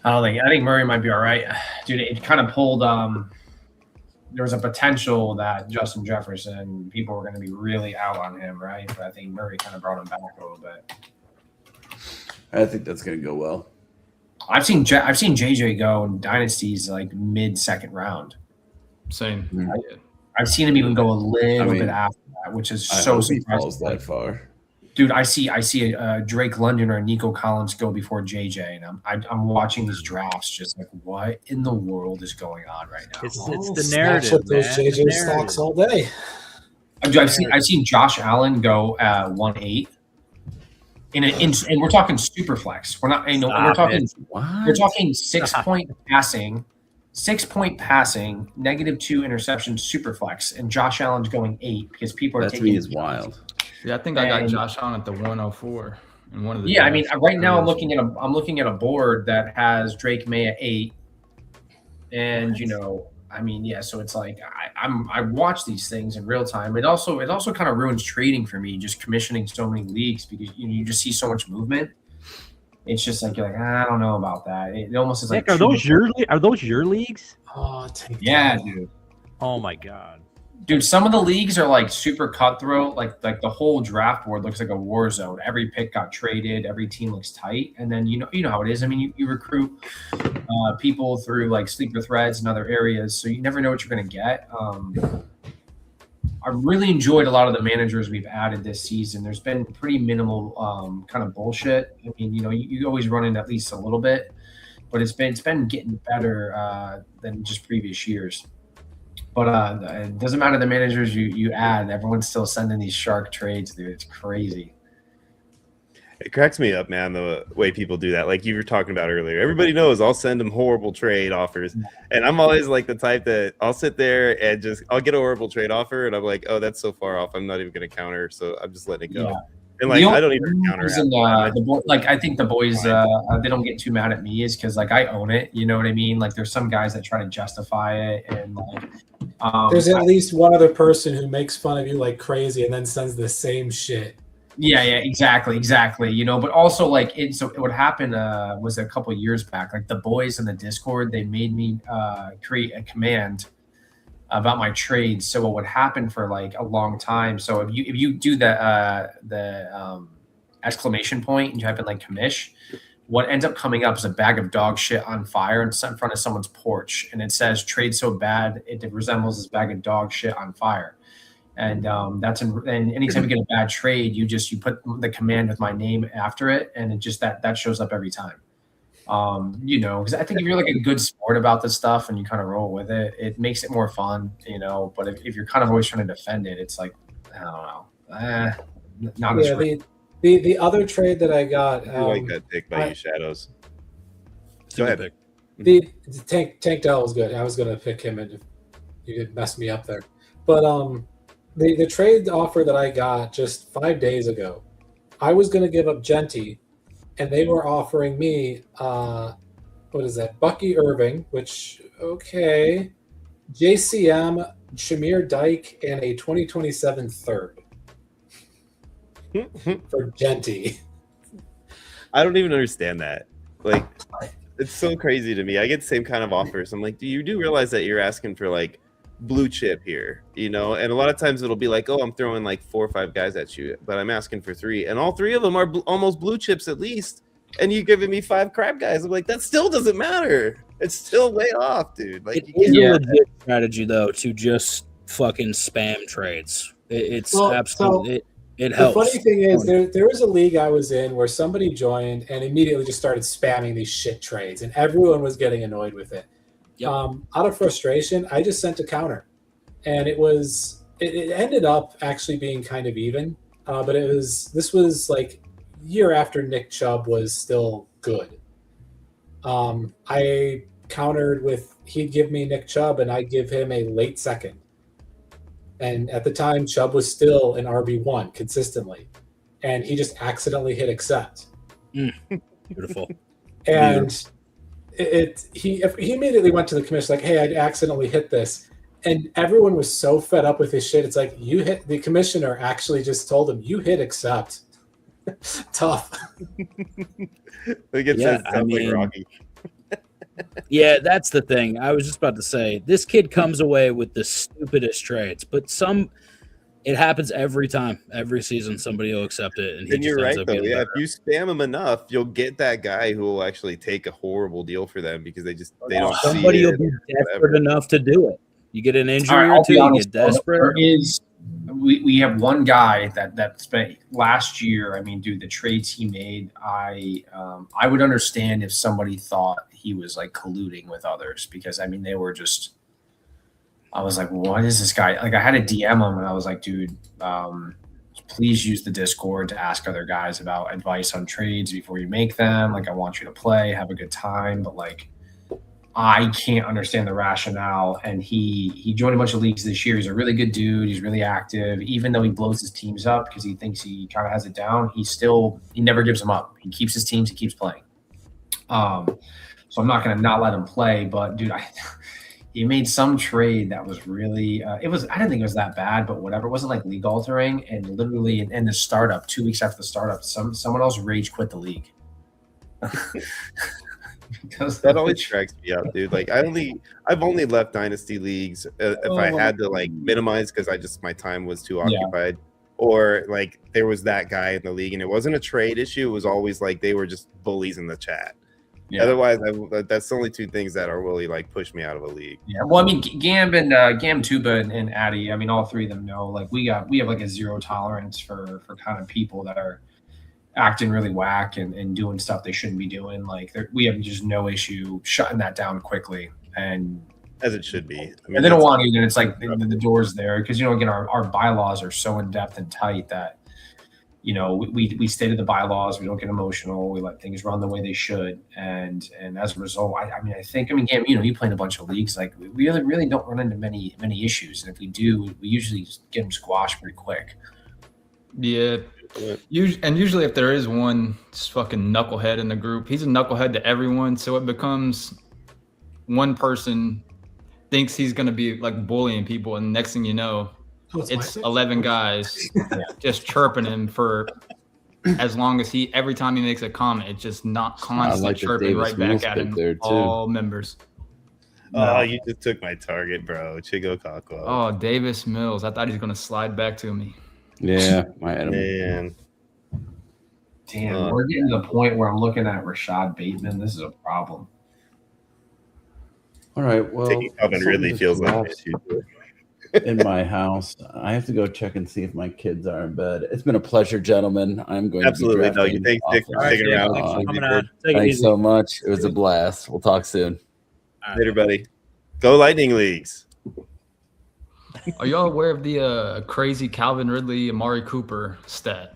I think Murray might be all right. Dude, it kind of pulled there was a potential that Justin Jefferson, people were going to be really out on him, right? But I think Murray kind of brought him back a little bit.
I think that's going to go well.
I've seen JJ go in dynasties like mid-second round.
Same.
I've seen him even go a little bit after that, which is so surprising.
That far.
Dude, I see Drake London or Nico Collins go before JJ, and I'm watching these drafts just like, what in the world is going on right now?
It's the narrative,
those JJ stocks all day.
I've seen Josh Allen go 1-8, and we're talking super flex. We're not, we're talking 6 point passing, -2 interception super flex, and Josh Allen's going 8 because people are taking.
That to me is wild.
Yeah, I think I got Josh Allen at the 104 in one of the.
Yeah, I mean, right now I'm looking at a board that has Drake May at 8, and so it's like I watch these things in real time. It also kind of ruins trading for me, just commissioning so many leagues because you just see so much movement. It's just like you're like, I don't know about that. It almost is like,
are those your leagues?
Oh,
dude.
Oh my god.
Dude, some of the leagues are like super cutthroat. Like the whole draft board looks like a war zone. Every pick got traded. Every team looks tight. And then you know how it is. I mean, you recruit people through like sleeper threads and other areas, so you never know what you're going to get. I really enjoyed a lot of the managers we've added this season. There's been pretty minimal kind of bullshit. I mean, you always run in at least a little bit, but it's been getting better than just previous years. But it doesn't matter the managers you add. Everyone's still sending these shark trades, dude. It's crazy.
It cracks me up, man, the way people do that. Like you were talking about earlier. Everybody knows I'll send them horrible trade offers. And I'm always like the type that I'll sit there and I'll get a horrible trade offer and I'm like, oh, that's so far off. I'm not even going to counter. So I'm just letting it go.
Yeah.
And like, I don't even counter.
I think the boys, they don't get too mad at me is because like I own it. You know what I mean? Like there's some guys that try to justify it and like.
There's at least one other person who makes fun of you like crazy and then sends the same shit.
Yeah, exactly. You know, but also like what happened was a couple of years back. Like the boys in the Discord, they made me create a command about my trades. So what would happen for like a long time? So if you do the exclamation point and you type in like commish, what ends up coming up is a bag of dog shit on fire in front of someone's porch, and it says "trade so bad it resembles this bag of dog shit on fire." And and anytime you get a bad trade, you put the command with my name after it, and it just that shows up every time. You know, because I think if you're like a good sport about this stuff and you kind of roll with it, it makes it more fun, you know. But if you're kind of always trying to defend it, it's like I don't know, not as great.
The other trade that I got,
I like that pick by you, Shadows. Go ahead.
The Tank Dell was good. I was gonna pick him, and you did mess me up there. But the trade offer that I got just 5 days ago, I was gonna give up Genty, and they were offering me what is that? Bucky Irving, which okay, JCM, Shamir Dyke, and a 2027 third. For Genty.
I don't even understand that. Like, it's so crazy to me. I get the same kind of offers. I'm like, do you realize that you're asking for like blue chip here, you know? And a lot of times it'll be like, oh, I'm throwing like 4 or 5 guys at you, but I'm asking for 3, and all 3 of them are almost blue chips at least. And you're giving me 5 crap guys. I'm like, that still doesn't matter. It's still way off, dude. Like,
it is a legit strategy though to just fucking spam trades. It's absolutely. It helps.
The funny thing is, there was a league I was in where somebody joined and immediately just started spamming these shit trades, and everyone was getting annoyed with it. Yep. Out of frustration, I just sent a counter, and it ended up actually being kind of even. But this was like year after Nick Chubb was still good. I countered with he'd give me Nick Chubb, and I'd give him a late second. And at the time, Chubb was still an RB1 consistently, and he just accidentally hit accept.
Beautiful.
And he immediately went to the commission like, "Hey, I accidentally hit this," and everyone was so fed up with his shit. It's like the commissioner actually just told him you hit accept. Tough.
Like Rocky.
Yeah, that's the thing. I was just about to say, this kid comes away with the stupidest trades, but it happens every time, every season. Somebody will accept it, and
you're right though. Yeah, if you spam him enough, you'll get that guy who will actually take a horrible deal for them because they don't.
Somebody will be desperate enough to do it. You get an injury or two, you get desperate.
We have one guy that spent last year. I mean, dude, the trades he made, I would understand if somebody thought he was like colluding with others, because I mean they were just. I was like, what is this guy? Like I had to DM him and I was like, dude, please use the Discord to ask other guys about advice on trades before you make them. Like I want you to play, have a good time, but like I can't understand the rationale. And he joined a bunch of leagues this year. He's a really good dude. He's really active. Even though he blows his teams up because he thinks he kind of has it down, he never gives them up. He keeps his teams. He keeps playing. So I'm not going to not let him play. But dude, he made some trade that was really I didn't think it was that bad, but whatever. It wasn't like league altering. And literally in the startup, 2 weeks after the startup, someone else rage quit the league.
Because that always cracks me up, dude. Like I've only left dynasty leagues if I had to like minimize because my time was too occupied, or like there was that guy in the league and it wasn't a trade issue. It was always like they were just bullies in the chat. Yeah. Otherwise, that's the only 2 things that are really like push me out of a league.
Yeah. Well, I mean, Gam, Tuba, and Addy. I mean, all 3 of them know. Like we have like a zero tolerance for kind of people that are acting really whack and doing stuff they shouldn't be doing. Like we have just no issue shutting that down quickly, and
as it should be. I mean,
and they don't want it, and it's like the door's there because again our bylaws are so in depth and tight that we stay to the bylaws. We don't get emotional. We let things run the way they should. And as a result, I think, you play in a bunch of leagues. Like, we really don't run into many issues. And if we do, we usually just get them squashed pretty quick.
Yeah. Usually if there is one fucking knucklehead in the group, he's a knucklehead to everyone. So it becomes one person thinks he's going to be like bullying people. And next thing you know, it's 11 guys just chirping him for as long as every time he makes a comment, it's just not constant chirping right back at him. All members.
Oh, you just took my target, bro. Chigo Kakwa.
Oh, Davis Mills. I thought he was going to slide back to me.
Yeah, my enemy.
Man.
Damn, we're getting to the point where I'm looking at Rashad Bateman. This is a problem.
All right, well,
Taking Calvin Ridley feels like an issue.
In my house, I have to go check and see if my kids are in bed. It's been a pleasure, gentlemen. I'm going
Absolutely,
to be
Doug. Thanks, Dick, for sticking around.
Thanks so much. It was a blast. We'll talk soon.
Later, buddy. Go Lightning Leagues.
Are y'all aware of the crazy Calvin Ridley, Amari Cooper stat?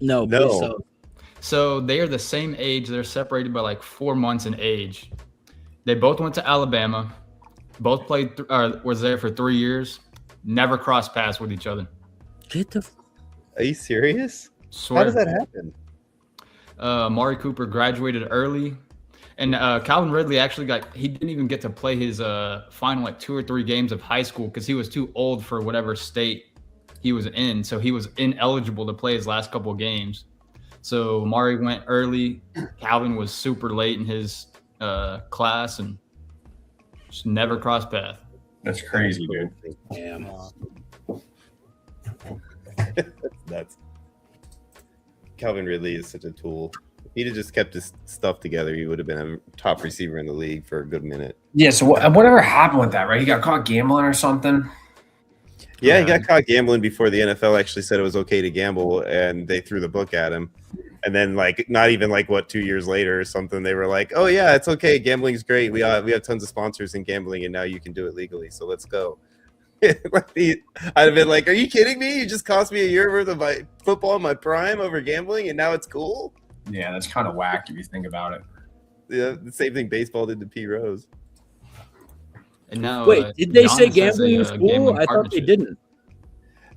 No.
So they are the same age. They're separated by like 4 months in age. They both went to Alabama. Both played was there for 3 years. Never crossed paths with each other.
Are you serious?
Swear.
How does that happen?
Amari Cooper graduated early. And Calvin Ridley actually he didn't even get to play his final like 2 or 3 games of high school because he was too old for whatever state he was in. So he was ineligible to play his last couple of games. So Amari went early. Calvin was super late in his class and just never crossed path.
That's crazy, dude.
Damn.
That's Calvin Ridley is such a tool. If he'd have just kept his stuff together, he would have been a top receiver in the league for a good minute.
Yeah, so whatever happened with that, right? He got caught gambling or something?
Yeah, he got caught gambling before the NFL actually said it was okay to gamble, and they threw the book at him. And then, not even 2 years later or something, they were like, "Oh yeah, it's okay. Gambling's great. We have tons of sponsors in gambling, and now you can do it legally. So let's go." I'd have been like, "Are you kidding me? You just cost me a year worth of my football in my prime over gambling, and now it's cool."
Yeah, that's kind of whack if you think about it.
Yeah, the same thing baseball did to P. Rose.
And now,
wait, did they say gambling was cool? I thought they didn't.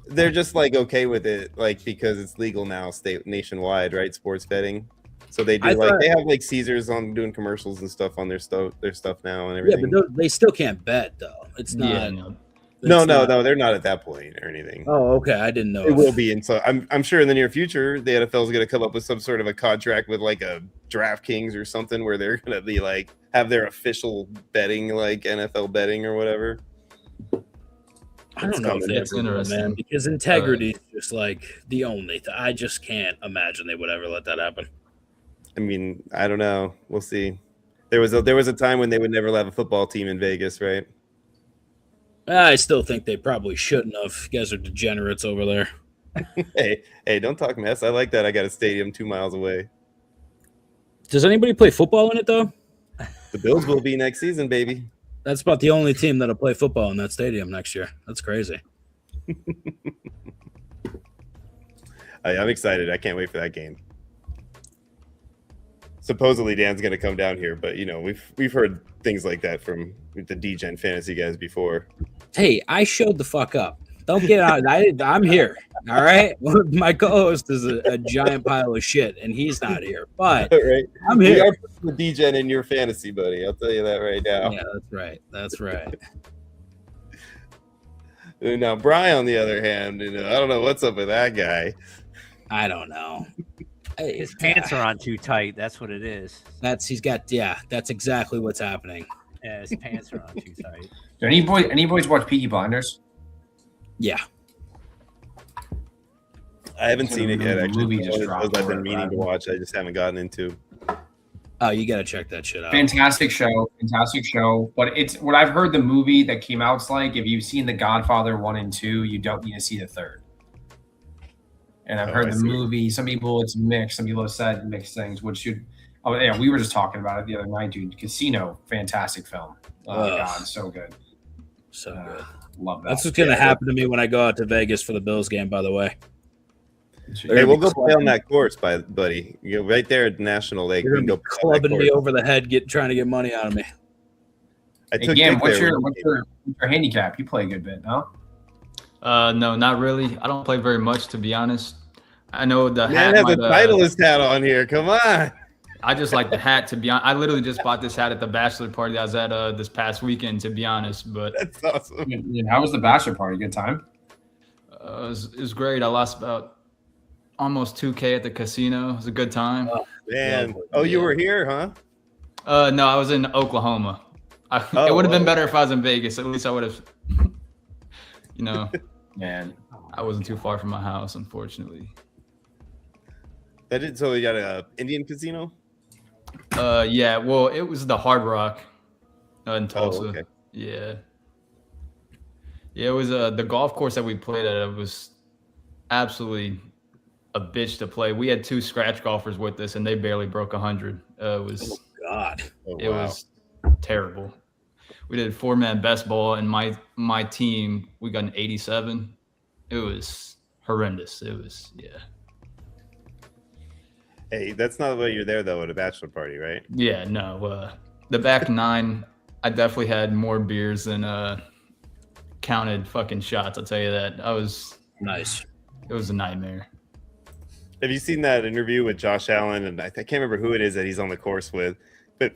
They're just okay with it, because it's legal now, nationwide, right? Sports betting. So they do they have Caesars on doing commercials and stuff on their stuff now and everything.
Yeah, but they still can't bet though. It's not.
Yeah,
no, they're not at that point or anything.
Oh, okay, I didn't know.
It will be, and so I'm sure in the near future the NFL is going to come up with some sort of a contract with a DraftKings or something where they're going to be have their official betting, NFL betting or whatever.
I don't know if that's interesting, man, because integrity is just the only thing. I just can't imagine they would ever let that happen.
I mean, I don't know. We'll see. There was a time when they would never have a football team in Vegas, right?
I still think they probably shouldn't have. You guys are degenerates over there.
Hey, don't talk mess. I like that. I got a stadium 2 miles away.
Does anybody play football in it though?
The Bills will be next season, baby.
That's about the only team that'll play football in that stadium next year. That's crazy.
I'm excited. I can't wait for that game. Supposedly Dan's going to come down here, but we've heard things like that from the D-Gen fantasy guys before.
Hey, I showed the fuck up. Don't get out. I'm here. All right. My co-host is a giant pile of shit, and he's not here. But
right.
I'm here.
We are the D-Gen in your fantasy, buddy. I'll tell you that right now.
Yeah, that's right.
Now, Brian, on the other hand, I don't know what's up with that guy.
I don't know.
His pants are on too tight. That's what it is.
That's exactly what's happening.
Yeah, his pants are on too tight.
Do any boys watch Peaky Blinders?
Yeah.
I haven't seen it yet, actually.
Movie just dropped.
I've been meaning to watch. I just haven't gotten into.
Oh, you got to check that shit out.
Fantastic show. But it's what I've heard the movie that came out is like. If you've seen The Godfather 1 and 2, you don't need to see the third. And I've heard the movie. Some people it's mixed. Some people have said mixed things. Which should. Oh yeah, we were just talking about it the other night, dude. Casino, fantastic film. Oh God, so good.
So good.
Love that.
That's what's gonna happen to me when I go out to Vegas for the Bills game. By the way.
Hey, we'll go play on that course, buddy. You're right there at National Lake.
You're
We can
gonna
go
be
play on that
clubbing me
course.
over the head, trying to get money out of me.
I
Hey,
took
Gam,
Dick
what's
there
your
when
handicap? You play a good bit, no?
No, not really. I don't play very much, to be honest. I know the
Man
hat
has a
might,
Titleist hat on here. Come on.
I just like the hat, to be honest. I literally just bought this hat at the bachelor party I was at this past weekend, to be honest. But
That's awesome.
How was the bachelor party? Good time?
it was great. I lost about almost $2K at the casino. It was a good time.
Oh, man. Oh, you were here, huh?
No, I was in Oklahoma. It would have been better if I was in Vegas. At least I would have,
Man,
I wasn't too far from my house, unfortunately.
So you got a Indian casino?
Yeah. Well, it was the Hard Rock in Tulsa.
Oh, okay.
Yeah. Yeah, it was the golf course that we played at. It was absolutely a bitch to play. We had 2 scratch golfers with us, and they barely broke 100. It was it was terrible. We did 4-man best ball, and my team, we got an 87. It was horrendous. It was
Hey, that's not why you're there though at a bachelor party, right?
Yeah, no. The back 9, I definitely had more beers than counted fucking shots. I'll tell you that.
Nice.
It was a nightmare.
Have you seen that interview with Josh Allen? And I can't remember who it is that he's on the course with, but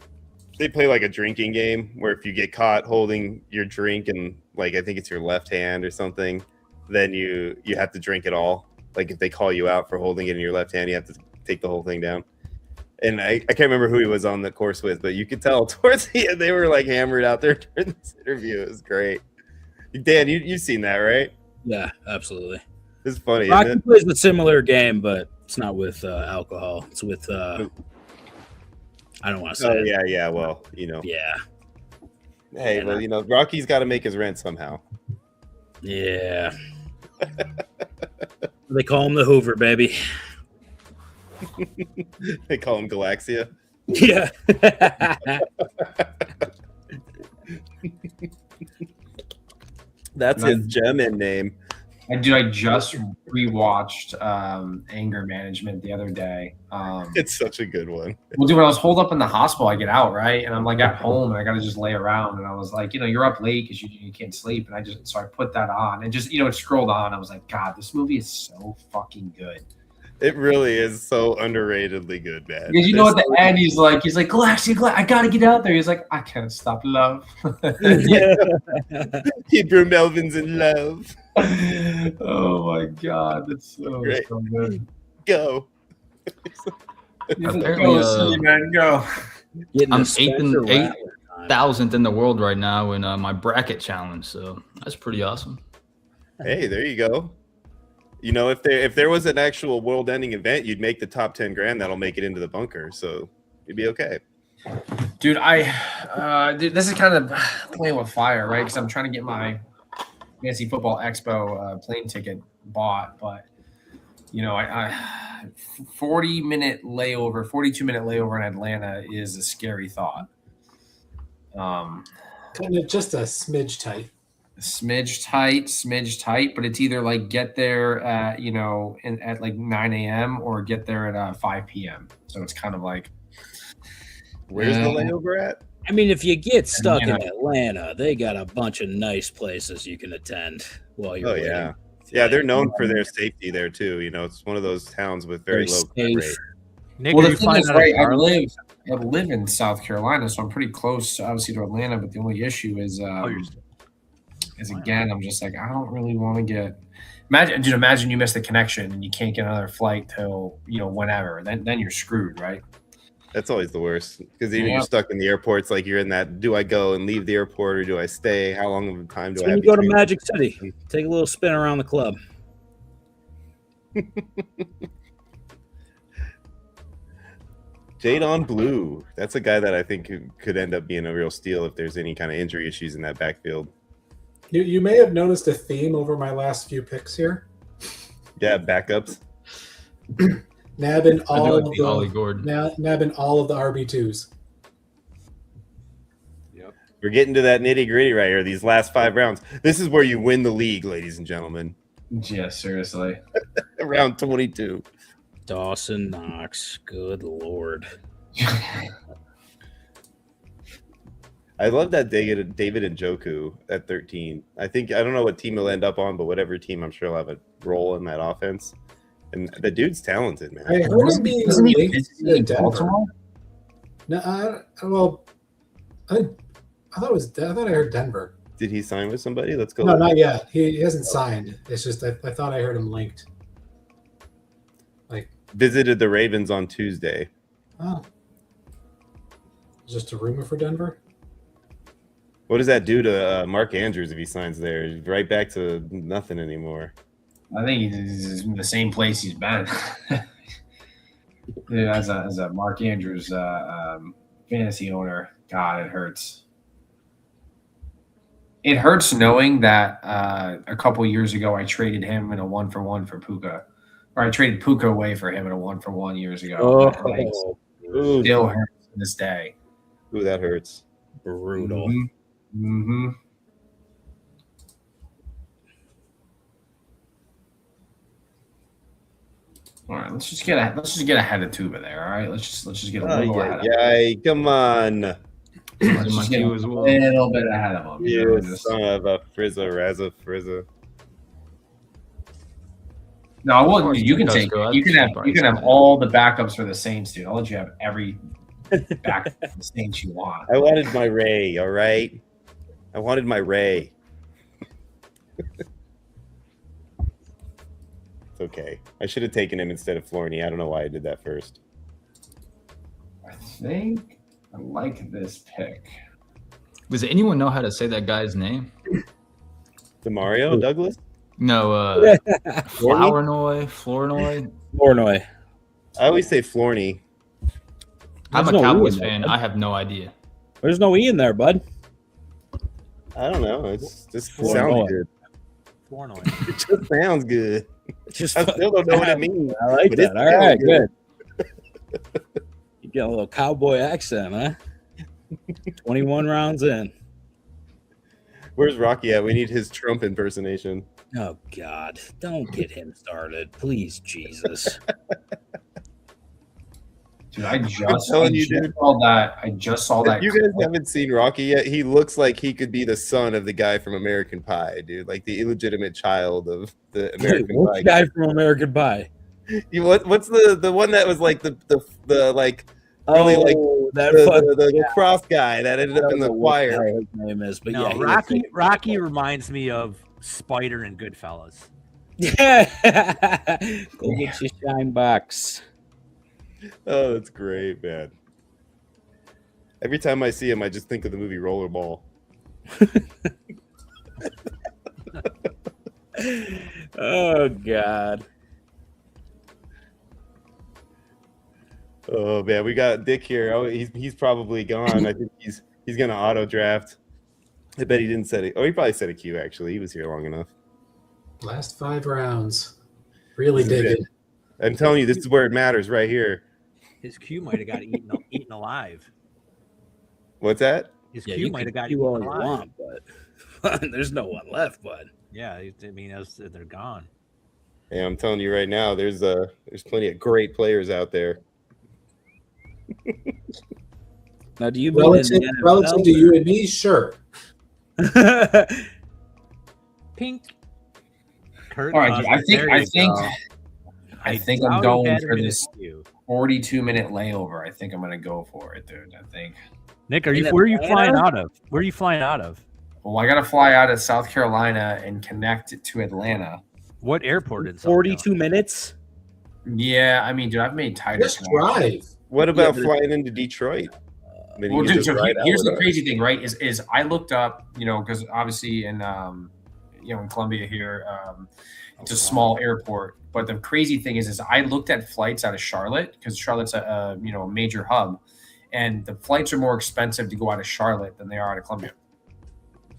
they play like a drinking game where if you get caught holding your drink and like I think it's your left hand or something, then you have to drink it all. Like if they call you out for holding it in your left hand, you have to take the whole thing down. And I can't remember who he was on the course with, but you could tell towards the end they were like hammered out there during this interview. It was great. Dan, you've seen that, right?
Yeah, absolutely.
It's funny.
Rocky plays a similar game, but it's not with alcohol. It's with I don't want to say.
Oh yeah. Well,
Yeah.
Hey, well, Rocky's got to make his rent somehow.
Yeah. They call him the Hoover, baby.
They call him Galaxia.
Yeah.
That's his German name.
I just rewatched Anger Management the other day.
It's such a good one.
Well, dude, when I was holed up in the hospital, I get out, right? And I'm like at home and I got to just lay around. And I was like, you're up late because you can't sleep. And so I put that on and just, it scrolled on. I was like, God, this movie is so fucking good.
It really is so underratedly good, man.
Because at the end, he's like, Galaxia, I got to get out there. He's like, I can't stop love.
Hebrew Melvin's in love.
Oh my God, that's so good.
Go.
Apparently,
man, go.
I'm 8,000th in the world right now in my bracket challenge, so that's pretty awesome.
Hey, there you go. If there was an actual world-ending event, you'd make the top 10 grand. That'll make it into the bunker, so you'd be okay.
Dude, this is kind of playing with fire, right? Because I'm trying to get my Fantasy Football Expo plane ticket bought, but 42-minute layover in Atlanta is a scary thought.
Kind of just a smidge tight.
Smidge tight, but it's either like get there at at like 9 a.m. or get there at 5 p.m. So it's kind of like,
where's the layover at?
I mean, if you get stuck in Atlanta, they got a bunch of nice places you can attend while you're waiting.
Yeah, they're known for their safety there too. It's one of those towns with very low crime rate.
Nick,
well, the thing is, right, I live in South Carolina, so I'm pretty close, obviously, to Atlanta. But the only issue is again, I'm just like, I don't really want to get. Imagine you miss the connection and you can't get another flight till whenever. Then you're screwed, right?
That's always the worst because even you're stuck in the airports. Like you're in that. Do I go and leave the airport or do I stay? How long of a time do I have?
You go to Magic City, take a little spin around the club.
Jadon Blue. That's a guy that I think could end up being a real steal if there's any kind of injury issues in that backfield.
You may have noticed a theme over my last few picks here.
Yeah, backups.
Nabbing all of the RB2s.
Yep. We're getting to that nitty gritty right here. These last 5 rounds. This is where you win the league, ladies and gentlemen.
Yeah, seriously.
Round 22.
Dawson Knox. Good Lord.
I love that David Njoku at 13. I don't know what team he'll end up on, but whatever team, I'm sure he'll have a role in that offense. And the dude's talented, man.
I heard him being linked to Denver.
Baltimore?
No, I thought I heard Denver.
Did he sign with somebody? Let's go.
No, not yet. He hasn't signed. It's just I thought I heard him linked.
Visited the Ravens on Tuesday.
Oh, just a rumor for Denver.
What does that do to Mark Andrews if he signs there? He's right back to nothing anymore.
I think he's in the same place he's been. Yeah, as a Mark Andrews fantasy owner, God, it hurts. It hurts knowing that a couple years ago I traded him in a 1-for-1 for Puka, or I traded Puka away for him in a 1-for-1 years ago. Still hurts to this day.
Ooh, that hurts.
Brutal.
Mm-hmm. All right, let's just get ahead of Tuba there. All right, let's just get a little ahead.
Yeah, come on.
Let's just get a little bit ahead of him.
You son of a Frizza.
No, I wouldn't. You can take it. You can have all the backups for the Saints, dude. I'll let you have every backup for the Saints you want.
I wanted my Ray. All right, I wanted my Ray. It's okay. I should have taken him instead of Florney. I don't know why I did that first.
I think I like this pick.
Does anyone know how to say that guy's name?
Demario Douglas?
No, Flournoy.
I always say Florney.
I'm a Cowboys fan. I have no idea.
There's no E in there, bud.
I don't know. It's just
Flournoy.
sounds good.
Flournoy.
It just sounds good.
Just
I still don't know what it means.
I like
but
that.
it
All right,
sounds
good. You get a little cowboy accent, huh? 21 rounds in.
Where's Rocky at? We need his Trump impersonation.
Oh, God. Don't get him started. Please, Jesus.
Dude, I just saw that.
If you guys haven't seen Rocky yet, he looks like he could be the son of the guy from American Pie, dude. Like the illegitimate child of the American Pie.
Guy from American Pie.
What's the one that was like the like really like the cross guy that ended up in the choir?
His name is, but
No,
yeah,
Rocky reminds me of Spider and Goodfellas.
Yeah. Go get your shine box.
Oh, that's great, man. Every time I see him, I just think of the movie Rollerball.
Oh, God.
Oh man, we got Dick here. Oh, he's probably gone. I think he's gonna auto draft. I bet he didn't set it. Oh, he probably set a queue actually. He was here long enough.
Last 5 rounds. Really digging.
I'm telling you, this is where it matters right here.
His Q might have got eaten alive.
What's that?
His
Yeah,
Q
you
might have
can
got
do
eaten
all you
alive.
want, but there's no one left, bud.
Yeah, I mean, they're gone.
Yeah, I'm telling you right now, there's plenty of great players out there.
Now, do you
Relative to you and me, sure.
Pink. Kurt
All right,
Cousins,
I think I'm going for this 42-minute layover. I think I'm going to go for it, dude. I think.
Nick, where are you flying out of? Where are you flying out of?
Well, I got to fly out of South Carolina and connect it to Atlanta.
What airport in South
42 minutes?
Yeah, I mean, dude, I've made tighter.
Just drive.
What about flying into Detroit? Maybe
Well,
you
dude,
just
so
ride out
here's
with
the
us.
crazy thing, right? Is I looked up, because obviously in in Columbia here, it's a small airport. But the crazy thing is I looked at flights out of Charlotte because Charlotte's a major hub, and the flights are more expensive to go out of Charlotte than they are out of Columbia.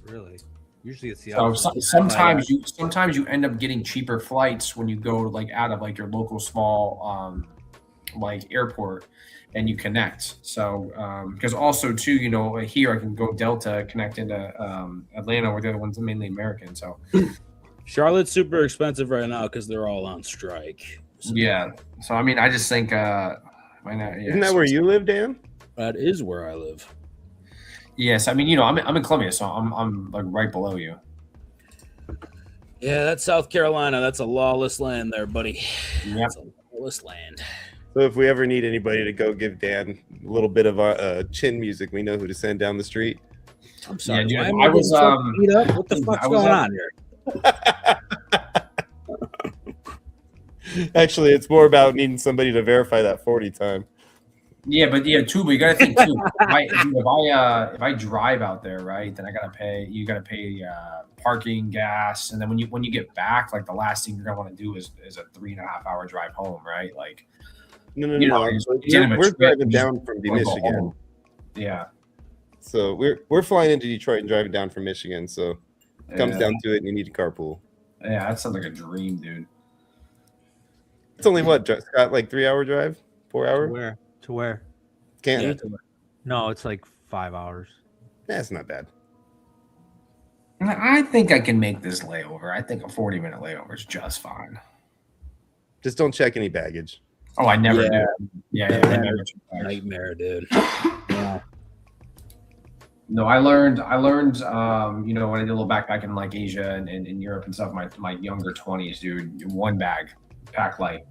Really? Usually it's the
So
opposite.
sometimes you end up getting cheaper flights when you go like out of like your local small like airport and you connect. So because also too, here I can go Delta, connect into Atlanta, where the other one's mainly American. So
Charlotte's super expensive right now because they're all on strike. So
Yeah. So I mean, I just think why not? Yeah,
Isn't that where you live, Dan?
that is where I live.
Yes, I mean, I'm in Columbia, so I'm like right below you.
Yeah, that's South Carolina. That's a lawless land there, buddy.
Yep.
That's a lawless land.
So if we ever need anybody to go give Dan a little bit of chin music, we know who to send down the street.
I'm sorry.
Yeah, dude,
why am
I was,
getting fucking beat up? What the fuck's
I was
going
up-
on here?
Actually, it's more about needing somebody to verify that 40 time.
Yeah, but you gotta think too. If I drive out there, right, then I gotta pay. You gotta pay parking, gas, and then when you get back, like the last thing you're gonna want to do is a 3.5 hour drive home, right? Like,
No. We're driving down from Michigan.
Yeah.
So we're flying into Detroit and driving down from Michigan. So it comes down to it, and you need to carpool.
Yeah, that sounds like a dream, dude.
It's only what, Scott, like 3 hour drive, 4 hour?
To where?
Canton.
Yeah.
No, it's like 5 hours.
That's not bad.
I think I can make this layover. I think a 40-minute layover is just fine.
Just don't check any baggage.
Oh, I never
Yeah.
do. Yeah, I never check back.
Nightmare, dude.
No, I learned, when I did a little backpack in like Asia and in Europe and stuff, my younger 20s, dude, one bag, pack light.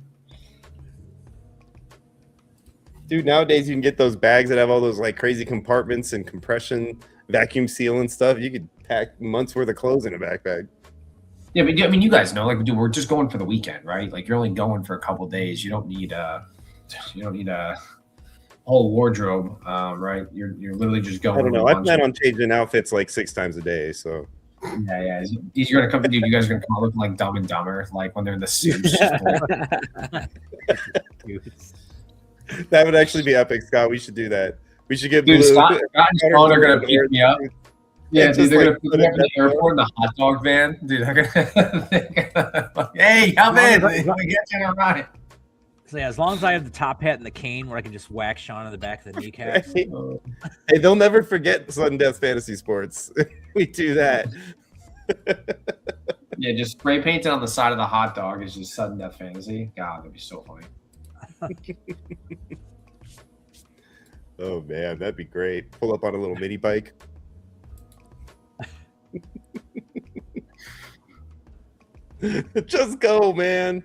Dude, nowadays you can get those bags that have all those like crazy compartments and compression, vacuum seal and stuff. You could pack months worth of clothes in a backpack.
Yeah, but I mean, you guys know, like, dude, we're just going for the weekend, right? Like, you're only going for a couple days. You don't need a whole wardrobe, right? You're literally just going.
I don't know. I plan on changing outfits like 6 times a day. So
yeah. You're gonna come, dude. You guys are gonna come out looking like Dumb and Dumber, like when they're in the suits.
that would actually be epic, Scott. We should do that. We should get
Dude,
Blue.
Scott and Sean are gonna pick me up. Yeah, dude, they're gonna
put
pick me
it
up in the airport in the hot dog van. Dude, they're gonna hey, come in. We get you all right.
So yeah, as long as I have the top hat and the cane where I can just whack Sean in the back of the kneecaps.
Hey, they'll never forget Sudden Death Fantasy Sports. We do that.
Yeah, just spray painted on the side of the hot dog is just Sudden Death Fantasy. God, that'd be so funny.
Oh man, that'd be great. Pull up on a little mini bike. Just go, man.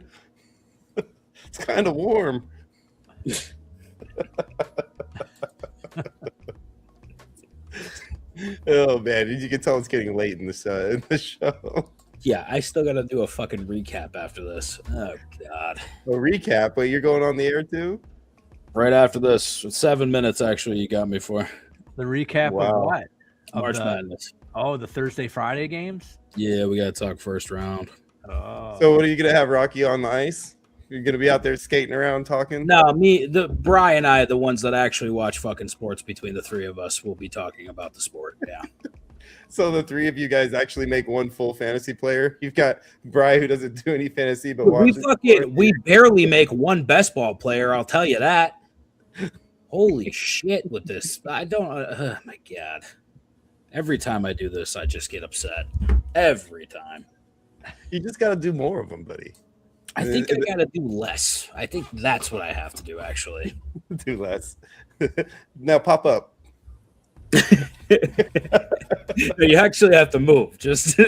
It's kind of warm. Oh man, you can tell it's getting late in the show.
Yeah, I still got to do a fucking recap after this. Oh, God.
A recap? Wait, you're going on the air too?
Right after this. 7 minutes, actually, you got me for.
The recap
Wow.
of what? Of
March
the-
Madness.
Oh, the Thursday, Friday games?
Yeah, we got to talk first round.
Oh.
So what are you going to have, Rocky, on the ice? You're going to be out there skating around talking?
No, Bri and I, the ones that actually watch fucking sports between the three of us, will be talking about the sport. Yeah.
So the three of you guys actually make one full fantasy player. You've got Bri, who doesn't do any fantasy but watches.
We barely make one best ball player, I'll tell you that. Holy shit with this. I don't, oh my God. Every time I do this, I just get upset. Every time.
You just got to do more of them, buddy.
I think I got to do less. I think that's what I have to do, actually.
Do less. Now pop up.
You actually have to move. Just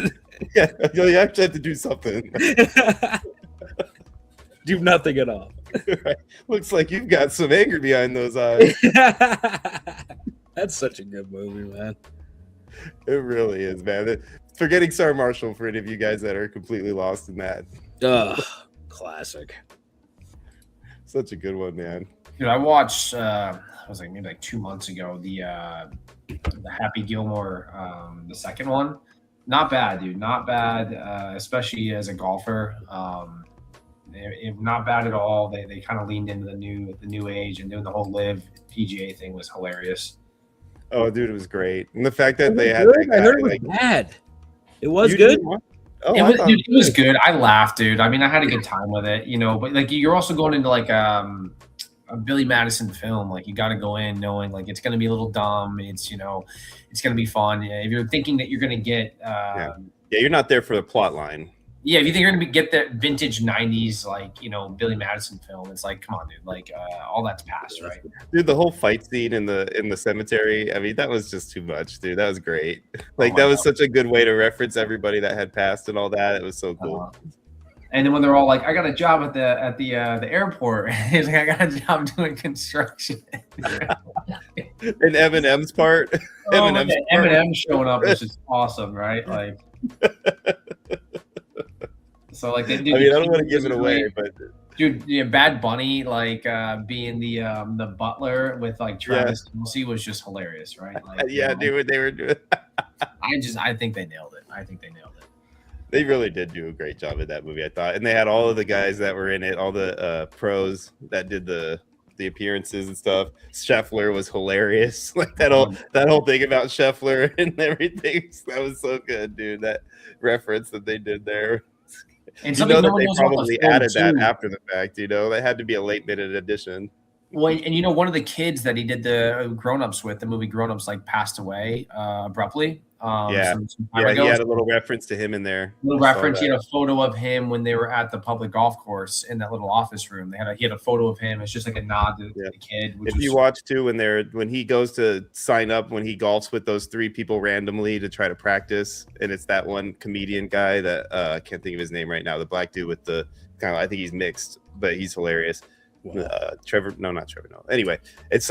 Yeah, you actually have to do something.
do nothing at all.
Right. Looks like you've got some anger behind those eyes.
That's such a good movie, man.
It really is, man. Forgetting Sarah Marshall for any of you guys that are completely lost in that.
Ugh, classic.
Such a good one, man.
Dude, I watched. I was like maybe like 2 months ago the Happy Gilmore, the second one. Not bad, dude. Not bad, especially as a golfer. Not bad at all. They kind of leaned into the new age, and doing the whole live PGA thing was hilarious.
Oh, dude, it was great. And the fact that they had
Good?
that guy,
I heard it was
like,
bad. It was
you
good.
didn't watch- Oh,
It
I
was,
thought-
dude, it was good. I laughed, dude. I mean, I had a good time with it, but like you're also going into like a Billy Madison film. Like you got to go in knowing like it's going to be a little dumb. It's it's going to be fun. If you're thinking that you're going to get
Yeah, you're not there for the plot line.
Yeah, if you think you're gonna get the vintage '90s, like Billy Madison film, it's like, come on, dude, like all that's past, right?
Dude, the whole fight scene in the cemetery, I mean, that was just too much, dude. That was great. Like that was such a good way to reference everybody that had passed and all that. It was so cool.
And then when they're all like, "I got a job at the airport," he's like, "I got a job doing construction."
And Eminem's part,
Eminem showing up is just awesome, right? Like, so like they did.
I mean, I don't want to give it away, but
dude, yeah, Bad Bunny like being the butler with like Travis Kelce was just hilarious, right? Like,
yeah, dude, what they were doing.
I think they nailed it. I think they nailed it.
They really did do a great job at that movie, I thought. And they had all of the guys that were in it, all the pros that did the appearances and stuff. Scheffler was hilarious. Like that whole thing about Scheffler and everything. That was so good, dude. That reference that they did there. And that they probably added that after the fact, That had to be a late minute addition.
Well, and one of the kids that he did the Grown-Ups with, the movie Grown-Ups, like passed away abruptly.
He had a little reference to him in there.
He had a photo of him when they were at the public golf course in that little office room. He had a photo of him. It's just like a nod to the kid.
If you watch too, when he goes to sign up, when he golfs with those 3 people randomly to try to practice, and it's that one comedian guy that I can't think of his name right now, the black dude with the kind of, I think he's mixed, but he's hilarious. Trevor, not Trevor. Anyway, it's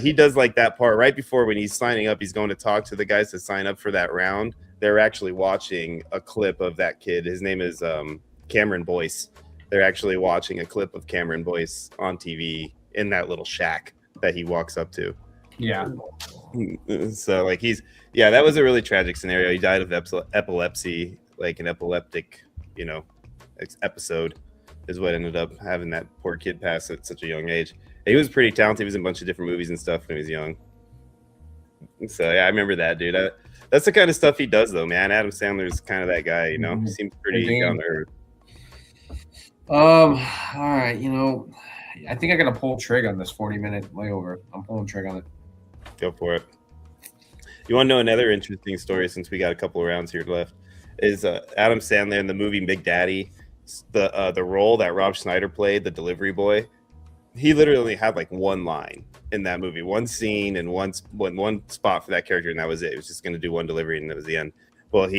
he does like that part right before when he's signing up. He's going to talk to the guys to sign up for that round. They're actually watching a clip of that kid. His name is Cameron Boyce. They're actually watching a clip of Cameron Boyce on TV in that little shack that he walks up to.
Yeah.
So like that was a really tragic scenario. He died of epilepsy, like an epileptic, episode. Is what ended up having that poor kid pass at such a young age. He was pretty talented. He was in a bunch of different movies and stuff when he was young. So yeah, I remember that, dude. That's the kind of stuff he does, though, man. Adam Sandler's kind of that guy, He seems pretty down to earth.
All right, I think I got to pull trig on this 40-minute layover. I'm pulling trig on it.
Go for it. You want to know another interesting story, since we got a couple of rounds here left, is Adam Sandler in the movie Big Daddy. The role that Rob Schneider played, the delivery boy, he literally had like one line in that movie, one scene and one spot for that character, and that was it. He was just going to do one delivery, and that was the end. Well,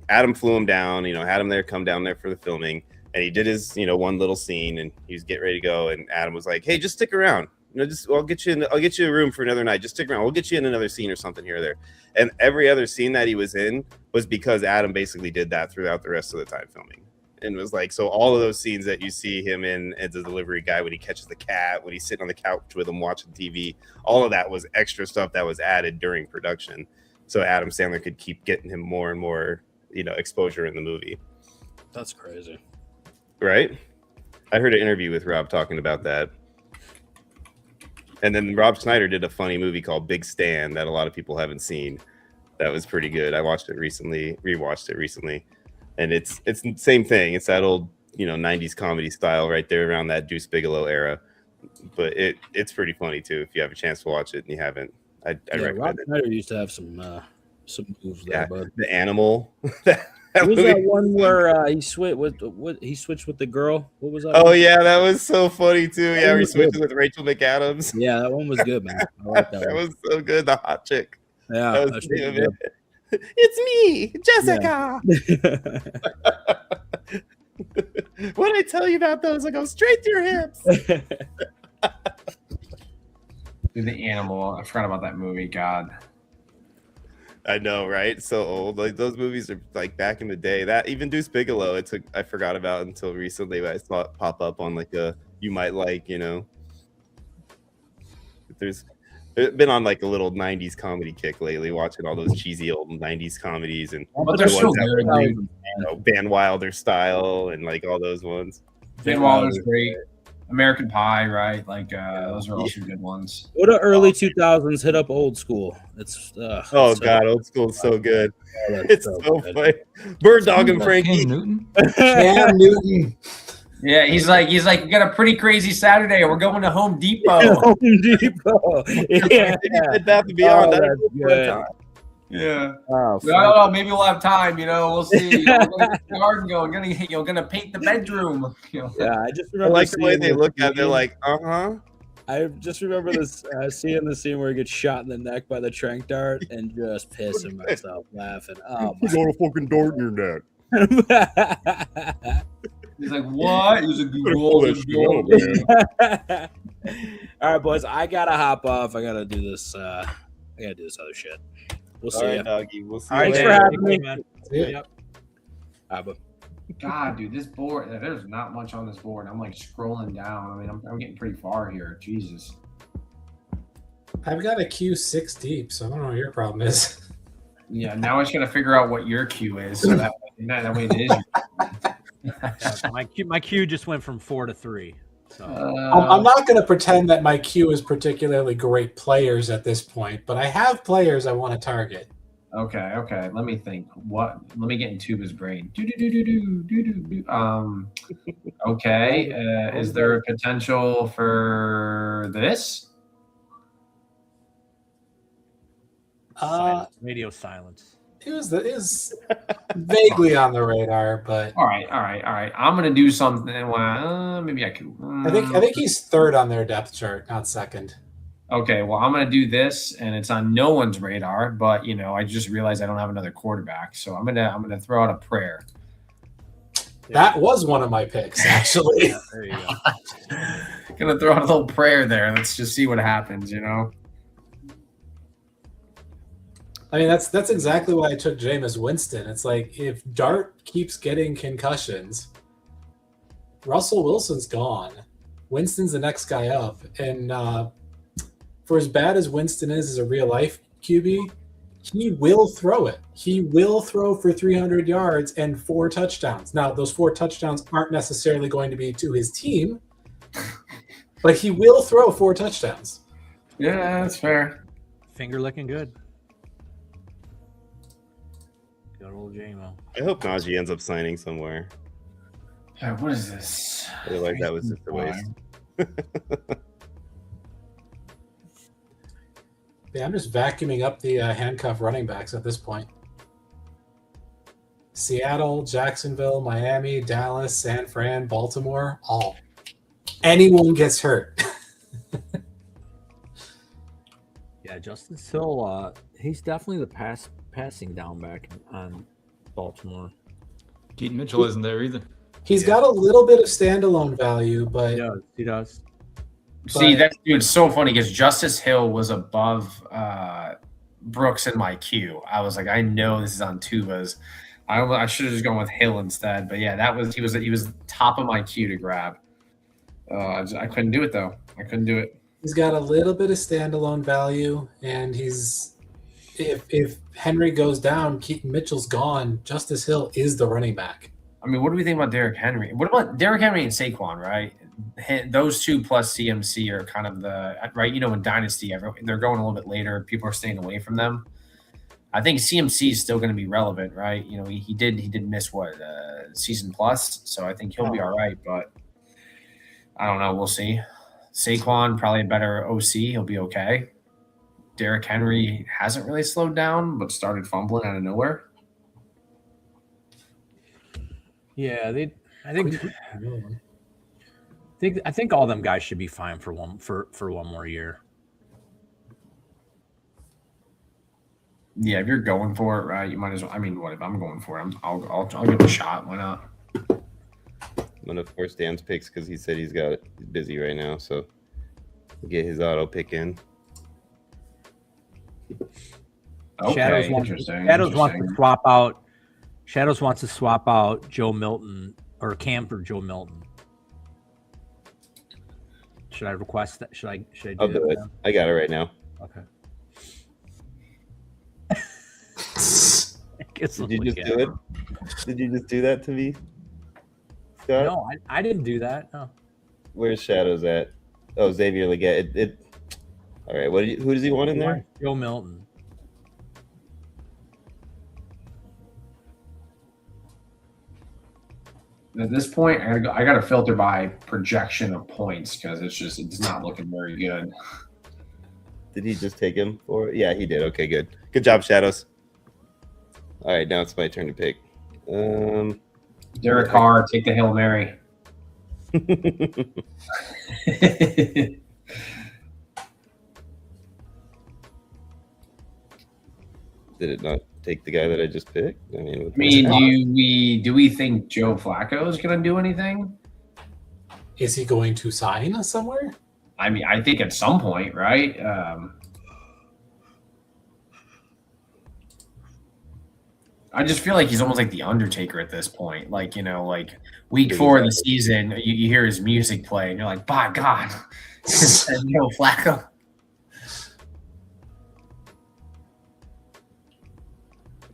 Adam flew him down, had him come down there for the filming, and he did his, one little scene, and he was getting ready to go, and Adam was like, "Hey, just stick around. I'll get you a room for another night. Just stick around. We'll get you in another scene or something here or there." And every other scene that he was in was because Adam basically did that throughout the rest of the time filming. And was like, so all of those scenes that you see him in as a delivery guy, when he catches the cat, when he's sitting on the couch with him watching TV, all of that was extra stuff that was added during production. So Adam Sandler could keep getting him more and more, exposure in the movie.
That's crazy.
Right? I heard an interview with Rob talking about that. And then Rob Schneider did a funny movie called Big Stan that a lot of people haven't seen. That was pretty good. I watched it recently, rewatched it recently. And it's the same thing. It's that old, 90s comedy style right there around that Deuce Bigalow era. But it's pretty funny too. If you have a chance to watch it and you haven't, I recommend
Rob
it.
Schneider used to have some moves there, bud.
The Animal.
What was that one where he switched with the girl? What was that?
Oh yeah, that was so funny too. Yeah, he switched with Rachel McAdams.
Yeah, that one was good, man. I like that
That
one.
was so good. The hot chick.
Yeah,
that was the name of it. It's me, Jessica. Yeah. What did I tell you about those? I go straight to your hips.
The Animal. I forgot about that movie. God.
I know, right? So old. Like those movies are like back in the day. That even Deuce Bigalow, I forgot about until recently, but I saw it pop up on like a you might like, There's been on like a little 90s comedy kick lately, watching all those cheesy old 90s comedies and
but they're so good,
Van Wilder style and like all those ones.
Van Wilder's great. American Pie, right? Like those are also good ones.
What a early 2000s hit up Old School. It's
God, Old School is so good. It's so funny. Bird Dog and Frankie.
Cam Newton.
Yeah, he's like, we got a pretty crazy Saturday. We're going to Home Depot.
Home Depot. Yeah.
Bath and Beyond.
Yeah.
Oh,
I don't know. Maybe we'll have time. We'll see. We're gonna get the garden going. Gonna paint the bedroom.
Yeah, I just
I
remember
like the way
seeing
they
the
look at it. They're
scene.
like, uh-huh.
I just remember this seeing the scene where he gets shot in the neck by the trank dart and just pissing myself laughing. Oh
You got a fucking dart in your neck.
my!
He's like, what? He's like,
Better pull that shit out, man.
All right, boys, I gotta hop off. I gotta do this. I gotta do this other shit. We'll see
All
ya.
right, doggy. We'll see
All
you
right,
later.
thanks for having me.
man.
Yeah.
Abba.
God, dude, this board. There's not much on this board. I'm like scrolling down. I mean, I'm getting pretty far here. Jesus.
I've got a queue 6 deep, so I don't know what your problem is.
Yeah. Now I just gotta figure out what your queue is, so that way it is.
My queue just went from 4 to 3. So
I'm not going to pretend that my queue is particularly great players at this point, but I have players I want to target.
Okay. Let me think. Let me get in Tuba's brain. Okay. Is there a potential for this?
silence, radio silence.
It was vaguely on the radar, but
All right. I'm gonna do something. Well, maybe I could.
I think he's third on their depth chart, not second.
Okay. Well, I'm gonna do this, and it's on no one's radar. But I just realized I don't have another quarterback, so I'm gonna throw out a prayer.
That was one of my picks, actually.
Yeah, there you go.
Gonna throw out a little prayer there. Let's just see what happens.
I mean, that's exactly why I took Jameis Winston. It's like if Dart keeps getting concussions, Russell Wilson's gone. Winston's the next guy up. And for as bad as Winston is as a real life QB, he will throw it. He will throw for 300 yards and 4 touchdowns. Now, those 4 touchdowns aren't necessarily going to be to his team, but he will throw 4 touchdowns.
Yeah, that's fair.
Finger looking good. Good old JMO.
I hope Najee ends up signing somewhere.
Yeah, what is this?
I feel like that was just a waste.
Yeah, I'm just vacuuming up the handcuff running backs at this point. Seattle, Jacksonville, Miami, Dallas, San Fran, Baltimore, all. Anyone gets hurt.
Yeah, Justin Hill, he's definitely the passing down back on Baltimore.
Keaton Mitchell isn't there either.
He's got a little bit of standalone value, but
He does.
See, it's so funny because Justice Hill was above Brooks in my queue. I was like, I know this is on Tuba's. I should have just gone with Hill instead. But yeah, he was top of my queue to grab. I couldn't do it though. I couldn't do it.
he's got a little bit of standalone value, and if Henry goes down, Keaton Mitchell's gone. Justice Hill is the running back.
I mean, what do we think about Derrick Henry? What about Derrick Henry and Saquon, right? Those two plus CMC are kind of the right. In Dynasty, they're going a little bit later. People are staying away from them. I think CMC is still going to be relevant, right? He did miss season plus, so I think he'll be all right. But I don't know. We'll see. Saquon probably a better OC. He'll be okay. Derrick Henry hasn't really slowed down, but started fumbling out of nowhere.
Yeah, I think all them guys should be fine for one more year.
Yeah, if you're going for it, right, you might as well. I mean, what if I'm going for it? I'll give it a shot. Why not?
I'm gonna force Dan's picks because he said he's busy right now, so we'll get his auto pick in.
Okay,
Shadows wants to swap out Joe Milton or Cam for Joe Milton. Should I request that? Should I do
I'll do it.
now?
I got it right now.
Okay.
Did you just do it? Did you just do that to me, Scott?
No, I didn't do that. No.
Where's Shadows at? Oh, Xavier Leggett. All right. Who does he want in there?
Joe Milton.
At this point, I got to filter by projection of points because it's not looking very good.
Did he just take him for? Yeah, he did. Okay, good. Good job, Shadows. All right, now it's my turn to pick.
Derek Carr, take the Hail Mary.
Did it not take the guy that I just picked? I mean,
do we think Joe Flacco is going to do anything?
Is he going to sign somewhere?
I mean, I think at some point, right? I just feel like he's almost like the Undertaker at this point. Like, like week 4 of the season, you hear his music play, and you're like, by God, Joe Flacco.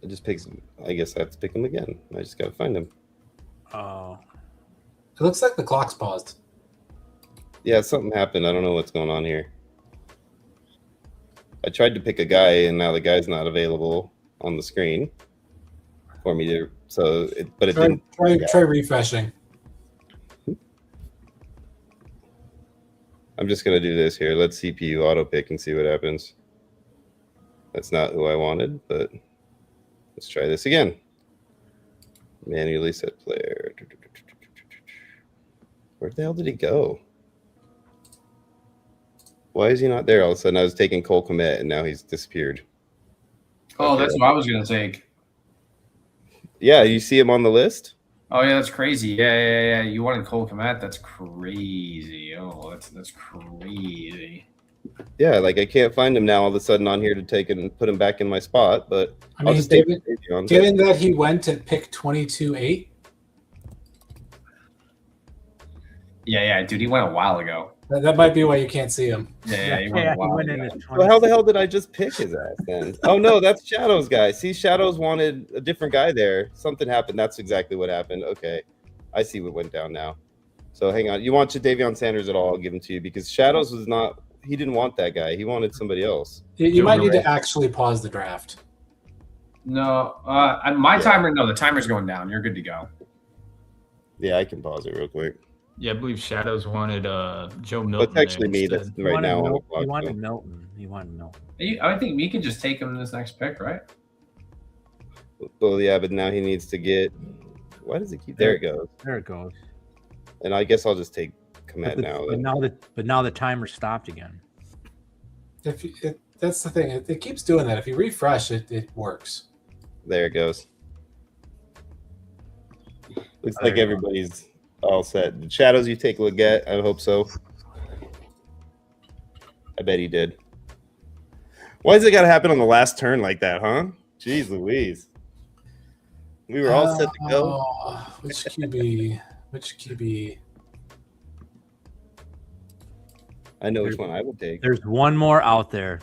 I just picked him. I guess I have to pick him again. I just got to find him.
Oh. It looks like the clock's paused.
Yeah, something happened. I don't know what's going on here. I tried to pick a guy, and now the guy's not available on the screen for me to. But it didn't.
Try refreshing.
I'm just gonna do this here. Let's CPU auto pick and see what happens. That's not who I wanted, but let's try this again. Manually set player. Where the hell did he go? Why is he not there? All of a sudden, I was taking Cole Kmet, and now he's disappeared.
Oh, okay. That's what I was going to take.
Yeah, you see him on the list?
Oh, yeah, that's crazy. Yeah. You wanted Cole Kmet? That's crazy. Oh, that's crazy.
Yeah, like I can't find him now all of a sudden on here to take and put him back in my spot. But
I mean, given that he went at pick 22-8.
Yeah, dude, he went a while ago.
That might be why you can't see him.
Yeah, he went a while ago.
So how the hell did I just pick his ass then? Oh no, that's Shadow's guy. See, Shadow's wanted a different guy there. Something happened. That's exactly what happened. Okay, I see what went down now. So hang on. You want Jadavion Sanders at all? I'll give him to you because Shadows was not. He didn't want that guy. He wanted somebody else.
You might need to actually pause the draft.
No, my timer. No, the timer's going down. You're good to go.
Yeah, I can pause it real quick.
Yeah, I believe Shadows wanted Joe Milton.
It's actually me that's right now.
He wanted Milton.
I think we can just take him in this next pick, right?
Well, yeah, but now he needs to get. Why does it keep? There it goes.
There it goes.
And I guess I'll just take Komet now.
But now the timer stopped again.
That's the thing. It keeps doing that. If you refresh it, it works.
There it goes. Looks like everybody's all set. The Shadows you take a look at. I hope so. I bet he did. Why does it got to happen on the last turn like that, huh? Jeez Louise. We were all set to go.
Which QB? Which QB?
I know which one I would take.
There's one more out there.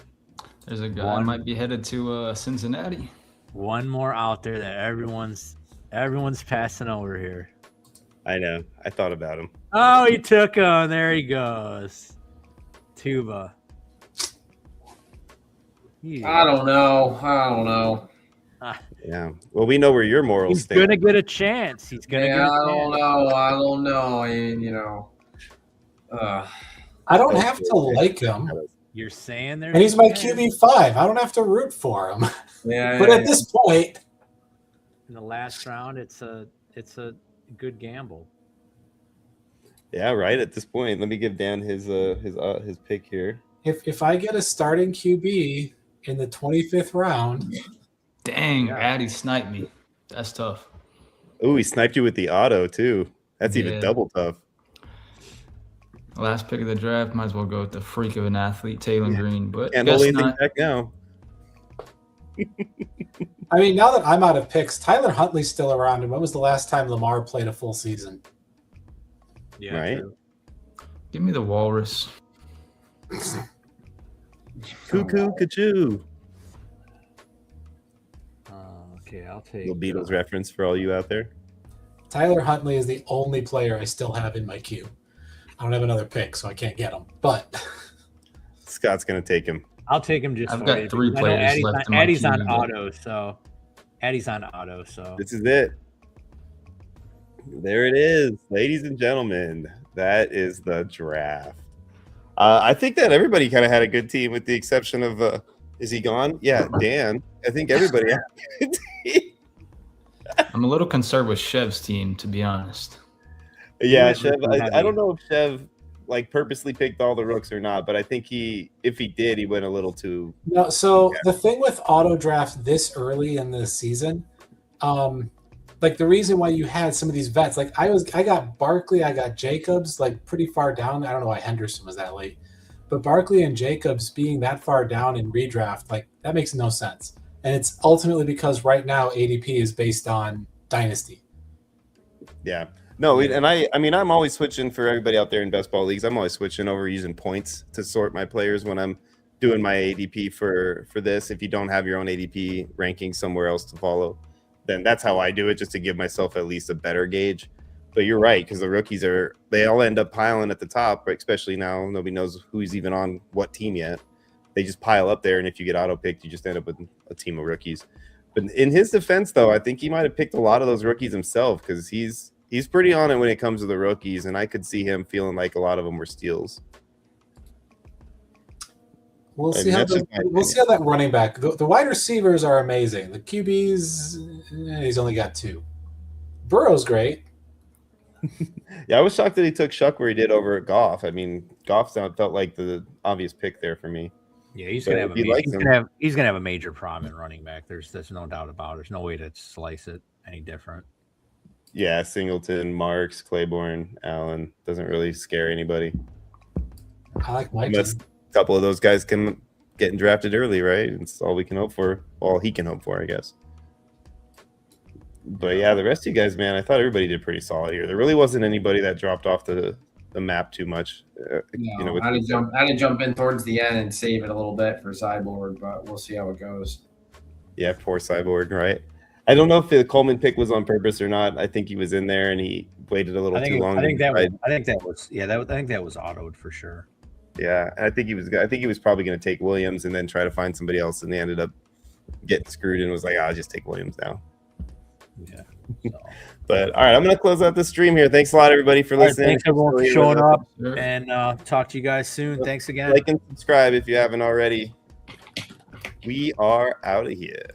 There's a guy might be headed to Cincinnati.
One more out there that everyone's passing over here.
I know. I thought about him.
Oh, he took him. There he goes. Tuba.
I don't know.
Yeah. Well, we know where your morals stand.
He's gonna get a chance. He's gonna.
Yeah, I don't know. I mean,
I don't have to like him.
You're saying there.
And he's my QB5. I don't have to root for him.
Yeah.
But at this point,
in the last round, it's a good gamble.
Yeah, right. At this point, let me give Dan his pick here.
If I get a starting QB in the 25th round,
dang, Addy sniped me. That's tough.
Oh, he sniped you with the auto too. That's even double tough.
Last pick of the draft, might as well go with the freak of an athlete, Taylor Green. But
can't hold anything back now.
I mean, now that I'm out of picks, Tyler Huntley's still around. And when was the last time Lamar played a full season?
Yeah,
right.
True.
Give me the walrus.
Cuckoo, kachoo.
Okay, I'll take
Little Beatles reference for all you out there.
Tyler Huntley is the only player I still have in my queue. I don't have another pick, so I can't get him. But
Scott's gonna take him.
I'll take him just.
I've got 3 players left.
Addy's on auto, so Addy's on auto. So
this is it. There it is, ladies and gentlemen. That is the draft. I think that everybody kind of had a good team, with the exception of. Is he gone? Yeah, Dan. I think everybody had a good team.
I'm a little concerned with Chev's team, to be honest.
Yeah, Chev. I don't know if Chev like purposely picked all the rooks or not, but I think if he did, he went a little too.
No, so the thing with auto draft this early in the season, like the reason why you had some of these vets, like I got Barkley, I got Jacobs, like pretty far down. I don't know why Henderson was that late, but Barkley and Jacobs being that far down in redraft, like that makes no sense. And it's ultimately because right now ADP is based on dynasty.
Yeah. No, and I mean, I'm always switching for everybody out there in best ball leagues. I'm always switching over using points to sort my players when I'm doing my ADP for this. If you don't have your own ADP ranking somewhere else to follow, then that's how I do it, just to give myself at least a better gauge. But you're right, because the rookies they all end up piling at the top, right? Especially now, nobody knows who's even on what team yet. They just pile up there, and if you get auto picked, you just end up with a team of rookies. But in his defense, though, I think he might have picked a lot of those rookies himself, because he's pretty on it when it comes to the rookies, and I could see him feeling like a lot of them were steals.
We'll see how that running back. The wide receivers are amazing. The QBs, he's only got 2. Burrow's great.
Yeah, I was shocked that he took Shuck where he did over Goff. I mean, Goff felt like the obvious pick there for me.
Yeah, he's gonna have a major problem in running back. There's no doubt about it. There's no way to slice it any different.
Yeah, Singleton, Marks, Claiborne, Allen doesn't really scare anybody.
I like my
team. A couple of those guys can getting drafted early, right? It's all we can hope for. All he can hope for, I guess. But yeah, the rest of you guys, man, I thought everybody did pretty solid here. There really wasn't anybody that dropped off the map too much.
No, I had to jump in towards the end and save it a little bit for Cyborg, but we'll see how it goes.
Yeah, poor Cyborg, right? I don't know if the Coleman pick was on purpose or not. I think he was in there and he waited a little too long.
I think that was autoed for sure.
Yeah, I think he was probably going to take Williams and then try to find somebody else, and they ended up getting screwed and was like, I'll just take Williams now.
Yeah. So.
But all right, I'm going to close out the stream here. Thanks a lot, everybody, for listening.
Thanks everyone for showing up, and talk to you guys soon. Thanks again.
Like and subscribe if you haven't already. We are out of here.